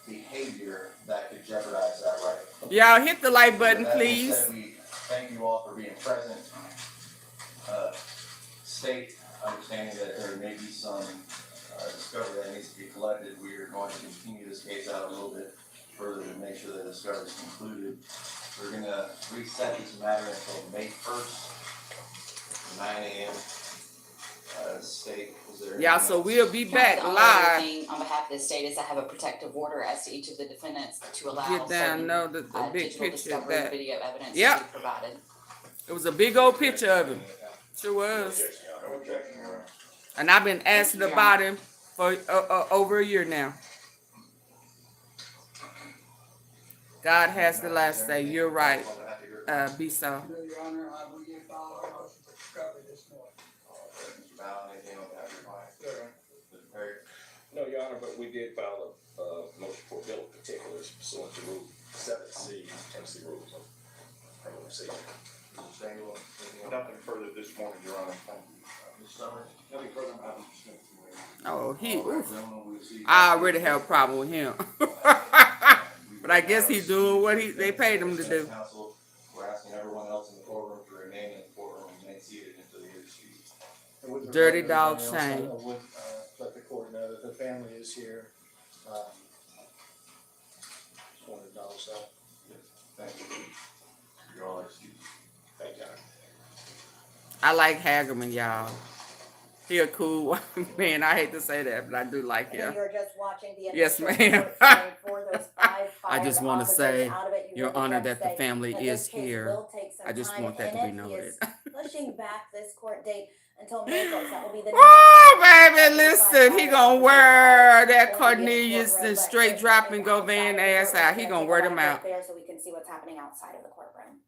behavior that could jeopardize that right. Y'all hit the like button, With that being please. said, we thank you all for being present. State, understanding that there may be some discovery that needs to be collected, we are going to continue this case out a little bit further to make sure that the discovery is concluded. We're going to reset this matter until May 1st, 9 a.m. State, is there Yeah, so we'll be back live. On behalf of the state is I have a protective order as to each of the defendants to allow Get down, certain, know the big digital picture of discovery that. video evidence to Yep. be provided. It was a big old picture of him. Sure was. And I've been asking about him for over a year now. God has the last say. You're right, Biso. Your Honor, we did file a motion for discovery this morning. No, Your Honor, but we did file a motion for bill of particulars pursuant to Rule 7C, Tennessee Rules of Criminal Procedure. Nothing further this morning, Your Honor. Thank you. Ms. Summers, nothing further. Oh, I already have a problem with him. But I guess he's doing what they paid him to do. Counsel, we're asking everyone else in the courtroom to remain in the courtroom and remain seated until the hearing is. Dirty dog shame. I would let the court know that the family is here. Just wanted to acknowledge that. Thank you. You're all excused. Thank you, Your Honor. I like Hagerman, y'all. He a cool man. I hate to say that, but I do like him. You're just watching the Yes, ma'am. I just want to say, Your Honor, that the family is here. I just want that to be noted. Pushing back this court date until May 1st. That will be the Oh, baby, listen, he gonna wear that Cornelius and straight drop and go van ass out. He gonna wear them out. There so we can see what's happening outside of the courtroom.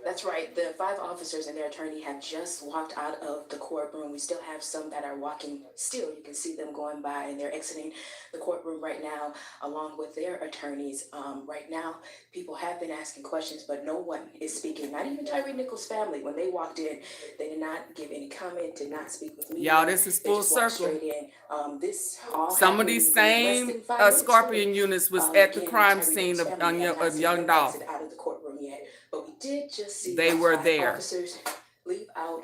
That's right. The 5 officers and their attorney have just walked out of the courtroom. We still have some that are walking still. You can see them going by and they're exiting the courtroom right now along with their attorneys. Right now, people have been asking questions, but no one is speaking. Not even Tyre Nichols' family. When they walked in, they did not give any comment, did not speak with me. Y'all, this is They full just walked circle. straight in. This all Some of happened these within less same than 5 minutes. Scorpion units was at the Again, crime Tyre scene Nichols' of family have not seen Young them Dolph. exit out of the courtroom yet, but we did just see They those were 5 there. officers leave out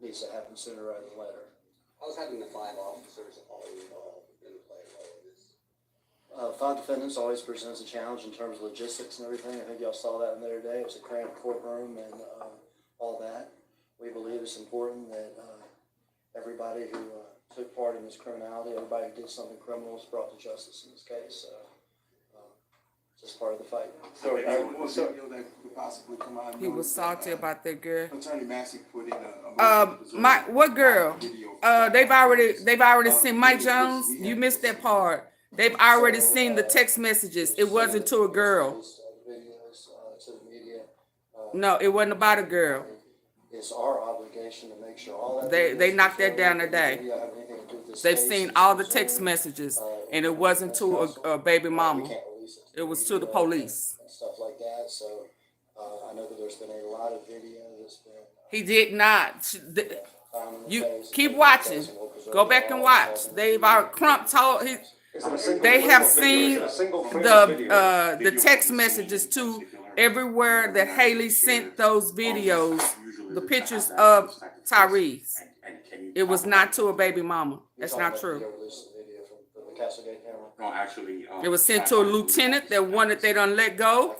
needs to happen sooner rather than later. How's having the 5 officers all involved in the play role in this? 5 defendants always presents a challenge in terms of logistics and everything. I think y'all saw that in there today. It was a cramped courtroom and all that. We believe it's important that everybody who took part in this criminality, everybody who did something criminal was brought to justice in this case. Just part of the fight. So, more video that could possibly come out. He was salty about that girl. Attorney Massey put in a What girl? They've already seen Mike Jones. You missed that part. They've already seen the text messages. It wasn't to a girl. No, it wasn't about a girl. It's our obligation to make sure all that. They knocked that down today. They've seen all the text messages, and it wasn't to a baby mama. It was to the police. And stuff like that. So I know that there's been a lot of video that's been. He did not. You keep watching. Go back and watch. They've already Crump told he. They have seen the text messages to everywhere that Haley sent those videos, the pictures of Tyrese. It was not to a baby mama. That's not true. No, actually, It was sent to a lieutenant that wanted they done let go,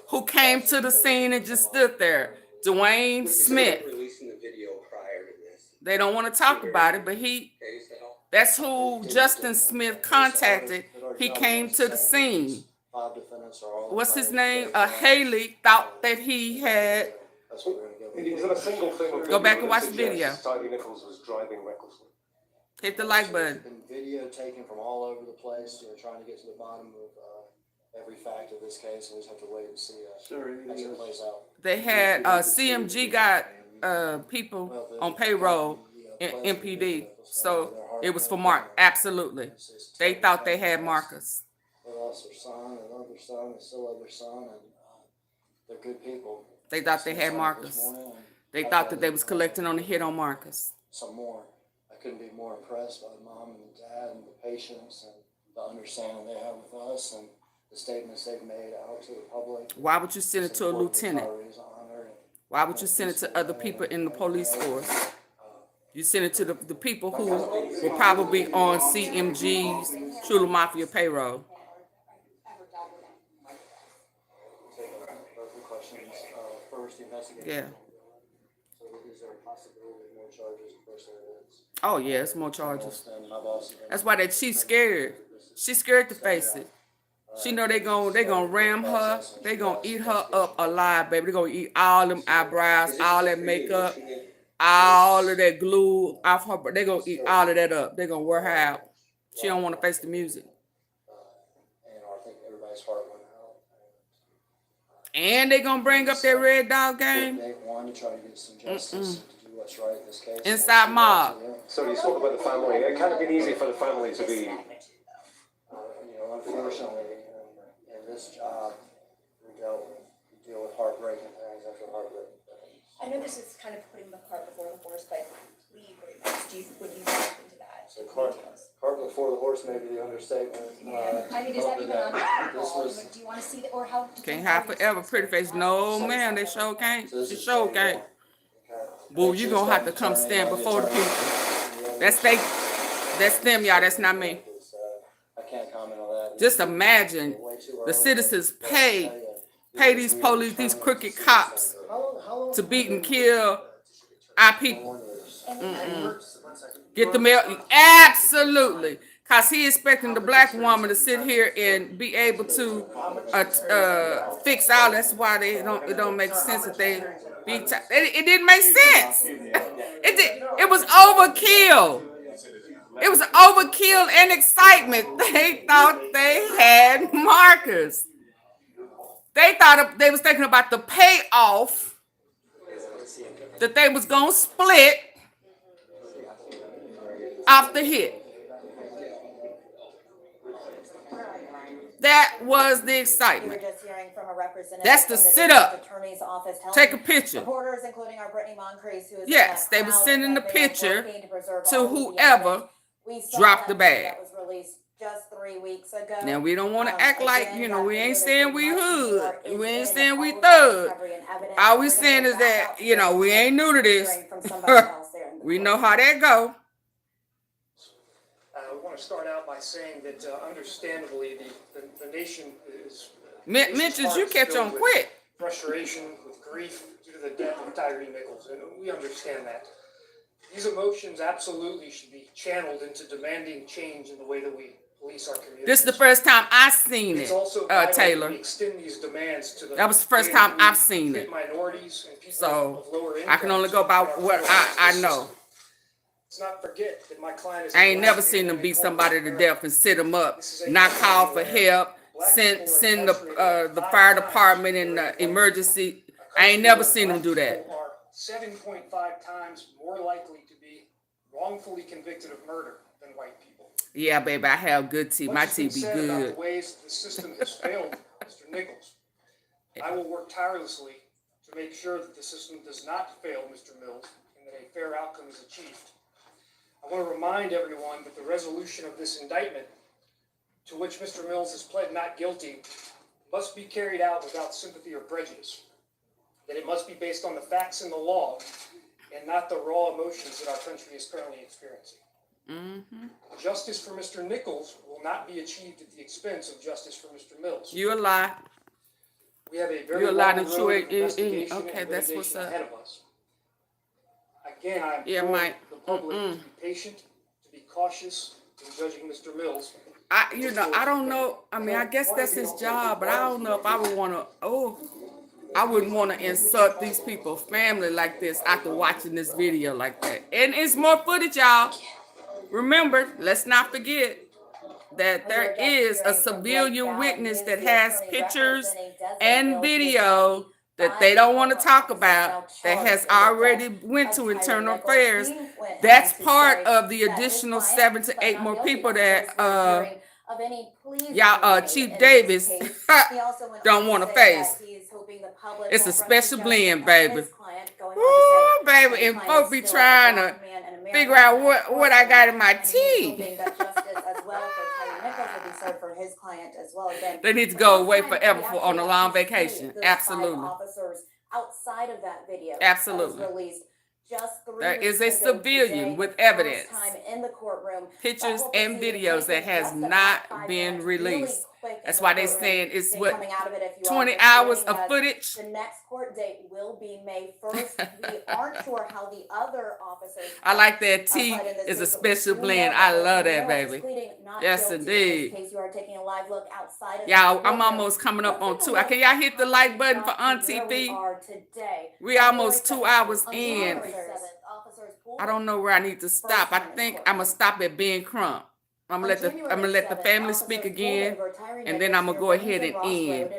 who came to the scene and just stood there. Dwayne Smith. Releasing the video prior to this. They don't want to talk about it, but that's who Justin Smith contacted. He came to the scene. What's his name? Haley thought that he had. Is it a single thing? Go back and watch the video. Tyree Nichols was driving recklessly. Hit the like button. Video taken from all over the place, trying to get to the bottom of every fact of this case, and we just have to wait and see as it plays out. They had CMG got people on payroll in MPD, so it was for Mark. Absolutely, they thought they had Marcus. They lost their son, they love their son, they still love their son, and they're good people. They thought they had Marcus. They thought that they was collecting on the hit on Marcus. Some more. I couldn't be more impressed by the mom and the dad and the patience and the understanding they have with us and the statements they've made out to the public. Why would you send it to a lieutenant? Why would you send it to other people in the police force? You send it to the people who will probably be on CMG's True Mafia payroll. Yeah. Oh yeah, it's more charges. That's why that she's scared. She's scared to face it. She know they gonna ram her. They gonna eat her up alive, baby. They gonna eat all them eyebrows, all that makeup, all of that glue off her. They gonna eat all of that up. They gonna wear her out. She don't want to face the music. And I think everybody's heart went out. And they gonna bring up that Red Dog game. They want to try to get some justice. What's right in this case. Inside mob. So you spoke about the family. It can't have been easy for the family to be. Unfortunately, in this job, we deal with heartbreaking things after heartbreaking things. I know this is kind of putting the cart before the horse, but would you dive into that? So cart before the horse may be the understatement. I mean, is that even on the do you want to see that, or how? Can't have forever pretty face. No, man, they sure can't. She sure can't. Boo, you gonna have to come stand before the people. That's them, y'all. That's not me. I can't comment on that. Just imagine the citizens pay these police, these crooked cops to beat and kill our people. Get the mail. Absolutely. Because he expecting the black woman to sit here and be able to fix all. That's why it don't make sense that they beat. It didn't make sense. It was overkill. It was overkill and excitement. They thought they had Marcus. They thought they was thinking about the payoff that they was gonna split off the hit. That was the excitement. That's the sit up. Take a picture. Yes, they were sending the picture to whoever dropped the bag. Just 3 weeks ago. Now we don't want to act like, we ain't saying we hood. We ain't saying we thug. All we saying is that, we ain't new to this. We know how that go. I want to start out by saying that understandably the nation is mentions you catch on quick. Frustration with grief due to the death of Tyree Nichols, and we understand that. These emotions absolutely should be channeled into demanding change in the way that we police our communities. This is the first time I seen It's it, also vital that Taylor. we extend these demands to the That was the first time way that we I've seen treat it. minorities and people So of lower I can only go by incomes in our what criminal I justice know. system. Let's not forget that my client is I ain't a never black seen man them in beat corporate somebody to America. death and sit them up, This is a not call country for where help, black send people are send incarcerated the 5 fire times department and during the emergency. a I ain't country never where seen them black do that. people are 7.5 times more likely to be wrongfully convicted of murder than white people. Yeah, baby, I have good tea. My Much has tea been be said about good. the ways the system has failed Mr. Nichols. I will work tirelessly to make sure that the system does not fail Mr. Mills and that a fair outcome is achieved. I want to remind everyone that the resolution of this indictment, to which Mr. Mills has pled not guilty, must be carried out without sympathy or prejudice. That it must be based on the facts and the law and not the raw emotions that our country is currently experiencing. Justice for Mr. Nichols will not be achieved at the expense of justice for Mr. Mills. You a lie. We have a very You a lie long that you road ain't of investigation okay, and that's what's litigation up. ahead of us. Again, I Yeah, implore Mike. the public to be patient, to be cautious in judging Mr. Mills. I don't know. I mean, I guess that's his job, but I don't know if I would want to. I wouldn't want to insult these people's family like this after watching this video like that. And it's more footage, y'all. Remember, let's not forget that there is a civilian witness that has pictures and video that they don't want to talk about that has already went to internal affairs. That's part of the additional 7 to 8 more people that Chief Davis don't want to face. It's a special blend, baby. Ooh, baby, and folks be trying to figure out what I got in my tea. They need to go away forever on a long vacation. Absolutely. Outside of that video, Absolutely. just 3 There is a weeks ago civilian today, with the evidence, first time in the courtroom, pictures that and proceeding videos that taken has just about not 5 been minutes, really released. quick in That's the why they courtroom. saying it's Then what, coming out of it, if you are 20 just hours joining of us, footage. The next court date will be May 1st. We aren't sure how the other officers. I like that tea is a special blend. I love that, baby. Yes, indeed. In case you are taking a live look outside of Y'all, the I'm courtroom, almost coming up on let's 2. take a look Can y'all at hit the how like we button for got to where we AunTeaFee? are today. We almost 2 hours On in. January 7th, officers pulled I don't know where I need to stop. I think I'm gonna stop at Ben Crump. I'm gonna let the family speak again, and then I'm gonna go ahead and end.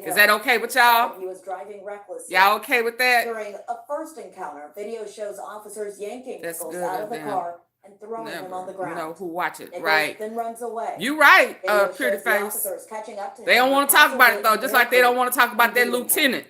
Is that okay with y'all? He was driving recklessly. Y'all okay with that? During a first encounter, video shows officers yanking That's Nichols good out of of the them. car and throwing him on the You ground. know who watch it, Nichols right? then runs away. You right, Video pretty shows the face. officers catching up to They him don't want with to talk about it passenger though, just like they don't want to talk about that and beating him. lieutenant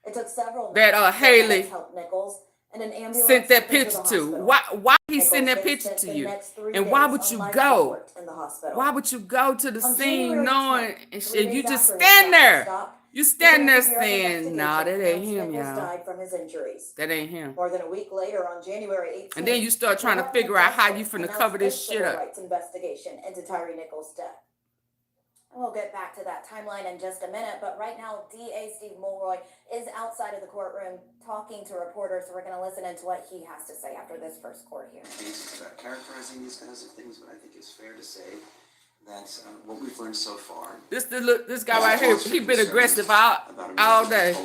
It took several that minutes for Haley medics help Nichols and an ambulance sent that took him to picture the to. hospital. Why he Nichols send that then picture spent to the you? next 3 And why days would on you life go? support in the hospital. Why would you go to the On scene January knowing 10th, and 3 shit? You days just after his stand there. stop, You stand there the Bureau of saying, Investigation nah, that ain't announced him, Nichols y'all. died from his injuries. That ain't him. More than a week later, on January 18th, And then you start trying to the figure out how you Department finna of cover this Justice shit announced up. its civil rights investigation into Tyree Nichols' death. And we'll get back to that timeline in just a minute, but right now, DA Steve Mulroy is outside of the courtroom talking to reporters, so we're going to listen into what he has to say after this first court hearing. About characterizing these kinds of things, but I think it's fair to say that what we've learned so far. This guy right here, he been aggressive all day.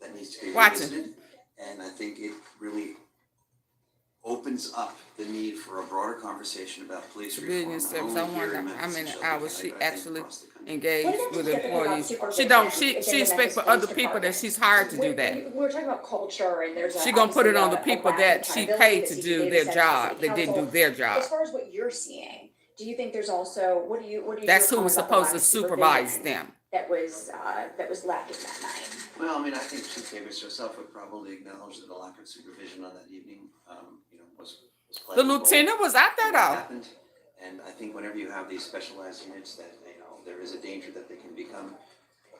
That needs to be Watching. revisited, and I think it really opens up the need for a broader conversation about police reform. Civilian service. I wonder how many hours she actually engaged What with did you employees. think about She don't. She expect for other people that she's hired to do that. We're talking about culture, and there's She gonna put it on the people that she paid to do their job. They didn't do their job. As far as what you're seeing, do you think there's also what do you That's your who was comment about supposed the to lack of supervise supervision them. that was lacking that night? Well, I mean, I think Chief Davis herself would probably acknowledge that the lack of supervision on that evening, was The lieutenant was out there though. happened. And I think whenever you have these specialized units that, there is a danger that they can become.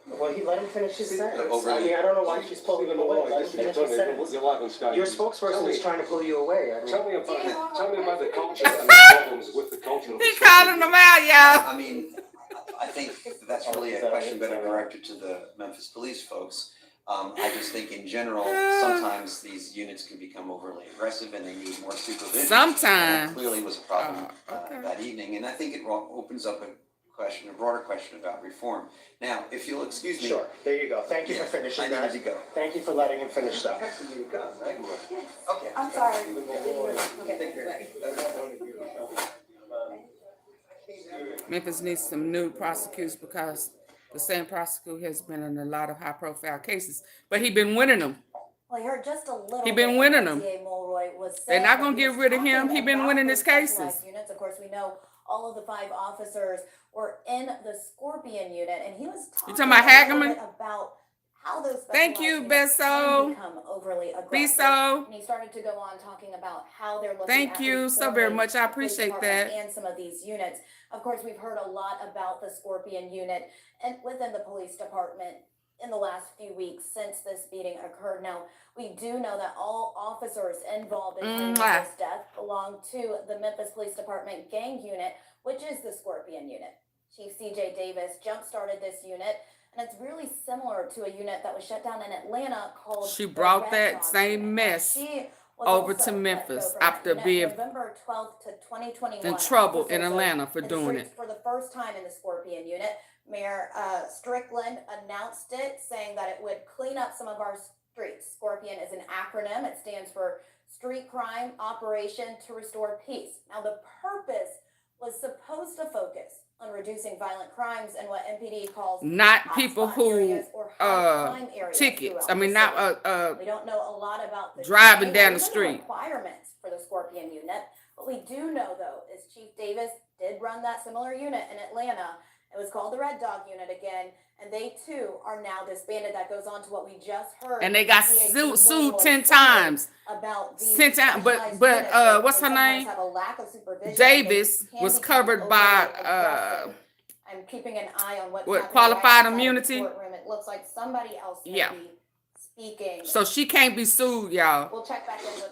Well, he let him finish his sentence. overly- I mean, I don't know why she's pulling him away. Let him finish his sentence. Your spokesperson is trying to pull you away. I mean, Tell me about the culture and the problems with the culture. He calling them out, y'all. I mean, I think that's really a question better directed to the Memphis police folks. I just think in general, sometimes these units can become overly aggressive and they need more supervision. Sometimes. And that clearly was a problem that evening, and I think it opens up a broader question about reform. Now, if you'll excuse me. Sure, there you go. Thank you for finishing that. I need to go. Thank you for letting him finish that. Okay. I'm sorry. Memphis needs some new prosecutors because the same prosecutor has been in a lot of high-profile cases, but he's been winning them. Well, I heard just a little. He been winning them. They're not gonna get rid of him. He been winning his cases. Units. Of course, we know all of the 5 officers were in the Scorpion unit, and he was talking talking about Hageman? about how those. Thank you, units can Beso. become overly aggressive. Beso. And he started to go on talking about how they're looking. Thank at you so very reforming much. I the police appreciate department that. And some of these units. Of course, we've heard a lot about the Scorpion unit and within the police department in the last few weeks since this beating occurred. Now, we do know that all officers involved in this death belong to the Memphis Police Department gang unit, which is the Scorpion unit. Chief C.J. Davis jump-started this unit, and it's really similar to a unit that was shut down in Atlanta called. She brought that same mess over to Memphis after being November 12th to 2021 in trouble in officers Atlanta for in the doing streets it. for the first time in the Scorpion unit. Mayor Strickland announced it, saying that it would clean up some of our streets. Scorpion is an acronym. It stands for Street Crime Operation to Restore Peace. Now, the purpose was supposed to focus on reducing violent crimes and what MPD calls not people who tickets. I mean, not we don't know a lot about the driving down the even street. Requirements for the Scorpion unit. What we do know, though, is Chief Davis did run that similar unit in Atlanta. It was called the Red Dog Unit again, and they too are now disbanded. That goes on to what we just heard. And they got sued 10 times. About 10 times, but what's her name? Davis was covered by I'm keeping an eye on what's what qualified immunity. It looks like somebody else may be speaking. So she can't be sued, y'all. We'll check back in with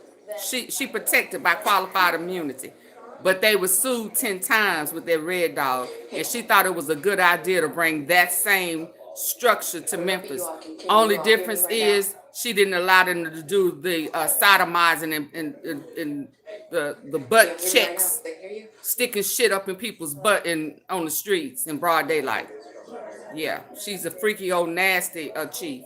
them. She protected by qualified immunity. But they were sued 10 times with their Red Dog, and she thought it was a good idea to bring that same structure to Memphis. Only difference is she didn't allow them to do the sodomizing and the butt checks, sticking shit up in people's butt and on the streets in broad daylight. Yeah, she's a freaky old nasty chief.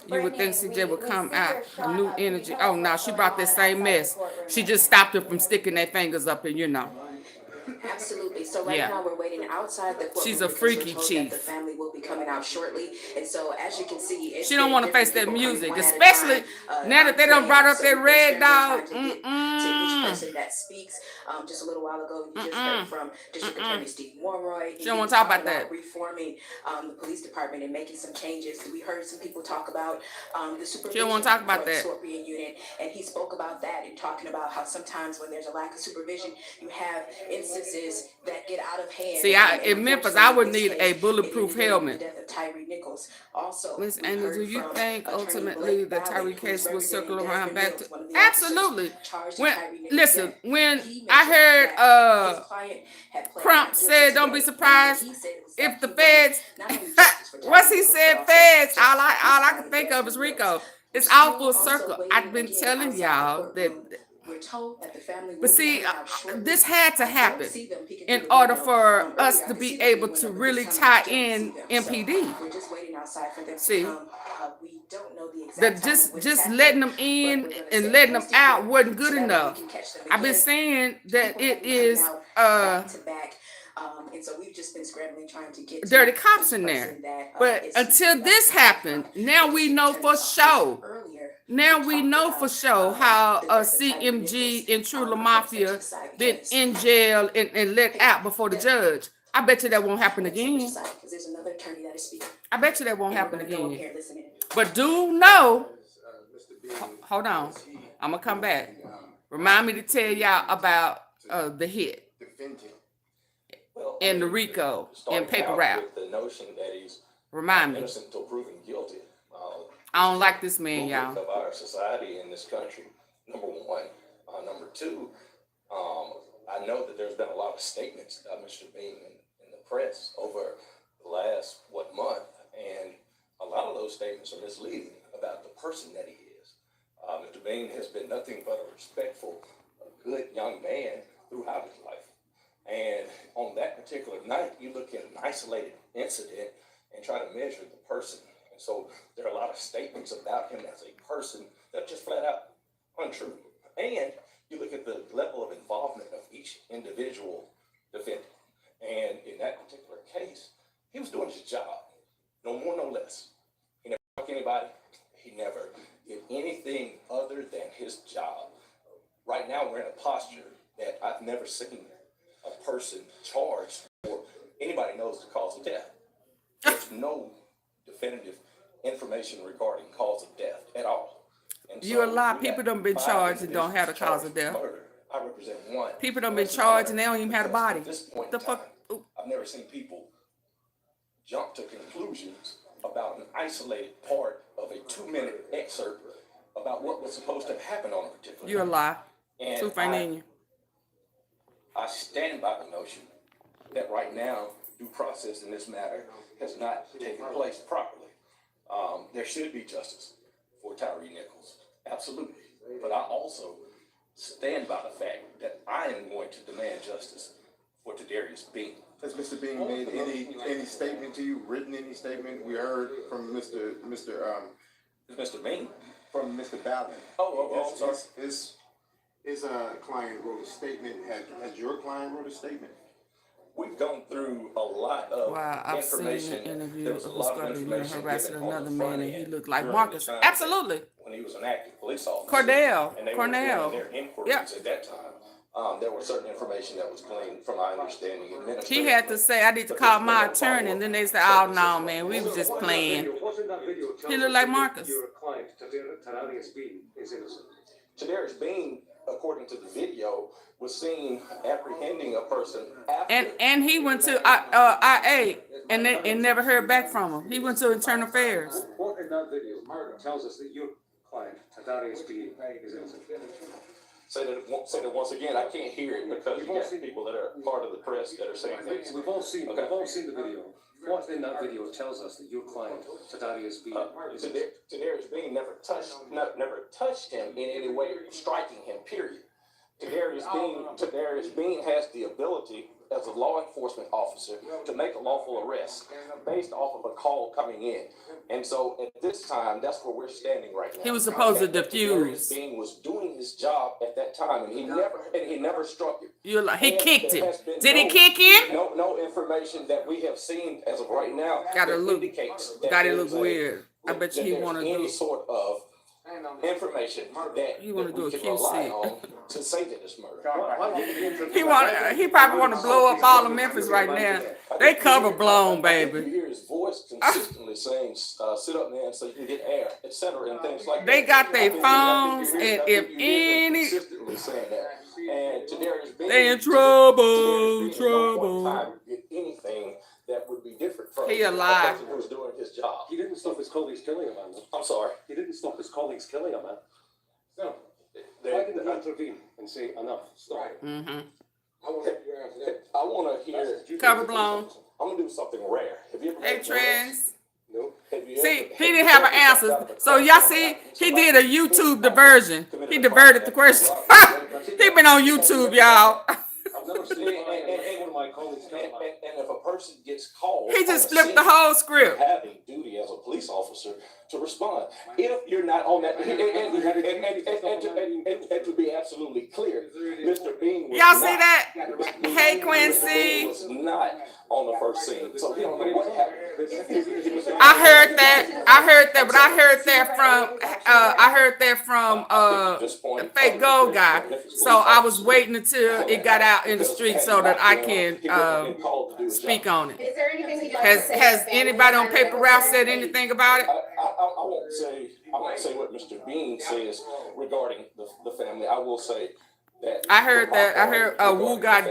You would think CJ would come out, a new energy. Oh, no, she brought that same mess. She just stopped her from sticking their fingers up and, you know. Absolutely. So right now we're waiting outside the courtroom. She's a freaky chief. The family will be coming out shortly, and so as you can see, she don't want to face that music, especially now that they done brought up that Red Dog. To each person that speaks. Just a little while ago, you just heard from District Attorney Steve Morroy. She don't want to talk about that. Reforming the police department and making some changes. We heard some people talk about the supervision. She don't want to talk about that. Scorpion unit, and he spoke about that and talking about how sometimes when there's a lack of supervision, you have instances that get out of hand. See, in Memphis, I would need a bulletproof helmet. Miss Anna, do you think ultimately the Tyree case will circle around back to? Absolutely. Listen, when I heard Crump said, "Don't be surprised if the feds." Once he said feds, all I can think of is Rico. It's all full circle. I've been telling y'all that. But see, this had to happen in order for us to be able to really tie in MPD. See, that just letting them in and letting them out wasn't good enough. I've been saying that it is and so we've just been scrambling trying to get dirty cops in there. But until this happened, now we know for sure. Now we know for sure how CMG and True La Mafia been in jail and let out before the judge. I bet you that won't happen again. I bet you that won't happen again. But do know, hold on, I'm gonna come back. Remind me to tell y'all about the hit and the Rico and paper rap. The notion that he's remind me. Innocent until proven guilty. I don't like this man, y'all. Of our society in this country, number one. Number two, I know that there's been a lot of statements about Mr. Bean in the press over the last month, and a a lot of those statements are misleading about the person that he is. Mr. Bean has been nothing but a respectful, a good young man throughout his life. And on that particular night, you look at an isolated incident and try to measure the person. And so there are a lot of statements about him as a person that are just flat out untrue. And you look at the level of involvement of each individual defendant. And in that particular case, he was doing his job, no more, no less. He never struck anybody. He never did anything other than his job. Right now, we're in a posture that I've never seen a person charged for anybody knows the cause of death. There's no definitive information regarding cause of death at all. And You a so lie. we People got done been 5 charged and don't have the individuals cause of charged death. with murder. I represent one. People done And been it's an charged honor and they don't even have the because body. At this point The in fuck? time, I've never seen people jump to conclusions about an isolated part of a 2-minute excerpt about what was supposed to have happened on a particular You a night. lie. And Truth ain't in you. I stand by the notion that right now due process in this matter has not taken place properly. There should be justice for Tyree Nichols, absolutely. But I also stand by the fact that I am going to demand justice for Tadarius Bean. Has Mr. Bean made any statement to you, written any statement? We heard from Mr. Bean? From Mr. Ballin. Oh, I'm sorry. His client wrote a statement. Has your client wrote a statement? We've gone through a lot of Wow, I've seen information. an interview There of was a who's lot of going to be information harassing given on another the man front and he end looked like during Marcus. the time Absolutely. when he was an active police officer. Cordell. And they Cornell. were doing their inquiries Yeah. at that time. There was certain information that was gleaned from my understanding. He had to say, I need to call my attorney. And then they said, oh, no, man, we was just playing. He looked like Marcus. Your client, Tadarius Bean, is innocent. Tadarius Bean, according to the video, was seen apprehending a person after. And he went to IA and never heard back from him. He went to Internal Affairs. What in that video tells us that your client, Tadarius Bean, is innocent? Say that once again. I can't hear it because you got people that are part of the press that are saying things. We've all seen the video. What in that video tells us that your client, Tadarius Bean, is innocent? Tadarius Bean never touched him in any way, striking him, period. Tadarius Bean has the ability as a law enforcement officer to make a lawful arrest based off of a call coming in. And so at this time, that's where we're standing right now. He was supposed to Tadarius diffuse. Bean was doing his job at that time, and he never struck him. You're like, he And kicked there him. has been Did he kick him? No information that we have seen as of right now Gotta look, indicates that gotta there's look weird. I bet you he there's want to any do. sort of information that He want to do we a can rely QC. on to say that it's murder. He probably want to blow up all of Memphis right now. They cover blown, You baby. hear his voice consistently saying, "Sit up, man, so you can get air," etc., and things like that. They got their I think phones, you hear- and I think if you hear them any, consistently saying that. And Tadarius Bean, they in trouble, Tadarius Bean at no point in trouble. time did anything that would be different from He a alive. person who was doing his job. He didn't stop his colleagues killing a man. I'm sorry. He didn't stop his colleagues killing a man. No. They- Why didn't he intervene and say enough? Stop. Mm-hmm. I want to hear. Cover blown. I'm gonna do something rare. Have you ever? Hey, heard of Trans. No. Have you See, ever- he didn't have an answer. So y'all see, he did a YouTube diversion. He diverted the question. He been on YouTube, y'all. I've never seen one of my colleagues kill a man. And if a person gets called, He just on flipped the scene, whole script. you have a duty as a police officer to respond. If you're not on that, and to be absolutely clear, Mr. Bean was Y'all see not- that? Mr. Bean Hey, Quincy. was not on the first scene, so he don't know what happened. I heard that, but I heard that from the fake gold guy. So I was waiting until it got out in the street so that I can speak on it. Is there anything you'd like to say? Has anybody on Paper Route said anything about it? I won't say what Mr. Bean says regarding the family. I will say that I heard Wu got we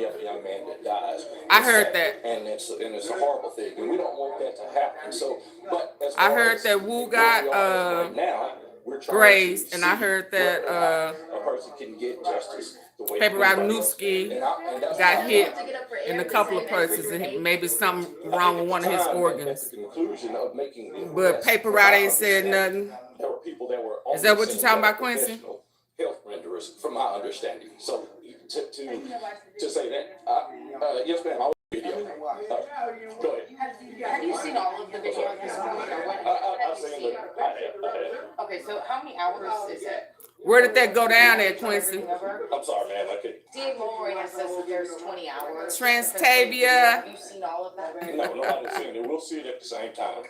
have a young man that dies. I heard that. And it's a horrible thing, and we don't want that to happen. So, but as I far heard as that Wu where got we are right now, Grace, and I heard that a person can get justice the way Paper Route anybody else Newski can. And that's got why hit in a couple of places, and maybe something wrong with one of his organs. At the conclusion of making the But arrest, Paper from Route my ain't said understanding, nothing. There were people that were Is that what you're saying talking that about, Quincy? professional health renderers, from my understanding. So to say that, yes, ma'am, I'll video. Go ahead. Have you seen all of the video at this point, or what? I've seen it. I have. Okay, so how many hours is it? Where did that go down at, Quincy? I'm sorry, man. I could. DA Mulroy has says that there's 20 hours. Transtabia. Have you seen all of that? No, nobody's seen it. We'll see it at the same time.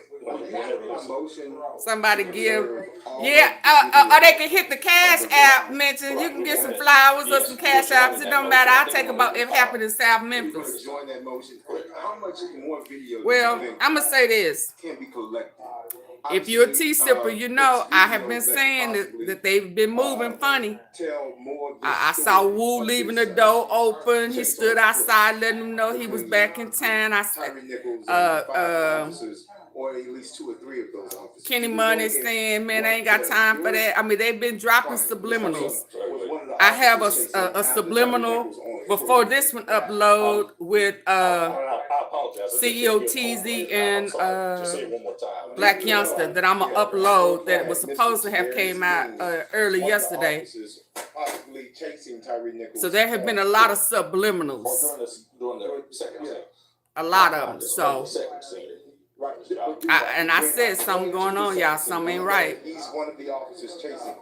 Somebody give, or they can hit the Cash App mention. You can get some flowers or some Cash Apps. It don't matter. I'll take about if it happened in South Memphis. Join that motion. How much more video? Well, I'm gonna say this. Can be collected. If you're a T-sipper, you know I have been saying that they've been moving funny. I saw Wu leaving the door open. He stood outside letting them know he was back in town. I said, or at least 2 or 3 of those officers. Kenny Money saying, man, I ain't got time for that. I mean, they've been dropping subliminals. I have a subliminal before this one upload with CEO THORNTON and Black Youngster that I'm gonna upload that was supposed to have came out early yesterday. So there have been a lot of subliminals, a lot of them. So I said something going on, y'all. Something ain't right. He's one of the officers chasing.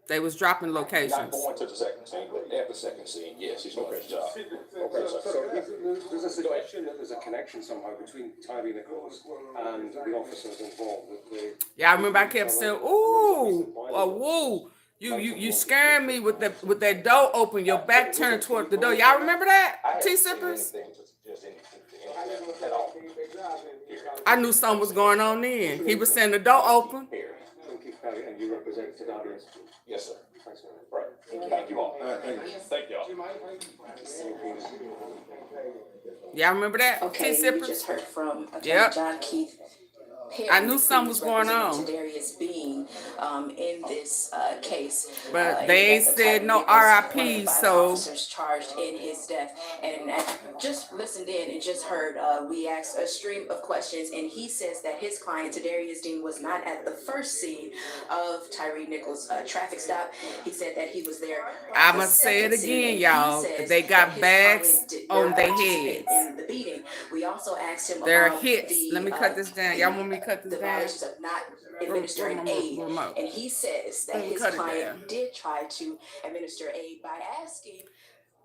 They was dropping Not locations. going to the second scene, but at the second scene, yes, he's doing his job. There's a suggestion that there's a connection somehow between Tyree Nichols and the officers involved. Y'all remember I kept saying, ooh, woo. You scaring me with that door open, your back turned toward the door. Y'all remember that? T-sippers? I knew something was going on then. He was saying the door open. And you represent the audience. Yes, sir. Thanks, man. Right. Thank you all. Thank y'all. Y'all remember that? Okay, we T-sippers? just heard from Attorney Yep. John Keith. I knew something was going on. Darius Bean in this case. But they ain't said no RIP, so Officers charged in his death. And I just listened in and just heard we asked a stream of questions, and he says that his client, Darius Dean, was not at the first scene of Tyree Nichols' traffic stop. He said that he was there. I must say it again, y'all. They got bags on their heads. In the beating. We also asked him They're about hits. Let me cut this down. Y'all want me to cut this the down? violations of not administering aid. And he says that his client did try to administer aid by asking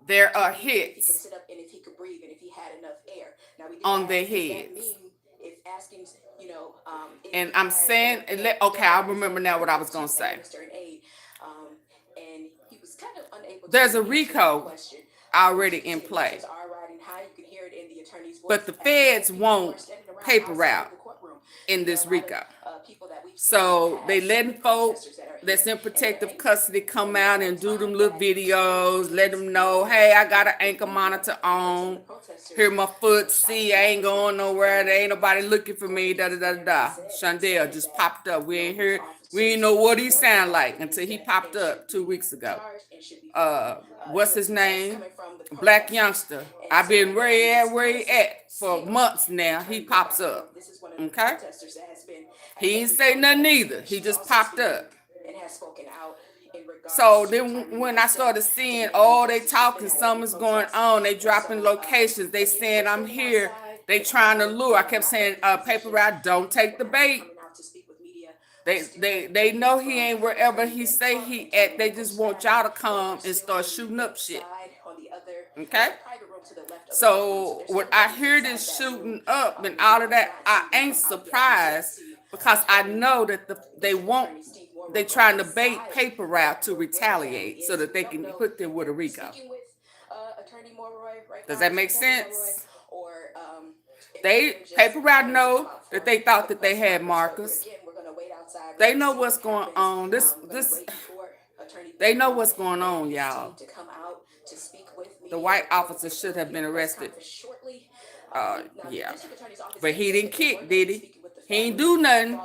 there are if he could hits sit up and if he could breathe and if he had enough air. Now we did on ask, their does that heads. mean if asking, you know, if And he I'm had saying, enough okay, I air remember now what I was going to say. administering aid, and he was kind of unable to There's a answer the RICO question. already in play. Are riding high. You can hear it in the attorney's voice. But the feds won't paper route in this RICO. So they letting folks that's in protective custody come out and do them little videos, let them know, hey, I got an ankle monitor on. Hear my foot, see, I ain't going nowhere. There ain't nobody looking for me, da-da-da-da. Chandel just popped up. We ain't heard, we ain't know what he sound like until he popped up 2 weeks ago. What's his name? Black Youngster. I've been where he at for months now. He pops up. Okay? He ain't say nothing either. He just popped up. So then when I started seeing, oh, they talking, something's going on, they dropping locations, they saying I'm here, they trying to lure. I kept saying, paper route, don't take the bait. They know he ain't wherever he say he at. They just want y'all to come and start shooting up shit. Okay? So when I hear this shooting up and all of that, I ain't surprised because I know that they trying to bait paper route to retaliate so that they can put them with a RICO. Does that make sense? Paper route know that they thought that they had markers. They know what's going on. They know what's going on, y'all. The white officer should have been arrested. Yeah. But he didn't kick, did he? He ain't do nothing.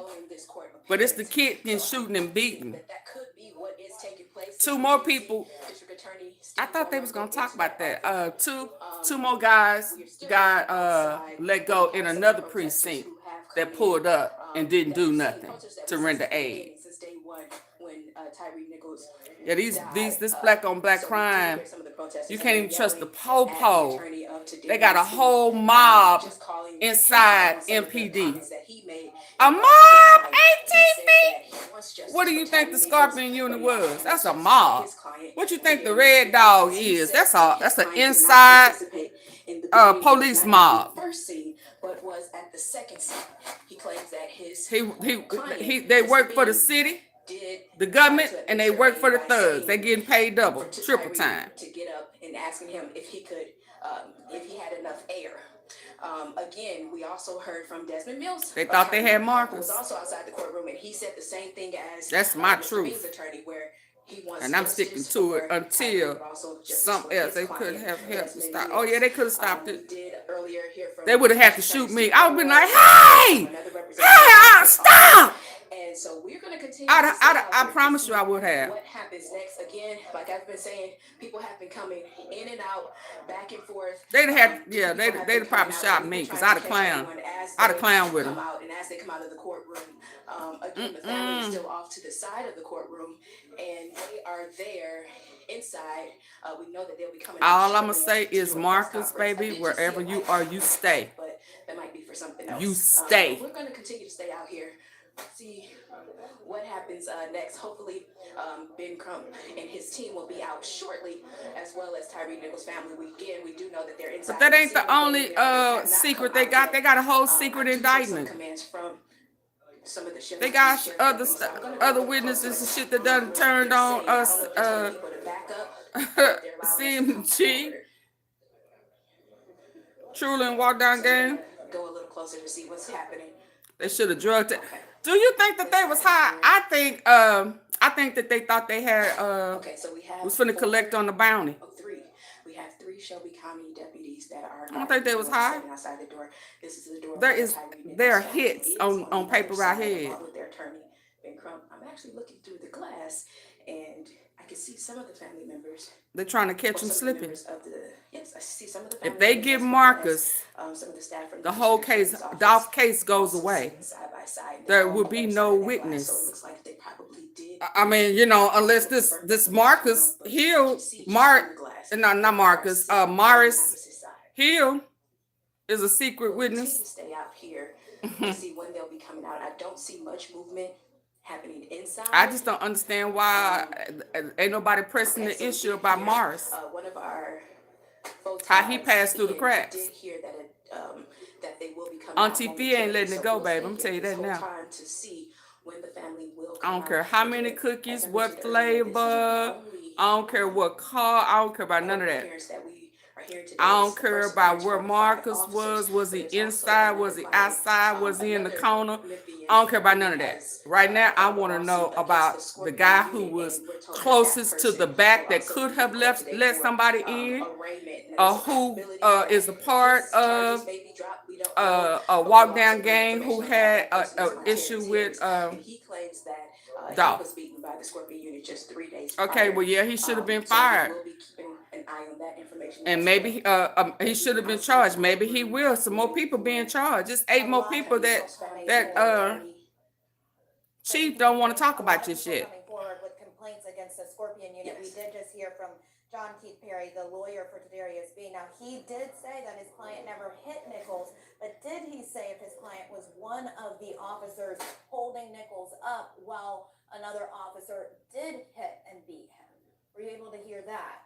But it's the kid getting shooting and beaten. That could be what is taking place. 2 more people. District Attorney I thought they was gonna talk about that. Two more guys got let go in another precinct that pulled up and didn't do nothing to render aid. Since day one, when Tyree Nichols. Yeah, this black on black crime. You can't even trust the po-po. They got a whole mob inside MPD. A mob, AunTeaFee. What do you think the Scorpion unit was? That's a mob. What you think the Red Dog is? That's an inside police mob. But was at the second scene. He claims that they work for the city, the government, and they work for the thugs. They getting paid double, triple time. To get up and asking him if he could, if he had enough air. Again, we also heard from Desmond Mills. They thought they had markers. Was also outside the courtroom, and he said the same thing as that's my truth. Attorney, where he wants and I'm sticking to it until something else. They could have helped to stop. Oh yeah, they could have stopped it. They would have had to shoot me. I would have been like, hey, stop! And so we're going to continue. I promise you, I would have. What happens next? Again, like I've been saying, people have been coming in and out, back and forth. They'd have probably shot me because I'd have clowned with them. And as they come out of the courtroom, again, the family is still off to the side of the courtroom, and they are there inside. We know that they'll be coming. All I'm gonna say is, Marcus, baby, wherever you are, you stay. But that might be for something else. You stay. We're going to continue to stay out here. See what happens next. Hopefully, Ben Crump and his team will be out shortly, as well as Tyree Nichols' family. We do know that they're inside. But that ain't the only secret they got. They got a whole secret indictment. They got other witnesses and shit that done turned on us. CMG. Truly and walk down game. Go a little closer to see what's happening. They should have drugged it. Do you think that they was high? I think that they thought they had was finna collect on the bounty. We have 3 Shelby County deputies that are. I don't think they was high. Outside the door. This is the door. There are hits on paper right here. With their attorney, Ben Crump. I'm actually looking through the glass, and I can see some of the family members. They're trying to catch them slipping. Yes, I see some of the. If they give Marcus, the whole case, Dolph case goes away. There will be no witness. I mean, you know, unless this Marcus Hill, not Marcus, Maurice Hill is a secret witness. Stay out here to see when they'll be coming out. I don't see much movement happening inside. I just don't understand why ain't nobody pressing the issue about Morris. One of our how he passed through the cracks. Did hear that they will be coming AunTeaFee ain't letting it go, baby. I'm gonna tell you that now. Time to see when the family will I don't care how many cookies, what flavor. I don't care what car. I don't care about none of that. I don't care about where Marcus was. Was he inside? Was he outside? Was he in the corner? I don't care about none of that. Right now, I want to know about the guy who was closest to the back that could have let somebody in, who is a part of a walk down gang who had an issue with Dolph. Okay, well, yeah, he should have been fired. And maybe he should have been charged. Maybe he will. Some more people being charged. Just 8 more people that Chief don't want to talk about this yet. Coming forward with complaints against the Scorpion unit. We did just hear from John Keith Perry, the lawyer for Tadarius B. Now, he did say that his client never hit Nichols, but did he say if his client was one of the officers holding Nichols up while another officer did hit and beat him? Were you able to hear that?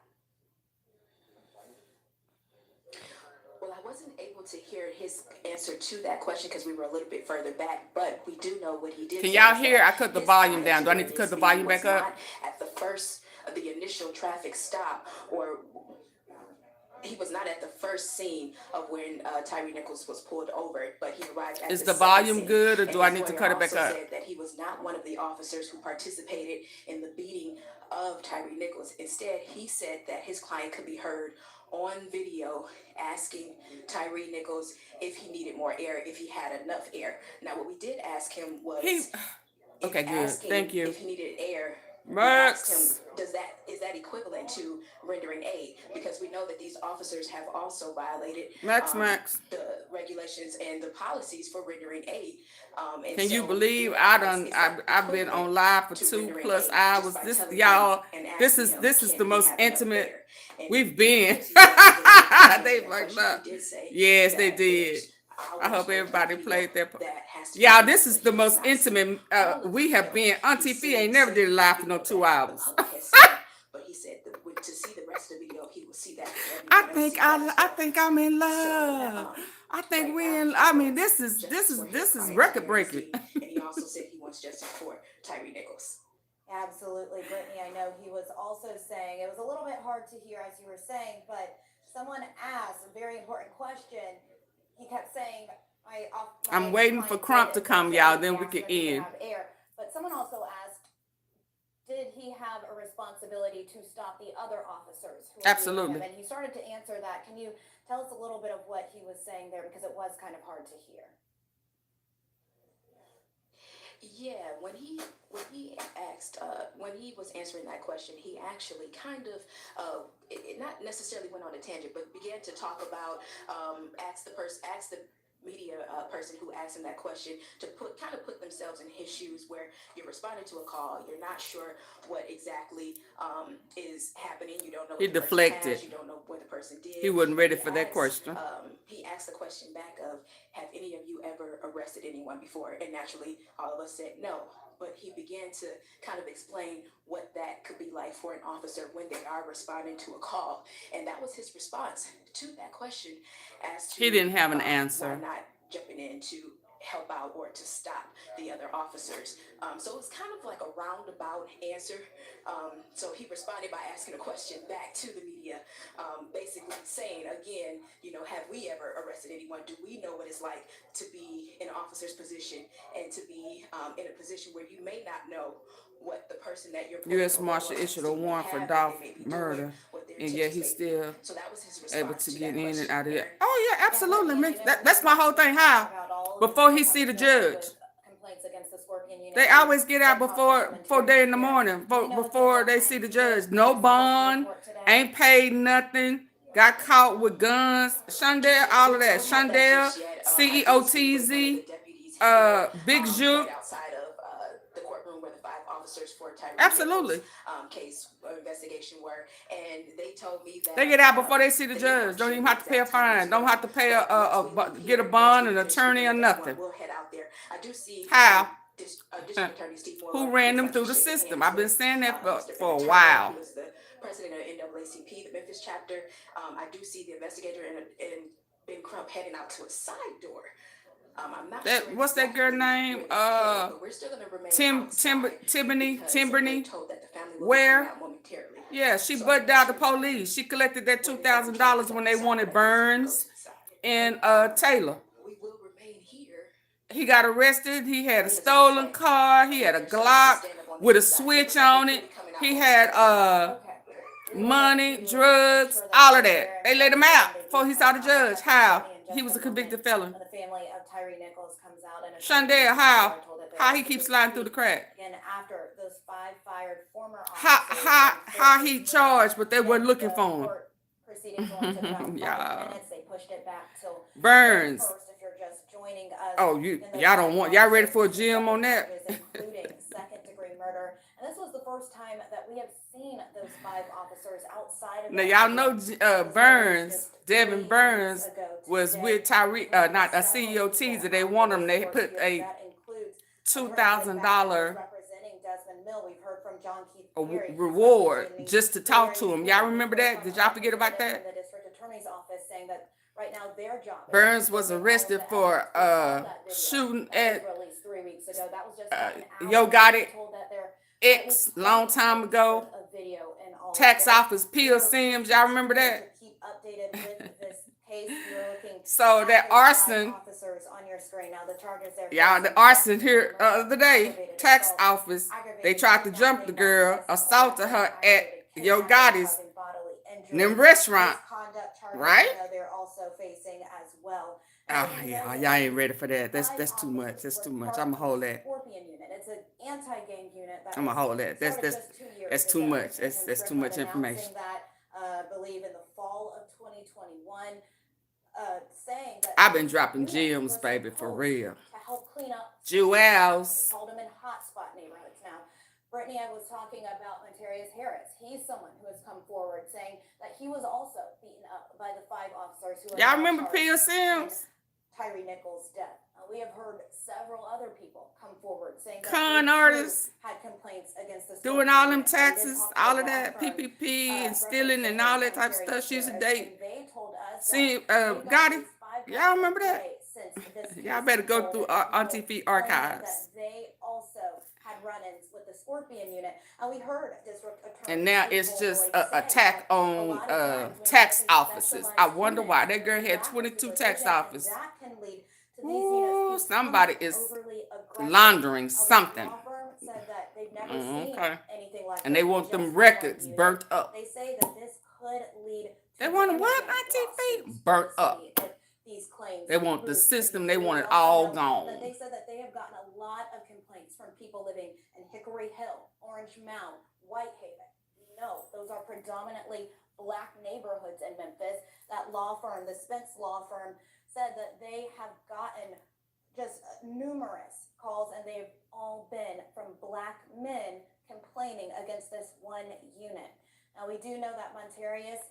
Well, I wasn't able to hear his answer to that question because we were a little bit further back, but we do know what he did. Can y'all hear? I cut the volume down. Do I need to cut the volume back up? At the initial traffic stop, or he was not at the first scene of when Tyree Nichols was pulled over, but he arrived at Is the volume good, or do I need to cut it back up? Said that he was not one of the officers who participated in the beating of Tyree Nichols. Instead, he said that his client could be heard on video asking Tyree Nichols if he needed more air, if he had enough air. Now, what we did ask him was Okay, good. asking Thank you. if he needed air, we Max. asked him, is that equivalent to rendering aid? Because we know that these officers have also violated Max. the regulations and the policies for rendering aid. And Can you so believe we're I've asked, is that been equivalent on live for to 2+ rendering aid? hours. Just by This telling y'all, him and this asking is him, this is can the he most have enough intimate air? And we've been. because he asked the They question, fucked he up. did say Yes, they that did. there's I hours hope worth of everybody video played their part. that has to be Y'all, viewed, this is but the he has most not seen intimate all of the we have video. been. He's AunTeaFee seen ain't never did a certain live for no video 2 that hours. the public has seen, but he said that to see the rest of the video, he will see that. I think I'm in love. I think this is record breaking. And he also said he wants justice for Tyre Nichols. Absolutely, Brittany. I know he was also saying, it was a little bit hard to hear as you were saying, but someone asked a very important question. He kept saying, I'm waiting for Crump to come, y'all, then we can end. But someone also asked, did he have a responsibility to stop the other officers who were Absolutely. doing him? And he started to answer that. Can you tell us a little bit of what he was saying there, because it was kind of hard to hear? Yeah, when he was answering that question, he actually kind of not necessarily went on a tangent, but began to talk about ask the media person who asked him that question to put themselves in his shoes, where you're responding to a call, you're not sure what exactly is happening, you don't know what He the person deflected. has, you don't know what the person did. He wasn't ready for that question. He asked the question back of, have any of you ever arrested anyone before? And naturally, all of us said no. But he began to kind of explain what that could be like for an officer when they are responding to a call. And that was his response to that question, as to He didn't have an answer. why not jumping in to help out or to stop the other officers. So it was kind of like a roundabout answer. So he responded by asking a question back to the media, basically saying, again, have we ever arrested anyone? Do we know what it's like to be in an officer's position and to be in a position where you may not know what the person that you're U.S. Marshal issued a warrant for Dolph murder, and yet he's still able to get in and out of there. Oh yeah, absolutely. That's my whole thing. How? Before he see the judge. They always get out before day in the morning, before they see the judge. No bond, ain't paid nothing, got caught with guns. Shondell, all of that. Shondell, CEOTZ, Big Juke. The courtroom where the 5 officers for Tyre Absolutely. Case investigation were, and they told me that they get out before they see the judge. Don't even have to pay a fine. Don't have to pay get a bond, an attorney, or nothing. We'll head out there. I do see how. Who ran them through the system? I've been saying that for a while. Who is the president of NAACP, the Memphis chapter. I do see the investigator and Ben Crump heading out to a side door. I'm not sure what's that girl name? Timbany. Where? Yeah, she butted out the police. She collected that $2,000 when they wanted Burns and Taylor. He got arrested. He had a stolen car. He had a Glock with a switch on it. He had money, drugs, all of that. They let him out before he saw the judge. How? He was a convicted felon. The family of Tyre Nichols comes out and Shondell, how he keeps sliding through the crack? And after those 5 fired former officers, how he charged, but they weren't looking for him. Proceedings only took about 5 minutes. They pushed it back till Burns. First, if you're just joining us. Oh, y'all ready for a gym on that? Including second-degree murder. And this was the first time that we have seen those 5 officers outside of. Now y'all know Burns, Devin Burns, was with Tyreek, not a CEOTZ. That they want him. They put a $2,000 reward just to talk to him. Y'all remember that? Did y'all forget about that? The district attorney's office saying that right now their job. Burns was arrested for shooting at YOGOTTI ex long time ago. Tax office Peel Sims. Y'all remember that? So that arson. Y'all, the arson here the other day, tax office, they tried to jump the girl, assaulted her at YOGOTTI's restaurant, right? They're also facing as well. Oh yeah, y'all ain't ready for that. That's too much. That's too much. I'ma hold that. Scorpion unit. It's an anti-gang unit that I'ma hold that. started just 2 years that's too ago. much. That's too much information. Announcing that, I believe in the fall of 2021, saying that I've been dropping gems, baby, for real. to help clean up Jewels. called them in hotspot neighborhoods. Now, Brittany, I was talking about Montarius Harris. He's someone who has come forward saying that he was also beaten up by the 5 officers who Y'all remember PSMs? Tyree Nichols' death. We have heard several other people come forward saying that Con they, too, artists had complaints against the doing Scorpion all them unit. We did taxes, talk to all the of law that, firm, PPP and stealing and all that type of stuff. She used to date. and they told us See, that Gotti, they've y'all remember that? since this Y'all case better go unfolded. through People AunTeaFee claiming archives. that they also had run-ins with the Scorpion unit, and we heard District Attorney And now Steve it's just Boyd an say attack that a on lot of times when tax these offices. I specialized wonder why. That units girl had lack 22 supervision, tax offices. that can lead to these Ooh, units somebody becoming is overly aggressive. laundering The something. law firm said that they've never seen Okay. anything like And this they in want just them one records unit. burnt up. They say that this could lead to They want what, damaging AunTeaFee? lawsuits Burnt for the up. city if these claims They want the prove to be system, they true. want We it also all know gone. that they said that they have gotten a lot of complaints from people living in Hickory Hill, Orange Mound, Whitehaven. No, those are predominantly black neighborhoods in Memphis. That law firm, the Spence law firm, said that they have gotten just numerous calls, and they've all been from black men complaining against this one unit. Now, we do know that Montarius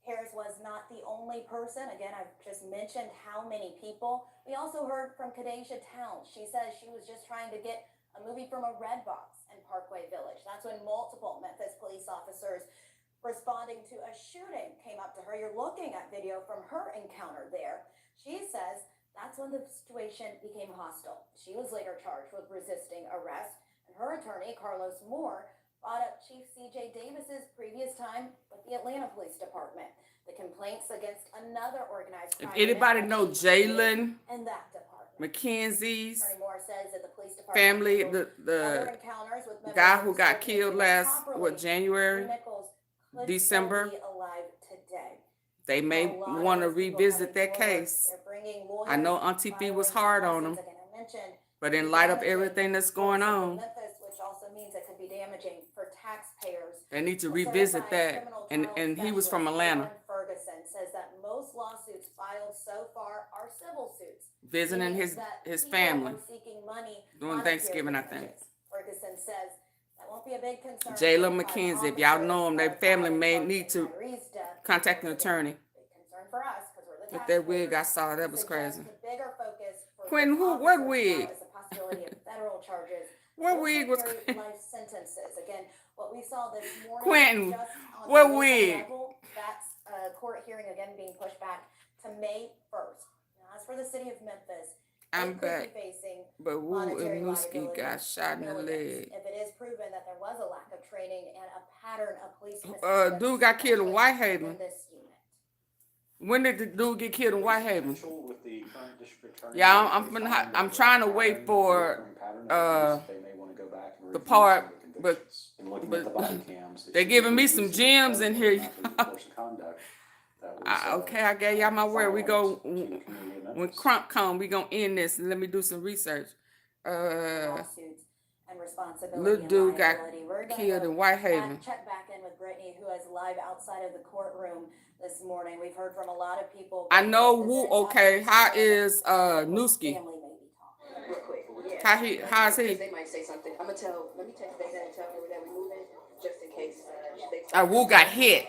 Harris was not the only person. Again, I've just mentioned how many people. We also heard from Kadesha Towns. She says she was just trying to get a movie from a red box in Parkway Village. That's when multiple Memphis police officers responding to a shooting came up to her. You're looking at video from her encounter there. She says that's when the situation became hostile. She was later charged with resisting arrest, and her attorney, Carlos Moore, brought up Chief C.J. Davis's previous time with the Atlanta Police Department. The complaints against another organized If crime anybody unit know that she Jalen in that department. McKenzie's Attorney Moore says that the police department family, handled the other encounters with members guy of who the got Scorpion killed unit last, properly, January, Nichols could December. still be alive today. They may A lot of want to those people revisit coming that forward, case. they're bringing I know lawyers, AunTeaFee was violating hard on license, them, again, I mentioned, but in could be light of damaging everything that's for going City of on, Memphis, which also means it could be damaging for taxpayers. they need to A revisit certified that. criminal And trial he was from specialist, Atlanta, Lauren Ferguson, says that most lawsuits filed so far are civil suits, visiting meaning his that people family, are seeking money, doing monetary Thanksgiving, I think. damages. Ferguson says that won't be a big concern. Jalen for the five McKenzie, if y'all know him, their officers, family filed may charges need to in Tyree's death. contact an Once attorney. again, big concern for us because we're the With that wig I taxpayers. saw, that was Suggests crazy. the bigger focus for Quentin, the what officers wig? now is the possibility of federal charges. What Those wig could was carry life sentences. Again, what we saw this morning, Quentin, just on what the local wig? level, that's a court hearing again being pushed back to May 1st. Now, as for the city of Memphis, I'm it could back, be facing but Wu monetary and Newski liability got shot in the millions leg. if it is proven that there was a lack of training and a pattern of police Dude got killed in Whitehaven. in this unit. When did the dude get killed in Whitehaven? With the current district attorney, Yeah, I'm trying to wait for the part, but they're giving me some gems in here. Okay, I gave y'all my word. We go when Crump come, we gonna end this and let me do some research. Lawsuits and responsibility Little and dude got liability. We're gonna killed go in Whitehaven. check back in with Brittany, who is live outside of the courtroom this morning. We've heard from a lot of people. I know Wu. Okay, how is Newski? Real quick. Yeah. How's he? They might say something. I'm gonna let me text Dana and tell her that we're moving, just in case they Wu got hit.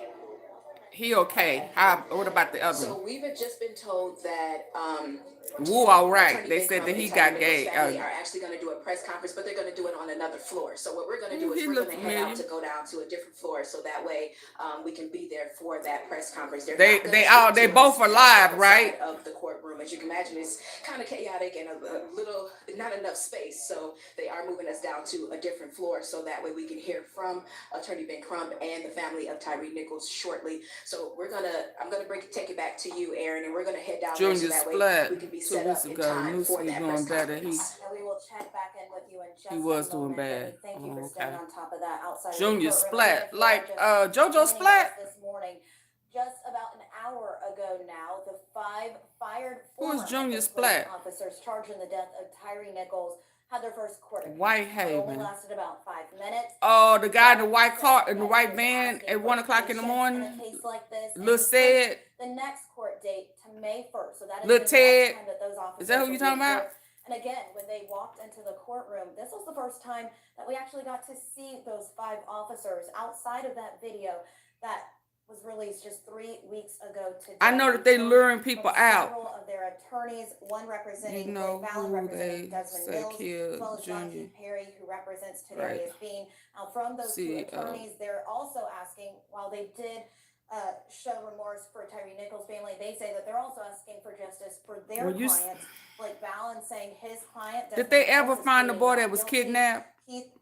He okay. What about the other So one? we've just been told that Wu all right. Attorney They Ben said Crump that and he Tyree got Nichols' gay. family are actually going to do a press conference, but they're going to do it on another floor. So what we're going to do is He we're look going to head out familiar. to go down to a different floor, so that way we can be there for that press conference. They're They not gonna they speak all they to both us are live, outside right? Of the courtroom, as you can imagine, it's kind of chaotic and a little not enough space. So they are moving us down to a different floor, so that way we can hear from Attorney Ben Crump and the family of Tyree Nichols shortly. So I'm gonna take it back to you, Aaron, and we're gonna head down there so that way we can be set up in time for that press better. conference. And we will check back in with you in just He was a doing moment. bad. Brittany, thank you for Oh, staying okay. on top of that outside Junior of the courtroom. Splat, If you are like just JoJo joining Splat. us this morning, just about an hour ago now, the 5 fired Who is former Junior Memphis Splatt? police officers charged in the death of Tyree Nichols had their first court appearance. Whitehaven. It only lasted about 5 minutes. Oh, the guy in the white car, in the white van at 1 o'clock in the morning. In a case like this, Lil said. the next court date to May 1st. So that is Lil the next Ted. time that those officers Is that who will you be talking in about? court. And again, when they walked into the courtroom, this was the first time that we actually got to see those 5 officers outside of that video that was released just 3 weeks ago today. I know that they luring people From out. several of their attorneys, one representing You know Blake Fallon, who representing they Desmond say Mills, killed as well as John Junior. Keith Perry, who represents Right. Tadarius Bean. From those See, two attorneys, they're also asking, while they did show remorse for Tyree Nichols' family, they say that they're also asking for justice for their Well, you s- clients. Blake Fallon saying his client. Did they Desmond ever Mills, is find the pleading boy not that was guilty. kidnapped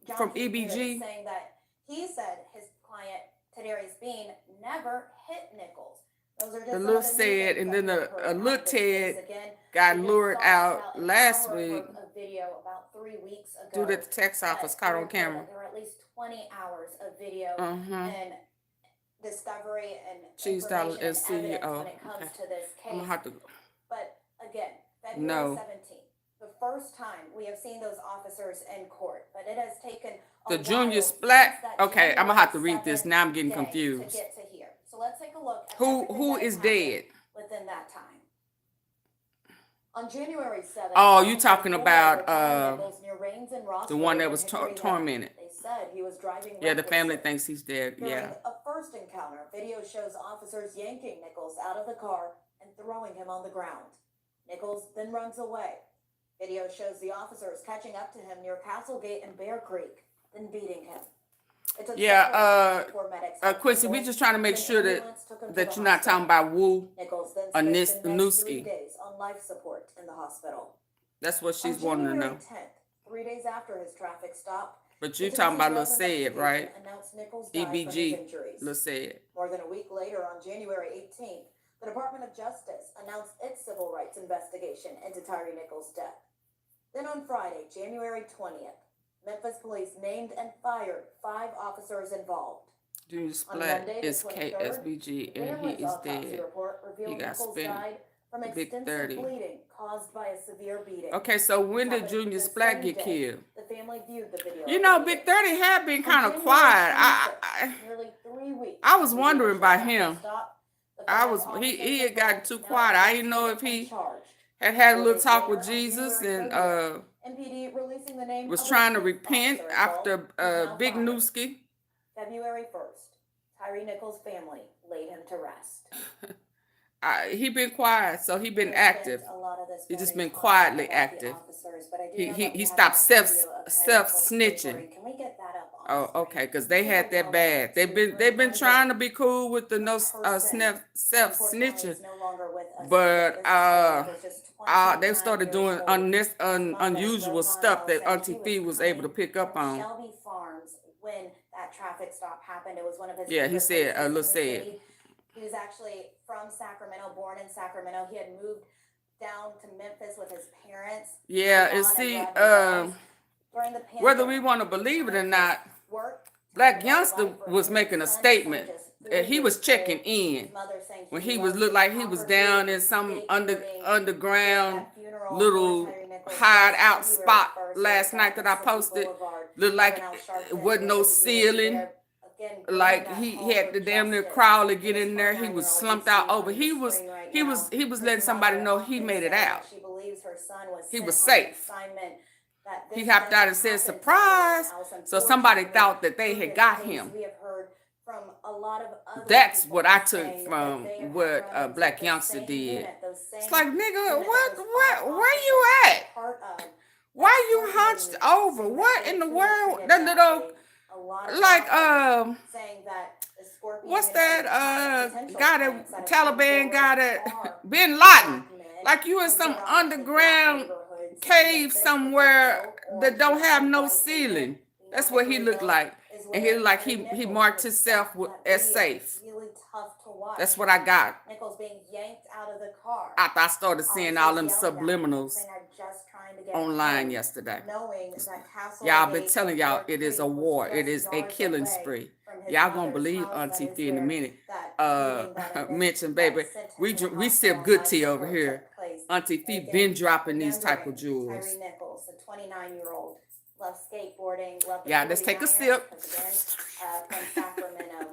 John from Keith Perry EBG? saying that he said his client Tadarius Bean never hit Nichols. Those are just The some little of the new said, things and that then we've a heard little out of this case. Ted Again, got we just lured saw out about an last hour week worth of video about 3 weeks ago. due to the tax office caught on Reported camera. that there were at least 20 hours of video Uh-huh. and discovery and Cheese dollar information and is CEO. evidence when it comes Okay. to this case. I'm gonna have to. But again, February No. 17th, the first time we have seen those officers in court, but it has taken a The while Junior since Splatt. that Okay, I'm gonna have to read January this. Now I'm getting 7th day confused. To get to here. So let's take a look at Who everything that is happened dead? within that time. On January 7th, Oh, you talking Tyree about Nichols near Rains and the Rossville one that in was Hickory Lane. tormented? They said he was driving Yeah, the family recklessly. thinks he's dead. During Yeah. a first encounter, video shows officers yanking Nichols out of the car and throwing him on the ground. Nichols then runs away. Video shows the officers catching up to him near Castlegate and Bear Creek, then beating him. It took Yeah, several hours before medics got Quincy, we Nichols. just trying to make An sure ambulance took him to that the you're not hospital. talking about Wu Nichols then or spent the next 3 Newski. days on life support in the hospital. That's what she's On wanting to January know. 10th, 3 days after his traffic stop, But the you talking about Lil Tennessee Said, Drug right? Investigation announced Nichols died from his EBG, injuries. Lil Said. More than a week later, on January 18th, the Department of Justice announced its civil rights investigation into Tyree Nichols' death. Then on Friday, January 20th, Memphis police named and fired 5 officers involved. Junior On Splatt Monday, the is 23rd, KSBG and he Maryland's is autopsy dead. report revealed He got Nichols spent died from Big extensive 30. bleeding caused by a severe beating. Okay, so when This did happened Junior the Splatt same get day killed? The family viewed the video. You of know, the Big beating. 30 had been On kind of January quiet. 26th, nearly 3 weeks I was after the wondering initial about traffic him. stop, the I 5 was officers he had gotten involved too now quiet. I didn't know if arrested he and charged. had a 4 little days talk later, with on Jesus January and 30th, MPD releasing the name was of a trying to 6th repent officer after involved, who's now Big fired. Newski. February 1st, Tyree Nichols' family laid him to rest. He been quiet, so he been We active. spent a lot of this He just morning been talking quietly about the active. officers, but I do He know he that we he have stopped that video of Tyree Nichols' snitching. papery. Can we get that up on Oh, the screen? okay, because they This is had a that moment bad. to They've been trying to remember be cool with the no person self unfortunately snitching, is no longer with us but today. This man was just they 29 started years doing old. His mother, unusual Rohan stuff that Bell, said he AunTeaFee was coming able to pick up from on. Shelby Farms when that traffic stop happened. It was one of his Yeah, he favorite said, places in Lil the Said. city. He was actually from Sacramento, born in Sacramento. He had moved down to Memphis with his parents. Yeah, and Rohan see, Rodney Wells. During the whether we pandemic, want to believe it or not, work Black Youngster was making a statement. He was checking in when he was looked like he was down in some underground little hideout spot last night that I posted. Looked like it wasn't no ceiling. Like he had to damn near crawl to get in there. He was slumped out over. He was letting somebody know he made it out. He was safe. He hopped out and said surprise. So somebody thought that they had got him. That's what I took from what Black Youngster did. It's like, nigga, where you at? Why you hunched over? What in the world? That little, like, what's that guy that Taliban guy that Bin Laden? Like you in some underground cave somewhere that don't have no ceiling. That's what he looked like. And he looked like he marked himself as safe. That's what I got. Nichols being yanked out of the car. After I started seeing all them subliminals online yesterday. Y'all been telling y'all it is a war. It is a killing spree. Y'all gonna believe AunTeaFee in a minute. mentioned, baby, we sip good tea over here. AunTeaFee been dropping these type of jewels. Tyree Nichols, a 29-year-old, loves skateboarding, loved the Yeah, let's take a sip. from Sacramento.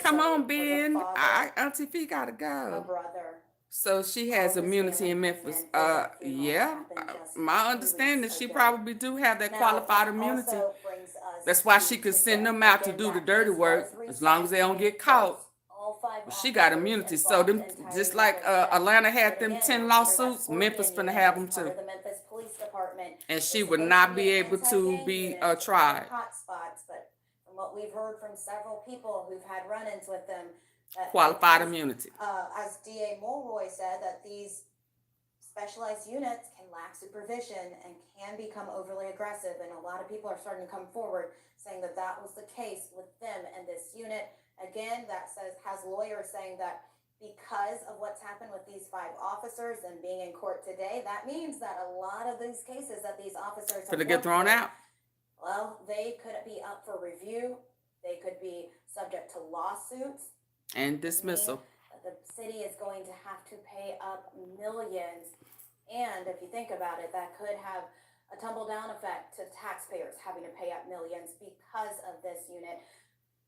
Come Also on, was a Ben. father, AunTeaFee gotta a go. brother. So she All has of his immunity family in came Memphis. in for that funeral that Yeah. happened just My 2 understanding, weeks she ago. probably do have that Now, qualified that immunity. also brings us That's why to she could today. send them out to Again, do the that dirty case work, was as long as they don't reset get caught. All 5 But she got officers immunity. So involved them, in Tyree just like Nichols' death. Atlanta had But them again, 10 now, under that lawsuits, Scorpion Memphis finna unit have as them part too. of the Memphis Police Department, And is she would supposed not to be an able to anti-gang be unit to tried. find hot spots. But from what we've heard from several people who've had run-ins with them, that Qualified because, immunity. as DA Mulroy said, that these specialized units can lack supervision and can become overly aggressive, and a lot of people are starting to come forward saying that that was the case with them and this unit. Again, that has lawyers saying that because of what's happened with these 5 officers and being in court today, that means that a lot of these cases that these officers have Finna get thrown worked out. with, well, they could be up for review. They could be subject to lawsuits. And dismissal. The city is going to have to pay up millions. And if you think about it, that could have a tumble-down effect to taxpayers having to pay up millions because of this unit.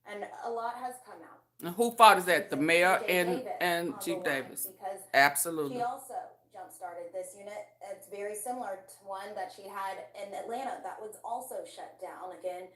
And a lot has come out. And who fought is that? The mayor Davis and on Chief the line, Davis. because Absolutely. she also jump-started this unit. It's very similar to one that she had in Atlanta that was also shut down. Again,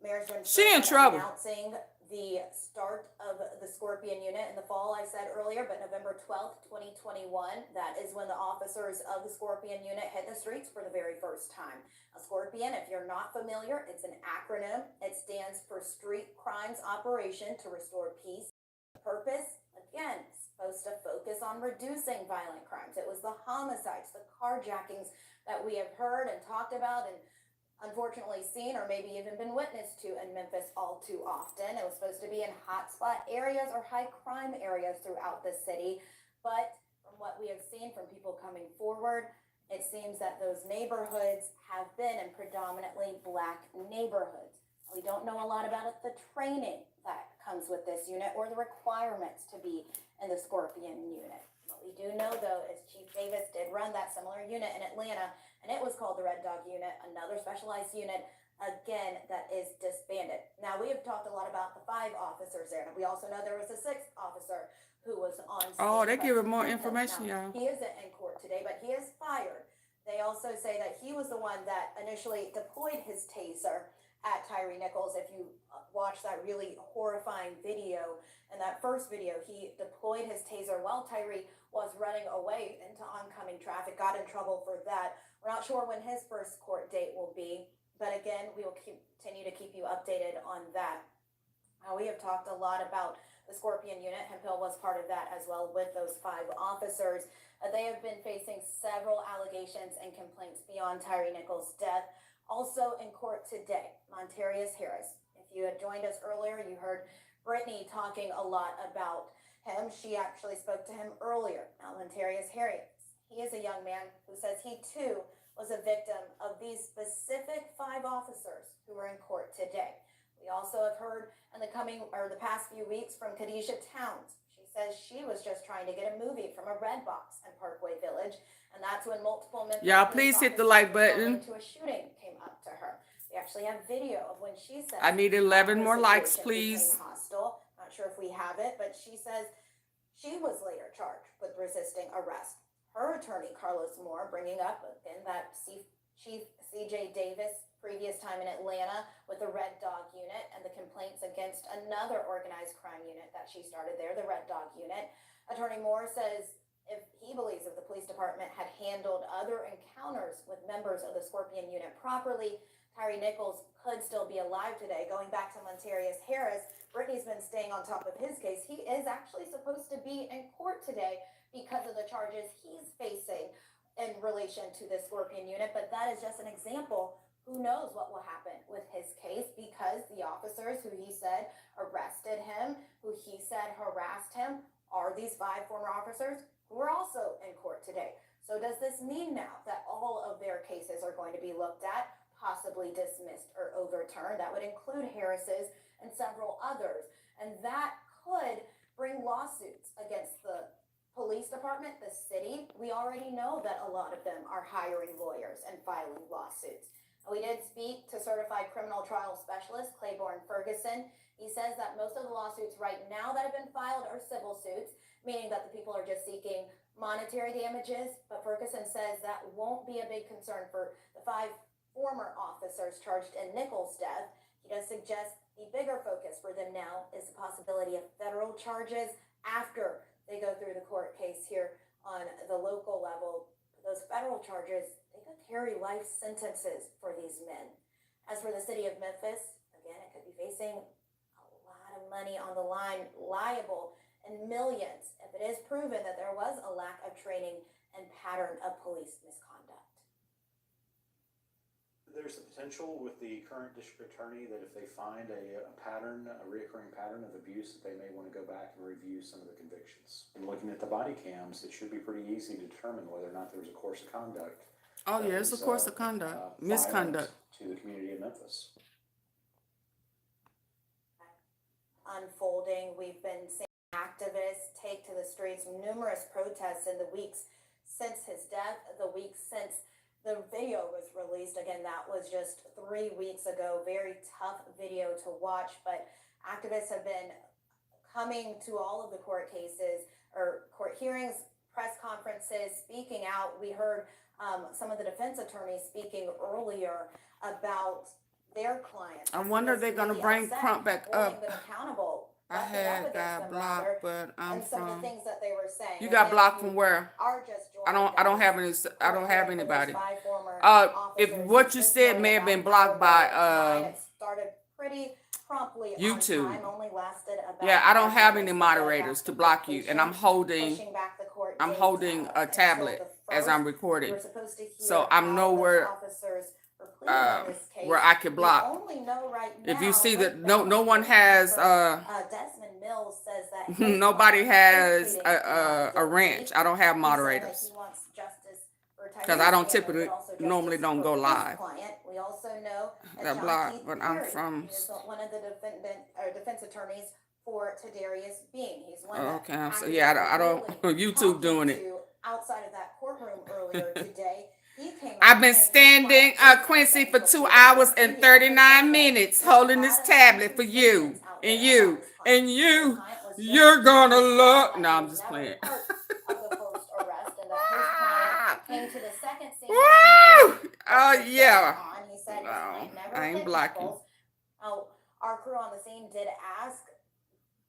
Mayor's been She in trouble. announcing the start of the Scorpion unit in the fall, I said earlier, but November 12th, 2021, that is when the officers of the Scorpion unit hit the streets for the very first time. A Scorpion, if you're not familiar, it's an acronym. It stands for Street Crimes Operation to Restore Peace. The purpose, again, supposed to focus on reducing violent crimes. It was the homicides, the carjackings that we have heard and talked about and unfortunately seen or maybe even been witness to in Memphis all too often. It was supposed to be in hotspot areas or high crime areas throughout the city. But from what we have seen from people coming forward, it seems that those neighborhoods have been in predominantly Black neighborhoods. We don't know a lot about the training that comes with this unit or the requirements to be in the Scorpion unit. What we do know, though, is Chief Davis did run that similar unit in Atlanta, and it was called the Red Dog Unit, another specialized unit, again, that is disbanded. Now, we have talked a lot about the 5 officers there. We also know there was a 6th officer who was on scene. Oh, they give her more Now, information, y'all. he isn't in court today, but he is fired. They also say that he was the one that initially deployed his taser at Tyree Nichols. If you watch that really horrifying video, in that first video, he deployed his taser while Tyree was running away into oncoming traffic, got in trouble for that. We're not sure when his first court date will be, but again, we will continue to keep you updated on that. We have talked a lot about the Scorpion unit. Hemphill was part of that as well with those 5 officers. They have been facing several allegations and complaints beyond Tyree Nichols' death. Also in court today, Montarius Harris. If you had joined us earlier, you heard Brittany talking a lot about him. She actually spoke to him earlier. Now, Montarius Harris, he is a young man who says he too was a victim of these specific 5 officers who were in court today. We also have heard in the past few weeks from Khadijah Towns. She says she was just trying to get a movie from a red box in Parkway Village, and that's when multiple Memphis Y'all, please hit the like button. To a shooting came up to her. We actually have video of when she said I need 11 more likes, please. Hostile. Not sure if we have it, but she says she was later charged with resisting arrest. Her attorney, Carlos Moore, bringing up again that Chief C.J. Davis previous time in Atlanta with the Red Dog Unit and the complaints against another organized crime unit that she started there, the Red Dog Unit. Attorney Moore says if he believes that the police department had handled other encounters with members of the Scorpion unit properly, Tyree Nichols could still be alive today. Going back to Montarius Harris, Brittany's been staying on top of his case. He is actually supposed to be in court today because of the charges he's facing in relation to the Scorpion unit, but that is just an example. Who knows what will happen with his case, because the officers who he said arrested him, who he said harassed him, are these 5 former officers who are also in court today. So does this mean now that all of their cases are going to be looked at, possibly dismissed or overturned? That would include Harris's and several others. And that could bring lawsuits against the police department, the city. We already know that a lot of them are hiring lawyers and filing lawsuits. We did speak to certified criminal trial specialist Claiborne Ferguson. He says that most of the lawsuits right now that have been filed are civil suits, meaning that the people are just seeking monetary damages. But Ferguson says that won't be a big concern for the 5 former officers charged in Nichols' death. He does suggest the bigger focus for them now is the possibility of federal charges after they go through the court case here on the local level. Those federal charges, they could carry life sentences for these men. As for the city of Memphis, again, it could be facing a lot of money on the line, liable in millions if it is proven that there was a lack of training and pattern of police misconduct. There's the potential with the current district attorney that if they find a pattern, a reoccurring pattern of abuse, that they may want to go back and review some of the convictions. And looking at the body cams, it should be pretty easy to determine whether or not there was a course of conduct. Oh, yeah, it's a course of conduct, misconduct. To the community of Memphis. Unfolding, we've been seeing activists take to the streets, numerous protests in the weeks since his death, the weeks since the video was released. Again, that was just 3 weeks ago. Very tough video to watch, but activists have been coming to all of the court cases or court hearings, press conferences, speaking out. We heard some of the defense attorneys speaking earlier about their clients. I wonder if they're going to bring Crump back up. Them accountable. I had got blocked, but I'm and some of from. the things that they were saying. You got blocked from where? I don't have any. I don't have anybody. If what you said may have been blocked by started pretty promptly YouTube. on time, only lasted about Yeah, I don't 5 have minutes any to moderators to block you, and I'm holding. pushing back the court I'm dates holding out a until tablet the as I'm 1st. recording, We were supposed to hear so I'm how nowhere the officers were pleading in this case. where I can We block. only know right If you now, see that right no now, one has Desmond Mills says that his nobody client has is pleading not a ranch. guilty. I don't have He said that moderators he wants justice for because I don't Tyrese typically but also normally justice don't for go his live. client. We also know that That John block, Keith but I'm Perry from. is one of the defense attorneys for Tadarius Bean. He's one Oh, that okay, so activists yeah, I were don't. really YouTube doing talking it. to outside of that courtroom earlier today. He came I've out been and his standing, client is Quincy, not for getting 2 for hours free. and He also 39 said that minutes there's a holding lot this of tablet for you statements out and there you about his client. and His you. client was just You're gonna saying look. that No, he I'm was just never playing. part of the first arrest and that his client came to the second scene. Woo! Oh He yeah. said his No, client never I ain't hit blocking. Nichols. Our crew on the scene did ask,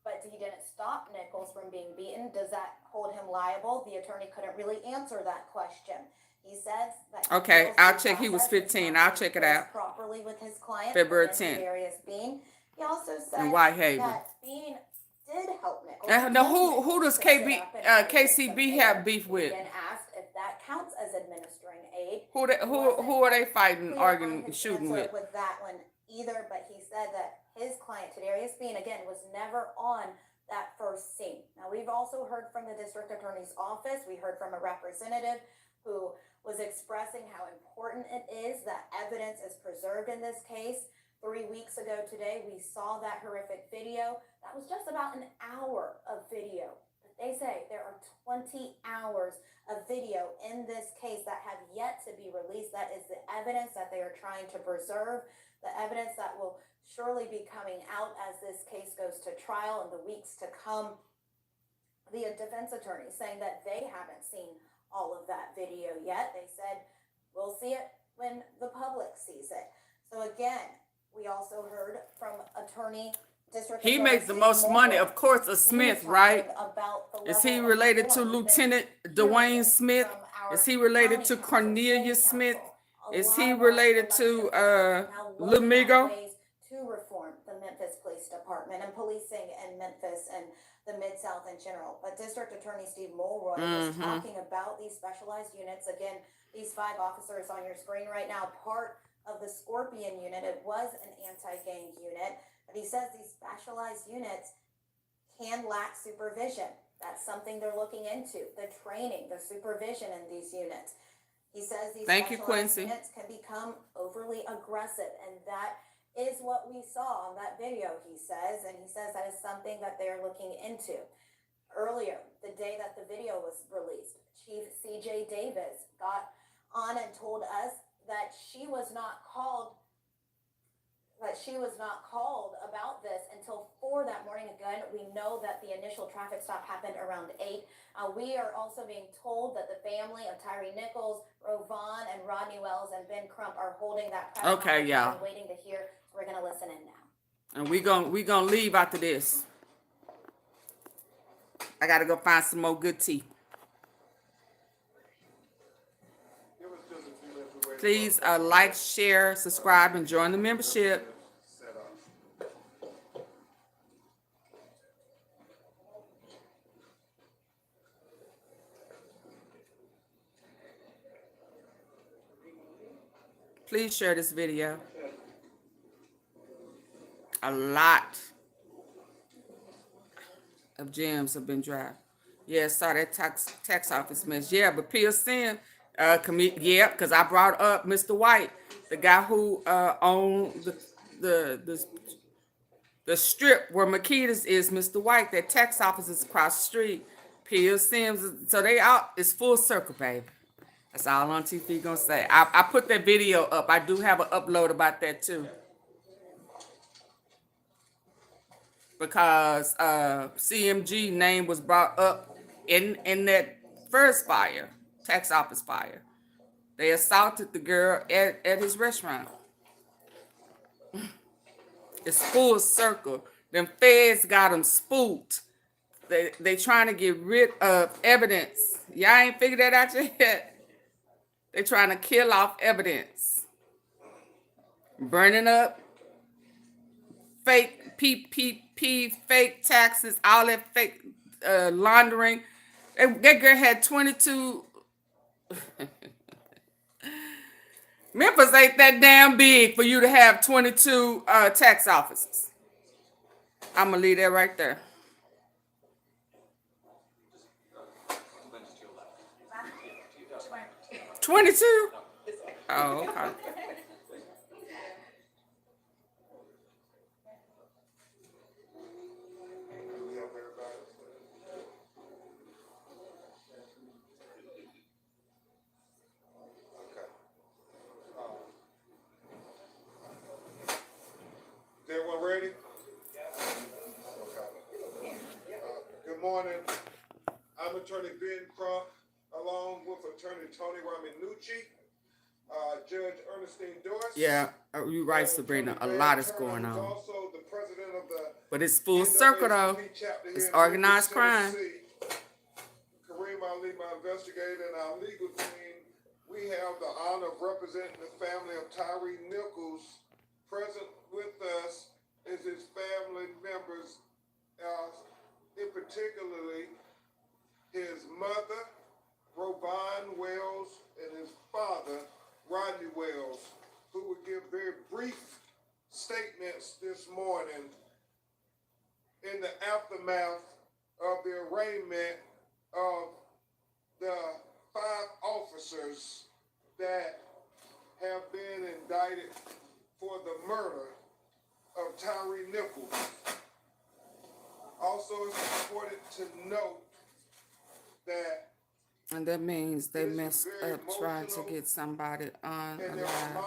but he didn't stop Nichols from being beaten. Does that hold him liable? The attorney couldn't really answer that question. He says that Okay, I'll check. He was 15. I'll check it out. Properly with his client, February against 10th. Darius Bean. He also said In Whitehaven. that Bean did help Nichols. Now, who does to sit up and KCB have beef with? Then asked if that counts as administering aid. Who are they fighting, arguing, shooting with? With that one either, but he said that his client Tadarius Bean again was never on that first scene. Now we've also heard from the district attorney's office. We heard from a representative who was expressing how important it is that evidence is preserved in this case. 3 weeks ago today, we saw that horrific video. That was just about an hour of video. But they say there are 20 hours of video in this case that have yet to be released. That is the evidence that they are trying to preserve, the evidence that will surely be coming out as this case goes to trial in the weeks to come. The defense attorney saying that they haven't seen all of that video yet. They said, we'll see it when the public sees it. So again, we also heard from He makes the most money, of course, of Smith, right? Is he related to Lieutenant Dwayne Smith? Is he related to Cornelius Smith? Is he related to LILMIGO? To reform the Memphis Police Department and policing in Memphis and the Mid-South in general. But District Attorney Steve Mulroy was talking about these specialized units. Again, these 5 officers on your screen right now, part of the Scorpion unit. It was an anti-gang unit. But he says these specialized units can lack supervision. That's something they're looking into. The training, the supervision in these units. He says these specialized units can become overly aggressive, and that is what we saw on that video, he says, and he says that is something that they're looking into. Earlier, the day that the video was released, Chief CJ Davis got on and told us that she was not called about this until 4 that morning. Again, we know that the initial traffic stop happened around 8. We are also being told that the family of Tyree Nichols, Rovan, and Rodney Wells and Ben Crump are holding that press conference and waiting to hear. So we're gonna listen in now. And we gonna leave after this. I gotta go find some more good tea. Please like, share, subscribe, and join the membership. Please share this video. A lot of gems have been dropped. Yeah, sorry, that tax office mess. Yeah, but PRESSC0NFER, yeah, because I brought up Mr. White, the guy who owned the strip where MAKEDAS is. Mr. White, that tax office is across the street. PRESSC0NFER, so they out. It's full circle, baby. That's all AunTeaFee gonna say. I put that video up. I do have an upload about that too. Because CMG name was brought up in that first fire, tax office fire. They assaulted the girl at his restaurant. It's full circle. Them feds got them spooked. They trying to get rid of evidence. Y'all ain't figured that out yet. They trying to kill off evidence. Burning up fake PPP, fake taxes, all that fake laundering. That girl had 22. Memphis ain't that damn big for you to have 22 tax offices. I'm going to leave that right there. $22? Oh, okay. Is everyone ready? Okay. Good morning. I'm Attorney Ben Crump, along with Attorney Tony Raminucci, Judge Ernestine Doris. Yeah, you're right, Sabrina. A lot is going on. Also the president of the but it's full circle, though. It's organized crime. Kareem Ali, my investigator, and our legal team, we have the honor of representing the family of Tyree Nichols. Present with us is his family members, in particularly his mother, Rovan Wells, and his father, Rodney Wells, who will give very brief statements this morning in the aftermath of the arraignment of the 5 officers that have been indicted for the murder of Tyree Nichols. Also, it's important to note that, and that means they messed up trying to get somebody on alive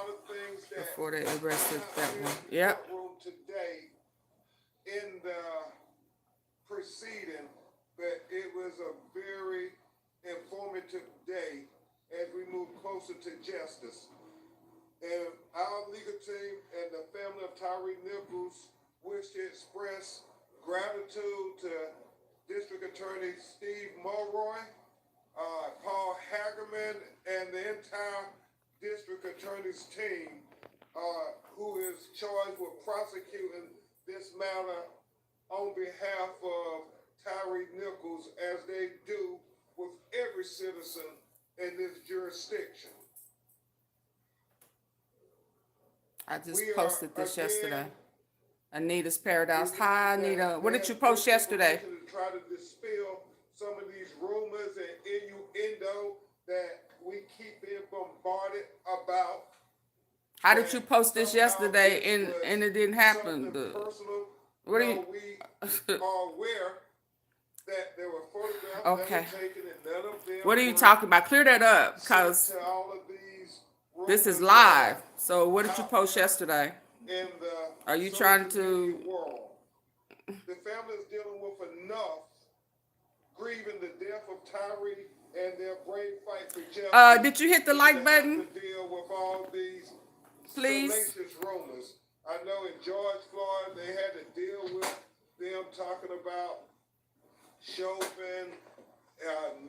before they arrested that one. Yep. Today in the proceeding, but it was a very informative day as we move closer to justice. And our legal team and the family of Tyree Nichols wish to express gratitude to District Attorney Steve Mulroy, Paul Hagerman, and the entire District Attorney's team, who is charged with prosecuting this matter on behalf of Tyree Nichols, as they do with every citizen in this jurisdiction. I just posted this yesterday. Anita's Paradise. Hi, Anita. What did you post yesterday? To try to dispel some of these rumors and innuendo that we keep being bombarded about. How did you post this yesterday and it didn't happen? What do you? Are aware that there were photographs Okay. that were taken and none of them What are you were talking about? Clear that up, cause sent to all of these this is rumors live. that So what did you out post there yesterday? in the Are you trying social to? media world. The family is dealing with enough grieving the death of Tyree and their brave fight for justice. Did you hit the to like have button? to deal with all these Please. salacious rumors. I know in George Floyd they had to deal with them talking about Chauvin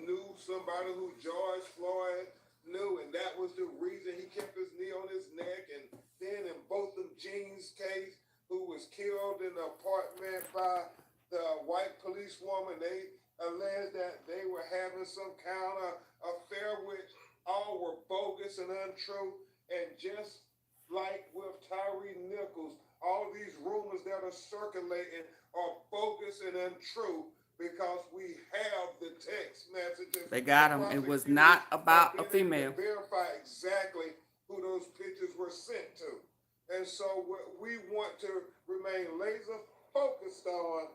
knew somebody who George Floyd knew, and that was the reason he kept his knee on his neck. And then in Botham Jean's case, who was killed in the apartment by the white policewoman, they alleged that they were having some kind of affair, which all were bogus and untrue. And just like with Tyree Nichols, all these rumors that are circulating are bogus and untrue because we have the text messages. They got him. It was not about a female. Verify exactly who those pictures were sent to. And so what we want to remain laser focused on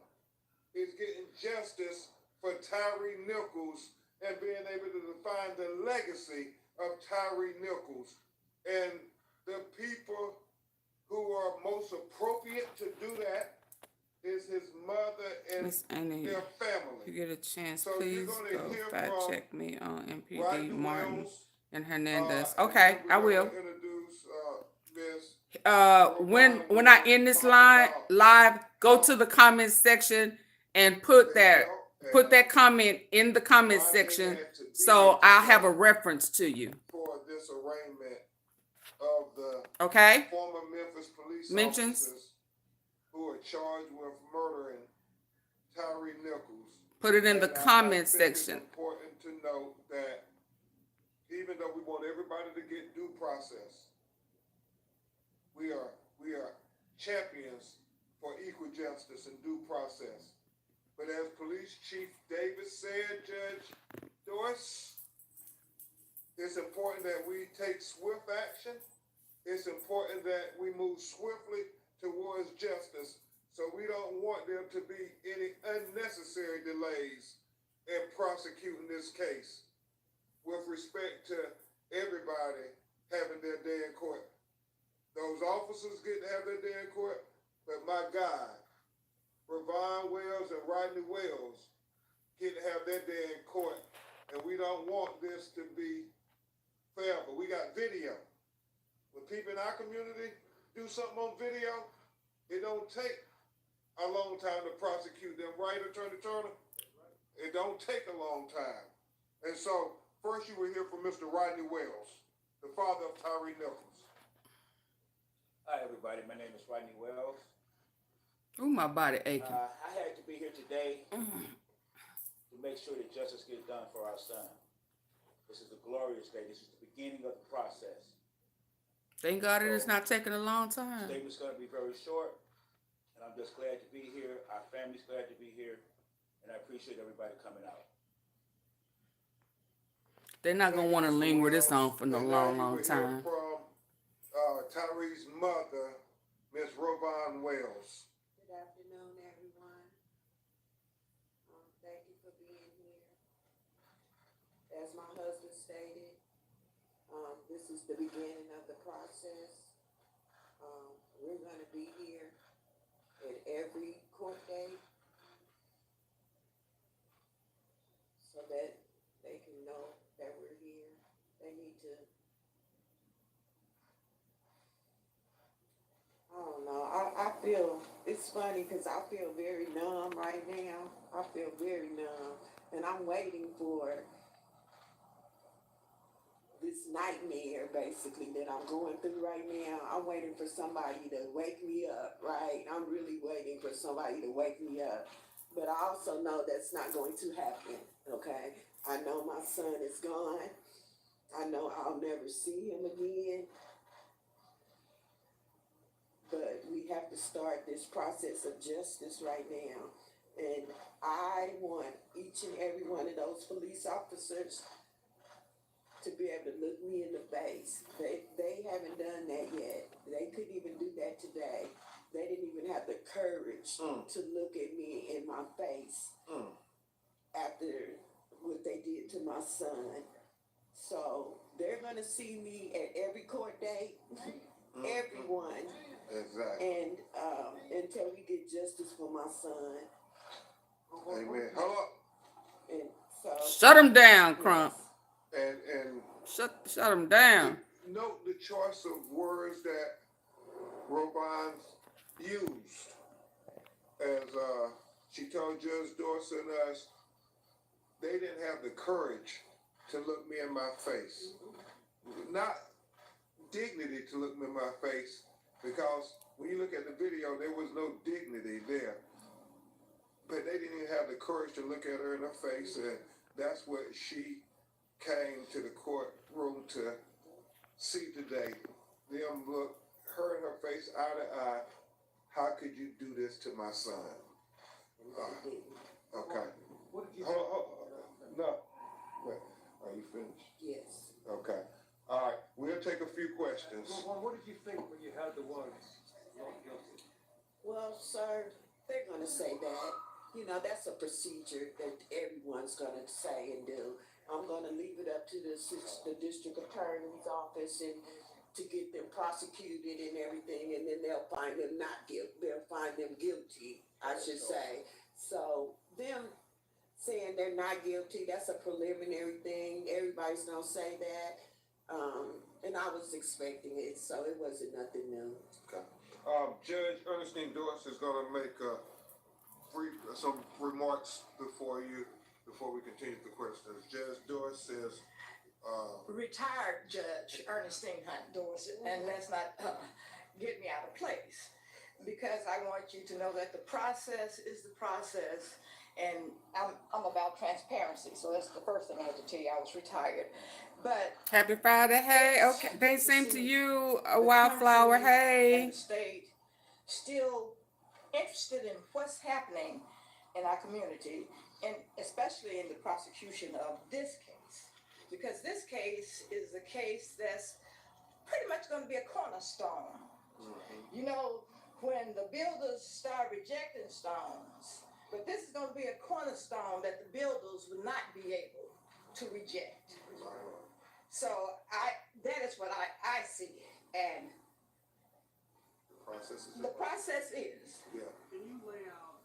is getting justice for Tyree Nichols and being able to define the legacy of Tyree Nichols. And the people who are most appropriate to do that is his mother and Miss Annie, their family. if you get a chance, So please you're gonna go hear fact from check me on MPD Rodney Martin Wells, and Hernandez. and Okay, then I we're will. gonna introduce Miss When I end this live, go to the comments section and put that comment in the comment section, so I'll have a reference to you. for this arraignment of the Okay? former Memphis police Mentions. officers who are charged with murdering Tyree Nichols. Put it in the And comment I think section. It's important to note that even though we want everybody to get due process, we are champions for equal justice and due process. But as Police Chief Davis said, Judge Doyce, it's important that we take swift action. It's important that we move swiftly towards justice. So we don't want there to be any unnecessary delays in prosecuting this case with respect to everybody having their day in court. Those officers get to have their day in court, but my God, Ravon Wells and Rodney Wells get to have their day in court. And we don't want this to be forever. We got video. When people in our community do something on video, it don't take a long time to prosecute them, right, Attorney Turner? It don't take a long time. And so, first you will hear from Mr. Rodney Wells, the father of Tyree Nichols. Hi, everybody. My name is Rodney Wells. Ooh, my body aching. I had to be here today to make sure that justice gets done for our son. This is a glorious day. This is the beginning of the process. Thank God it is not taking a long time. The statement's going to be very short, and I'm just glad to be here. Our family's glad to be here, and I appreciate everybody coming out. They're not going to want to linger this on for no long time. From Tyree's mother, Miss Ravon Wells. Good afternoon, everyone. Thank you for being here. As my husband stated, this is the beginning of the process. We're going to be here at every court date so that they can know that we're here. They need to, I don't know, I feel, it's funny because I feel very numb right now. I feel very numb, and I'm waiting for this nightmare basically that I'm going through right now. I'm waiting for somebody to wake me up, right? I'm really waiting for somebody to wake me up. But I also know that's not going to happen, okay? I know my son is gone. I know I'll never see him again. But we have to start this process of justice right now. And I want each and every one of those police officers to be able to look me in the face. They haven't done that yet. They couldn't even do that today. They didn't even have the courage to look at me in my face after what they did to my son. So they're gonna see me at every court date, everyone. Exactly. And until we get justice for my son. Amen. Hold up. And so Shut him down, Crump. And shut him down. Note the choice of words that Robin used. As she told Judge Dorsey and us, they didn't have the courage to look me in my face. Not dignity to look me in my face, because when you look at the video, there was no dignity there. But they didn't even have the courage to look at her in her face, and that's what she came to the courtroom to see today. Them look her in her face, eye to eye. How could you do this to my son? Okay. Hold. No. Wait. Are you finished? Yes. Okay. All right. We'll take a few questions. Well, what did you think when you had the words not guilty? Well, sir, they're gonna say that. You know, that's a procedure that everyone's gonna say and do. I'm gonna leave it up to the district attorney's office and to get them prosecuted and everything, and then they'll find them not guilty. They'll find them guilty, I should say. So them saying they're not guilty, that's a preliminary thing. Everybody's gonna say that. And I was expecting it, so it wasn't nothing new. Okay. Judge Ernestine Dorsey is gonna make some remarks before we continue the questions. Judge Dorsey says, retired Judge Ernestine Hunt Dorsey, and let's not get me out of place, because I want you to know that the process is the process, and I'm about transparency, so that's the first thing I have to tell you. I was retired, but Happy Friday, hey. Okay, they same to you, a wildflower, hey. and the state still interested in what's happening in our community, and especially in the prosecution of this case, because this case is a case that's pretty much going to be a cornerstone. You know, when the builders start rejecting stones, but this is going to be a cornerstone that the builders will not be able to reject. So that is what I see, and the process is. Yeah. Can you lay out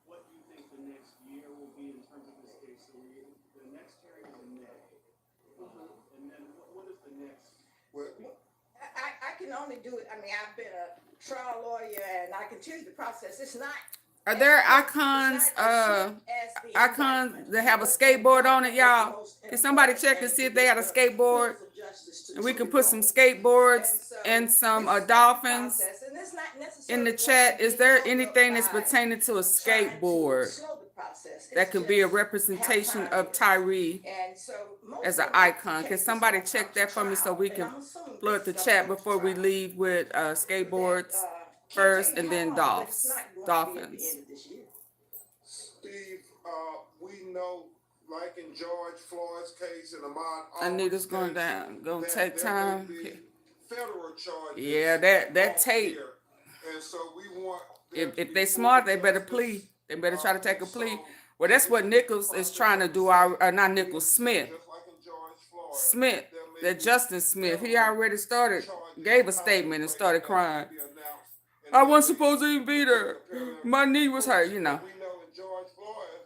what you think the next year will be in terms of this case? So the next hearing is in May. And then what is the next? I can only do it. I mean, I've been a trial lawyer, and I can tell you the process. It's not. Are there icons that have a skateboard on it, y'all? Can somebody check to see if they had a skateboard? And we can put some skateboards and some dolphins in the chat. Is there anything that's pertaining to a skateboard that could be a representation of Tyree as an icon? Can somebody check that for me so we can flood the chat before we leave with skateboards first and then dolphins? Steve, we know, like in George Floyd's case and Ahmaud Anita's going down. Gonna take time. Federal charges. Yeah, that tape. Here. And so we want. If they smart, they better plea. They better try to take a plea. Well, that's what Nichols is trying to do. Not Nichols, Smith. Smith, that Justin Smith. He already gave a statement and started crying. I wasn't supposed to even be there. My knee was hurt, you know. We know in George Floyd,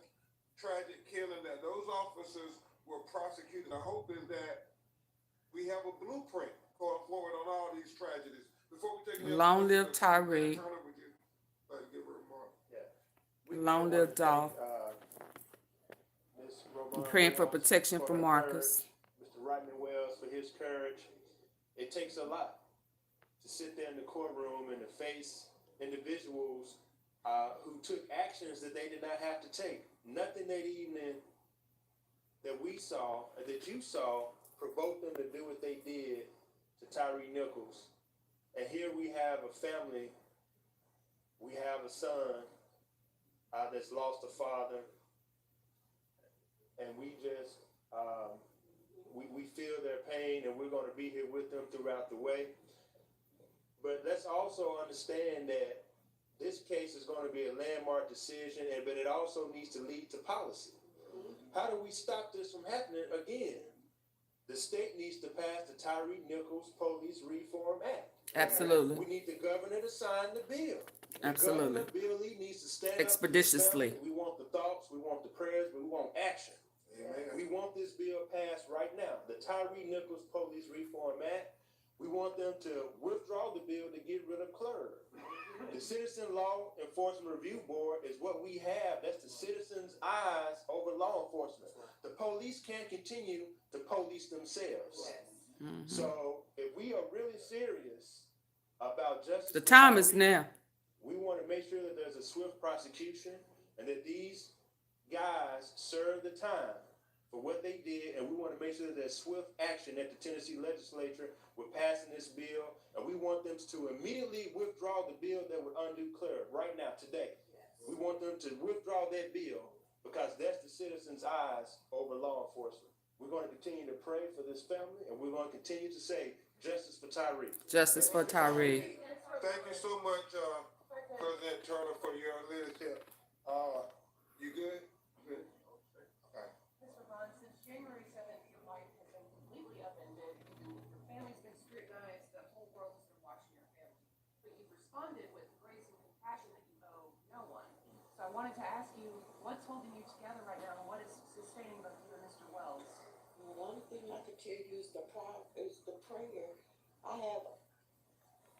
tragic killing, that those officers were prosecuted. The hope is that we have a blueprint going forward on all these tragedies. Before we take Long live Tyree. Long live Dolph. I'm praying for protection for Marcus. Mr. Rodney Wells for his courage. It takes a lot to sit there in the courtroom and to face individuals who took actions that they did not have to take. Nothing that evening that we saw, or that you saw, provoked them to do what they did to Tyree Nichols. And here we have a family, we have a son that's lost a father, and we just we feel their pain and we're gonna be here with them throughout the way. But let's also understand that this case is gonna be a landmark decision, but it also needs to lead to policy. How do we stop this from happening again? The state needs to pass the Tyree Nichols Police Reform Act. Absolutely. We need the governor to sign the bill. Absolutely. The governor, Bill Lee, needs to stand Expeditiously. up. We want the thoughts, we want the prayers, but we want action. Amen. We want this bill passed right now. The Tyree Nichols Police Reform Act. We want them to withdraw the bill to get rid of clerk. The Citizen Law Enforcement Review Board is what we have. That's the citizens' eyes over law enforcement. The police can't continue to police themselves. Mm-hmm. So if we are really serious about justice, The time is now. we want to make sure that there's a swift prosecution and that these guys serve the time for what they did, and we want to make sure that there's swift action at the Tennessee legislature with passing this bill, and we want them to immediately withdraw the bill that would undo clerk right now, today. We want them to withdraw that bill because that's the citizens' eyes over law enforcement. We're going to continue to pray for this family, and we're going to continue to say justice for Tyree. Justice for Tyree. Thank you so much, President Turner, for your leadership. You good? Good. Okay. Mr. Bond, since January 7th, your life has been completely upended. Your family's been scrutinized. The whole world has been watching your family. But you've responded with grace and compassion that you owe no one. So I wanted to ask you, what's holding you together right now, and what is sustaining both you and Mr. Wells? The one thing I can tell you is the prayer. I have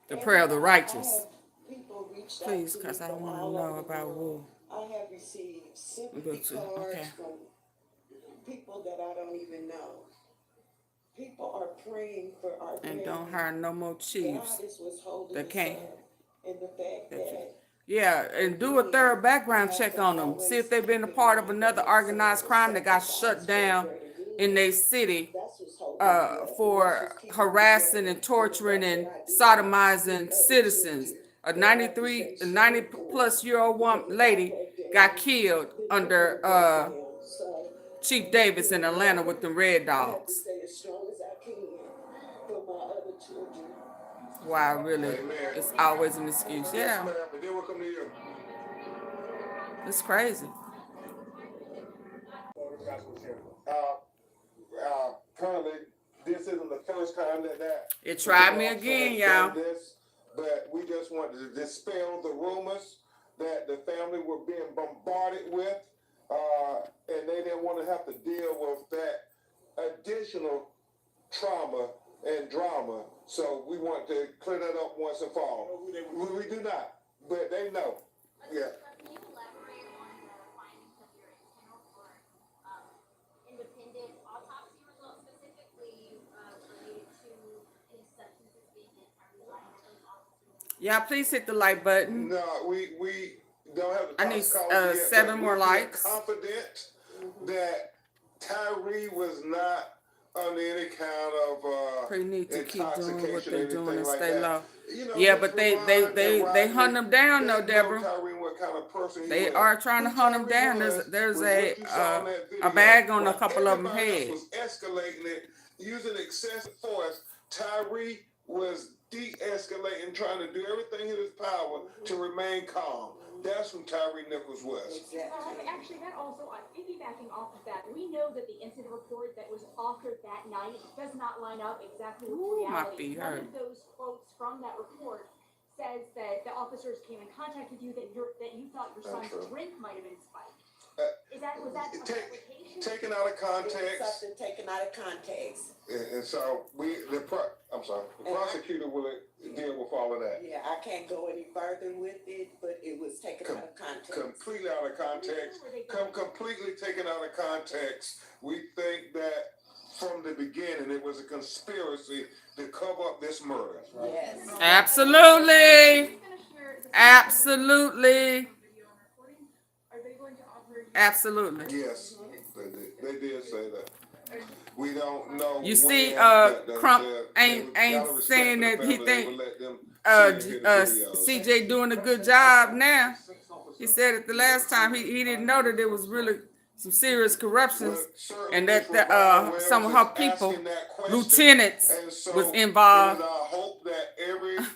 The prayer of the righteous. I have people reached out Please, to me because I from want to all know over the about world. Wu. I have received sympathy Good too. cards Okay. from people that I don't even know. People are praying for our And family. don't hire no more chiefs God is what's holding that us can't. up. And the fact that Yeah, and do a thorough background check on them. See if they've been a part of another organized crime that got shut down in their city for harassing and torturing and sodomizing citizens. A 90-plus-year-old lady got killed under Chief Davis in Atlanta with the Red Dogs. stay as strong as I can for my other children. Wow, really? It's always an excuse. Yeah, But then we'll come to you. it's crazy. Currently, this isn't the first time that It tried me again, y'all. But we just wanted to dispel the rumors that the family were being bombarded with, and they didn't want to have to deal with that additional trauma and drama. So we want to clear that up once and for all. We do not, but they know. Yeah. Can you elaborate on the findings of your internal or independent autopsy results, specifically related to any substances being in Tyree officers? Yeah, please hit the like button. No, we don't have the I need toxicology yet, 7 but more we feel likes. confident that Tyree was not under any kind of They need to keep doing what intoxication or they're doing anything and like stay that. low. You know, Yeah, Mr. but Ron they hunt them down though, they know Deborah. Tyree what kind of person he They was. are trying to Who hunt them Tyree down. was There's what you saw in that a video. bag on a While couple of them everybody head. else was escalating it using excessive force, Tyree was de-escalating, trying to do everything in his power to remain calm. That's who Tyree Nichols was. Actually, that also, piggybacking off of that, we know that the incident report that was authored that night does not line up exactly with Ooh, my reality. feet One hurt. of those quotes from that report says that the officers came in contact with you, that you thought your son's drink might have been spiked. Was that a fabrication? Taken out of context. Something taken out of context. And so the prosecutor will deal with all of that. Yeah, I can't go any further with it, but it was taken out of context. Completely out of context. Completely taken out of context. We think that from the beginning it was a conspiracy to cover up this murder. Yes. Absolutely. Absolutely. Absolutely. Yes, they did say that. We don't know. You see, when Crump they ain't saying that he think CJ CJ doing a good job now. He said it the last time. He didn't know that it was really some serious corruptions, But certainly and Ms. that Rebecca Wells some of is her people, asking that question, lieutenants, and so was it involved. is our hope that every It's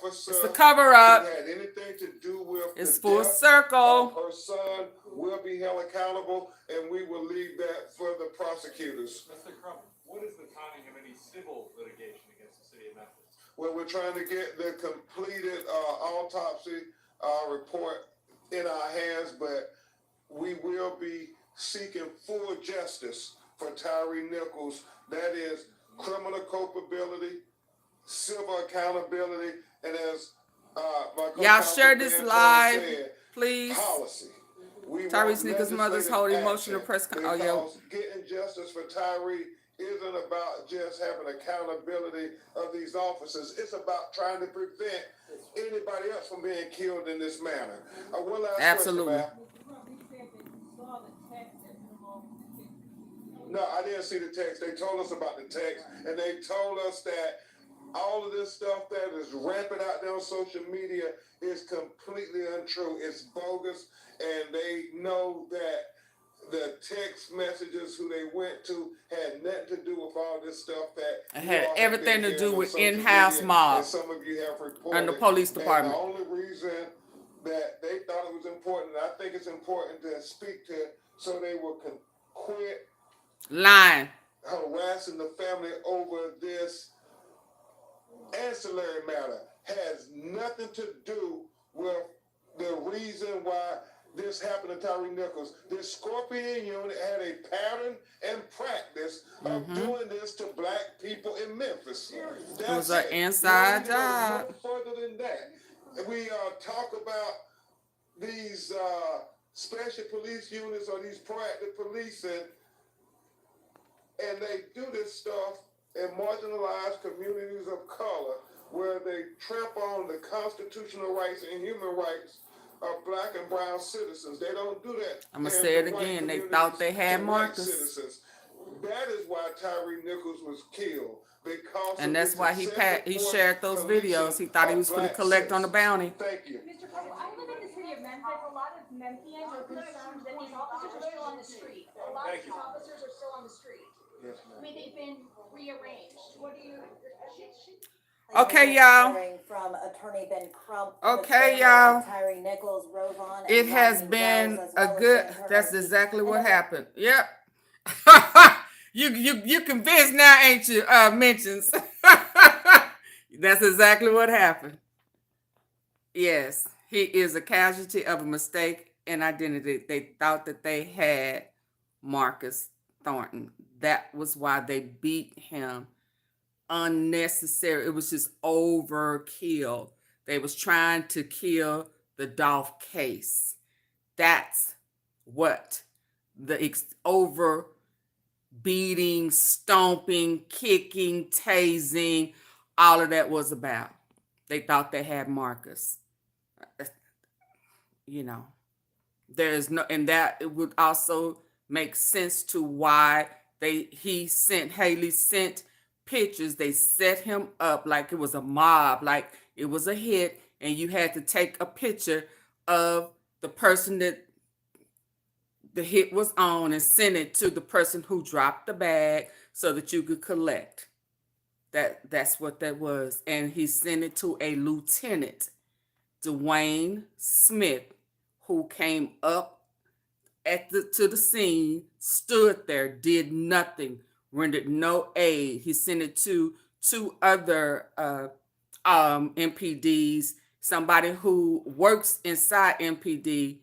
officer a cover who up. had anything to do with It's the full death circle. of her son will be held accountable, and we will leave that for the prosecutors. Mr. Crump, what is the timing of any civil litigation against the city of Memphis? Well, we're trying to get the completed autopsy report in our hands, but we will be seeking full justice for Tyree Nichols. That is criminal culpability, civil accountability, and as my Y'all share this co-counsel live, said, please. policy. Tyrese Nichols' mother's holding emotional press. Oh, yeah. Because getting justice for Tyree isn't about just having accountability of these officers. It's about trying to prevent anybody else from being killed in this manner. One last Absolutely. question, ma'am. No, I didn't see the text. They told us about the text, and they told us that all of this stuff that is rampant out there on social media is completely untrue. It's bogus, and they know that the text messages who they went to had nothing to do with all this stuff that It had everything to do with in-house mob some of you have reported. and the police department. And the only reason that they thought it was important, and I think it's important to speak to, so they will quit lying, harassing the family over this ancillary matter, has nothing to do with the reason why this happened to Tyree Nichols. This Scorpion unit had a pattern and practice of doing this to black people in Memphis. It was an inside job. No further than that. We talk about these special police units or these proactive policing, and they do this stuff in marginalized communities of color where they tramp on the constitutional rights and human rights of black and brown citizens. They don't do that. I'm going to say it again. They thought they had Marcus. That is why Tyree Nichols was killed. Because and that's why he shared those videos. He thought he was going to collect on the bounty. Thank you. Mr. President, I live in the city of Memphis. A lot of Memphians are concerned that these officers are still on the street. A lot of these officers are still on the street. Yes, I mean, they've been rearranged. What do you? Okay, y'all. From Attorney Ben Crump. Okay, y'all. Tyree Nichols, Rovon, it has been a good. That's exactly what happened. Yep. You convinced now, ain't you? Mentions. That's exactly what happened. Yes, he is a casualty of a mistake in identity. They thought that they had Marcus Thornton. That was why they beat him. Unnecessary. It was just overkill. They was trying to kill the Dolph case. That's what the over beating, stomping, kicking, tasing, all of that was about. They thought they had Marcus. You know, there's no, and that it would also make sense to why Haley sent pictures. They set him up like it was a mob, like it was a hit, and you had to take a picture of the person that the hit was on and send it to the person who dropped the bag so that you could collect. That's what that was. And he sent it to a Lieutenant, Dwayne Smith, who came up to the scene, stood there, did nothing, rendered no aid. He sent it to two other MPDs, somebody who works inside MPD,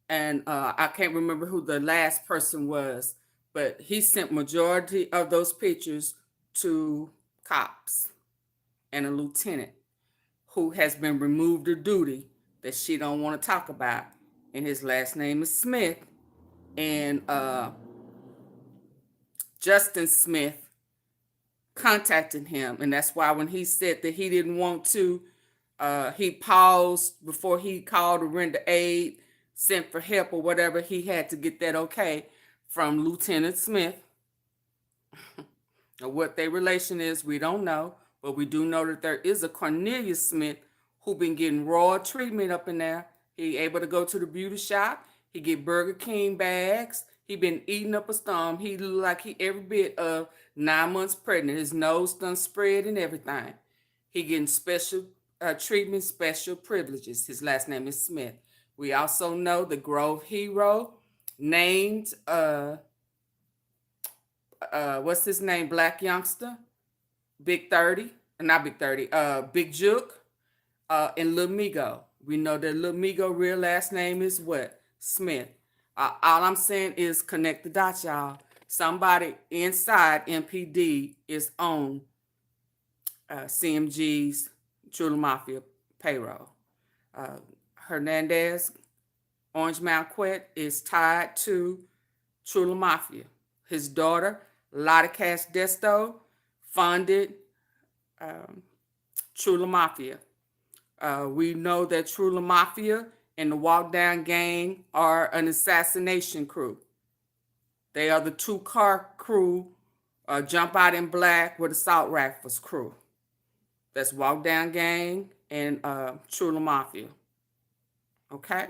and I can't remember who the last person was, but he sent majority of those pictures to cops and a lieutenant who has been removed of duty that she don't want to talk about, and his last name is Smith. And Justin Smith contacted him, and that's why when he said that he didn't want to, he paused before he called to render aid, sent for help or whatever. He had to get that okay from Lieutenant Smith. What their relation is, we don't know, but we do know that there is a Cornelius Smith who been getting raw treatment up in there. He able to go to the beauty shop. He get Burger King bags. He been eating up a storm. He look like he every bit of 9 months pregnant. His nose done spread and everything. He getting special treatment, special privileges. His last name is Smith. We also know the Grove hero named what's his name? Black Youngster, Big 30, not Big 30, Big Juke, and LILMIGO. We know that LILMIGO real last name is what? Smith. All I'm saying is connect the dots, y'all. Somebody inside MPD is on CMG's True Mafia payroll. Hernandez, Orange Mountain Quet is tied to True Mafia. His daughter, Lotta Cash Desto, funded True Mafia. We know that True Mafia and the Walk Down Gang are an assassination crew. They are the 2-car crew, Jump Out in Black with Assault Rifles crew. That's Walk Down Gang and True Mafia. Okay?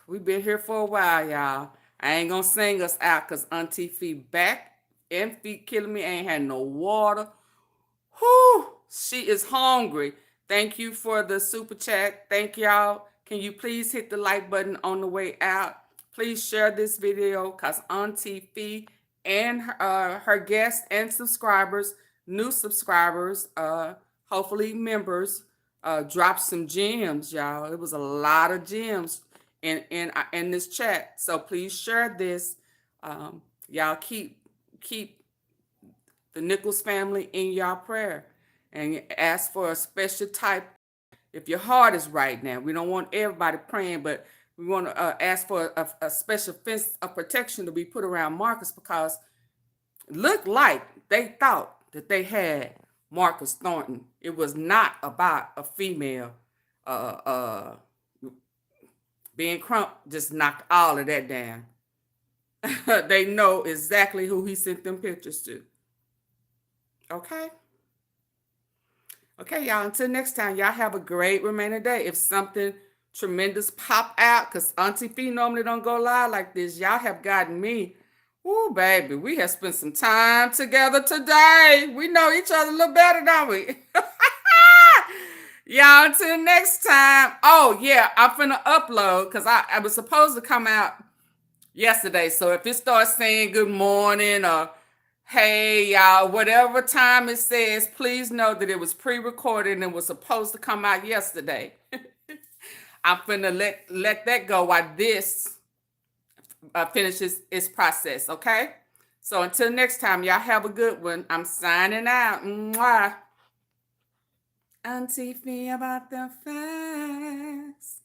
We've been here for a while, y'all. I ain't gonna sing us out because AunTeaFee back and feet killing me. Ain't had no water. Whew, she is hungry. Thank you for the super chat. Thank y'all. Can you please hit the like button on the way out? Please share this video because AunTeaFee and her guests and subscribers, new subscribers, hopefully members, dropped some gems, y'all. It was a lot of gems in this chat. So please share this. Y'all keep the Nichols family in y'all prayer and ask for a special type. If your heart is right now, we don't want everybody praying, but we want to ask for a special fence of protection to be put around Marcus because it looked like they thought that they had Marcus Thornton. It was not about a female. Ben Crump just knocked all of that down. They know exactly who he sent them pictures to. Okay? Okay, y'all. Until next time, y'all have a great remaining day. If something tremendous pop out, because AunTeaFee normally don't go live like this, y'all have gotten me. Ooh, baby, we have spent some time together today. We know each other a little better, don't we? Y'all, until next time. Oh, yeah, I'm finna upload because I was supposed to come out yesterday. So if it starts saying good morning or hey, y'all, whatever time it says, please know that it was pre-recorded and was supposed to come out yesterday. I'm finna let that go while this finishes its process, okay? So until next time, y'all have a good one. I'm signing out. Mwah. AunTeaFee about the facts.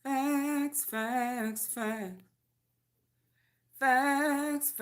Facts, facts, facts. Facts, facts.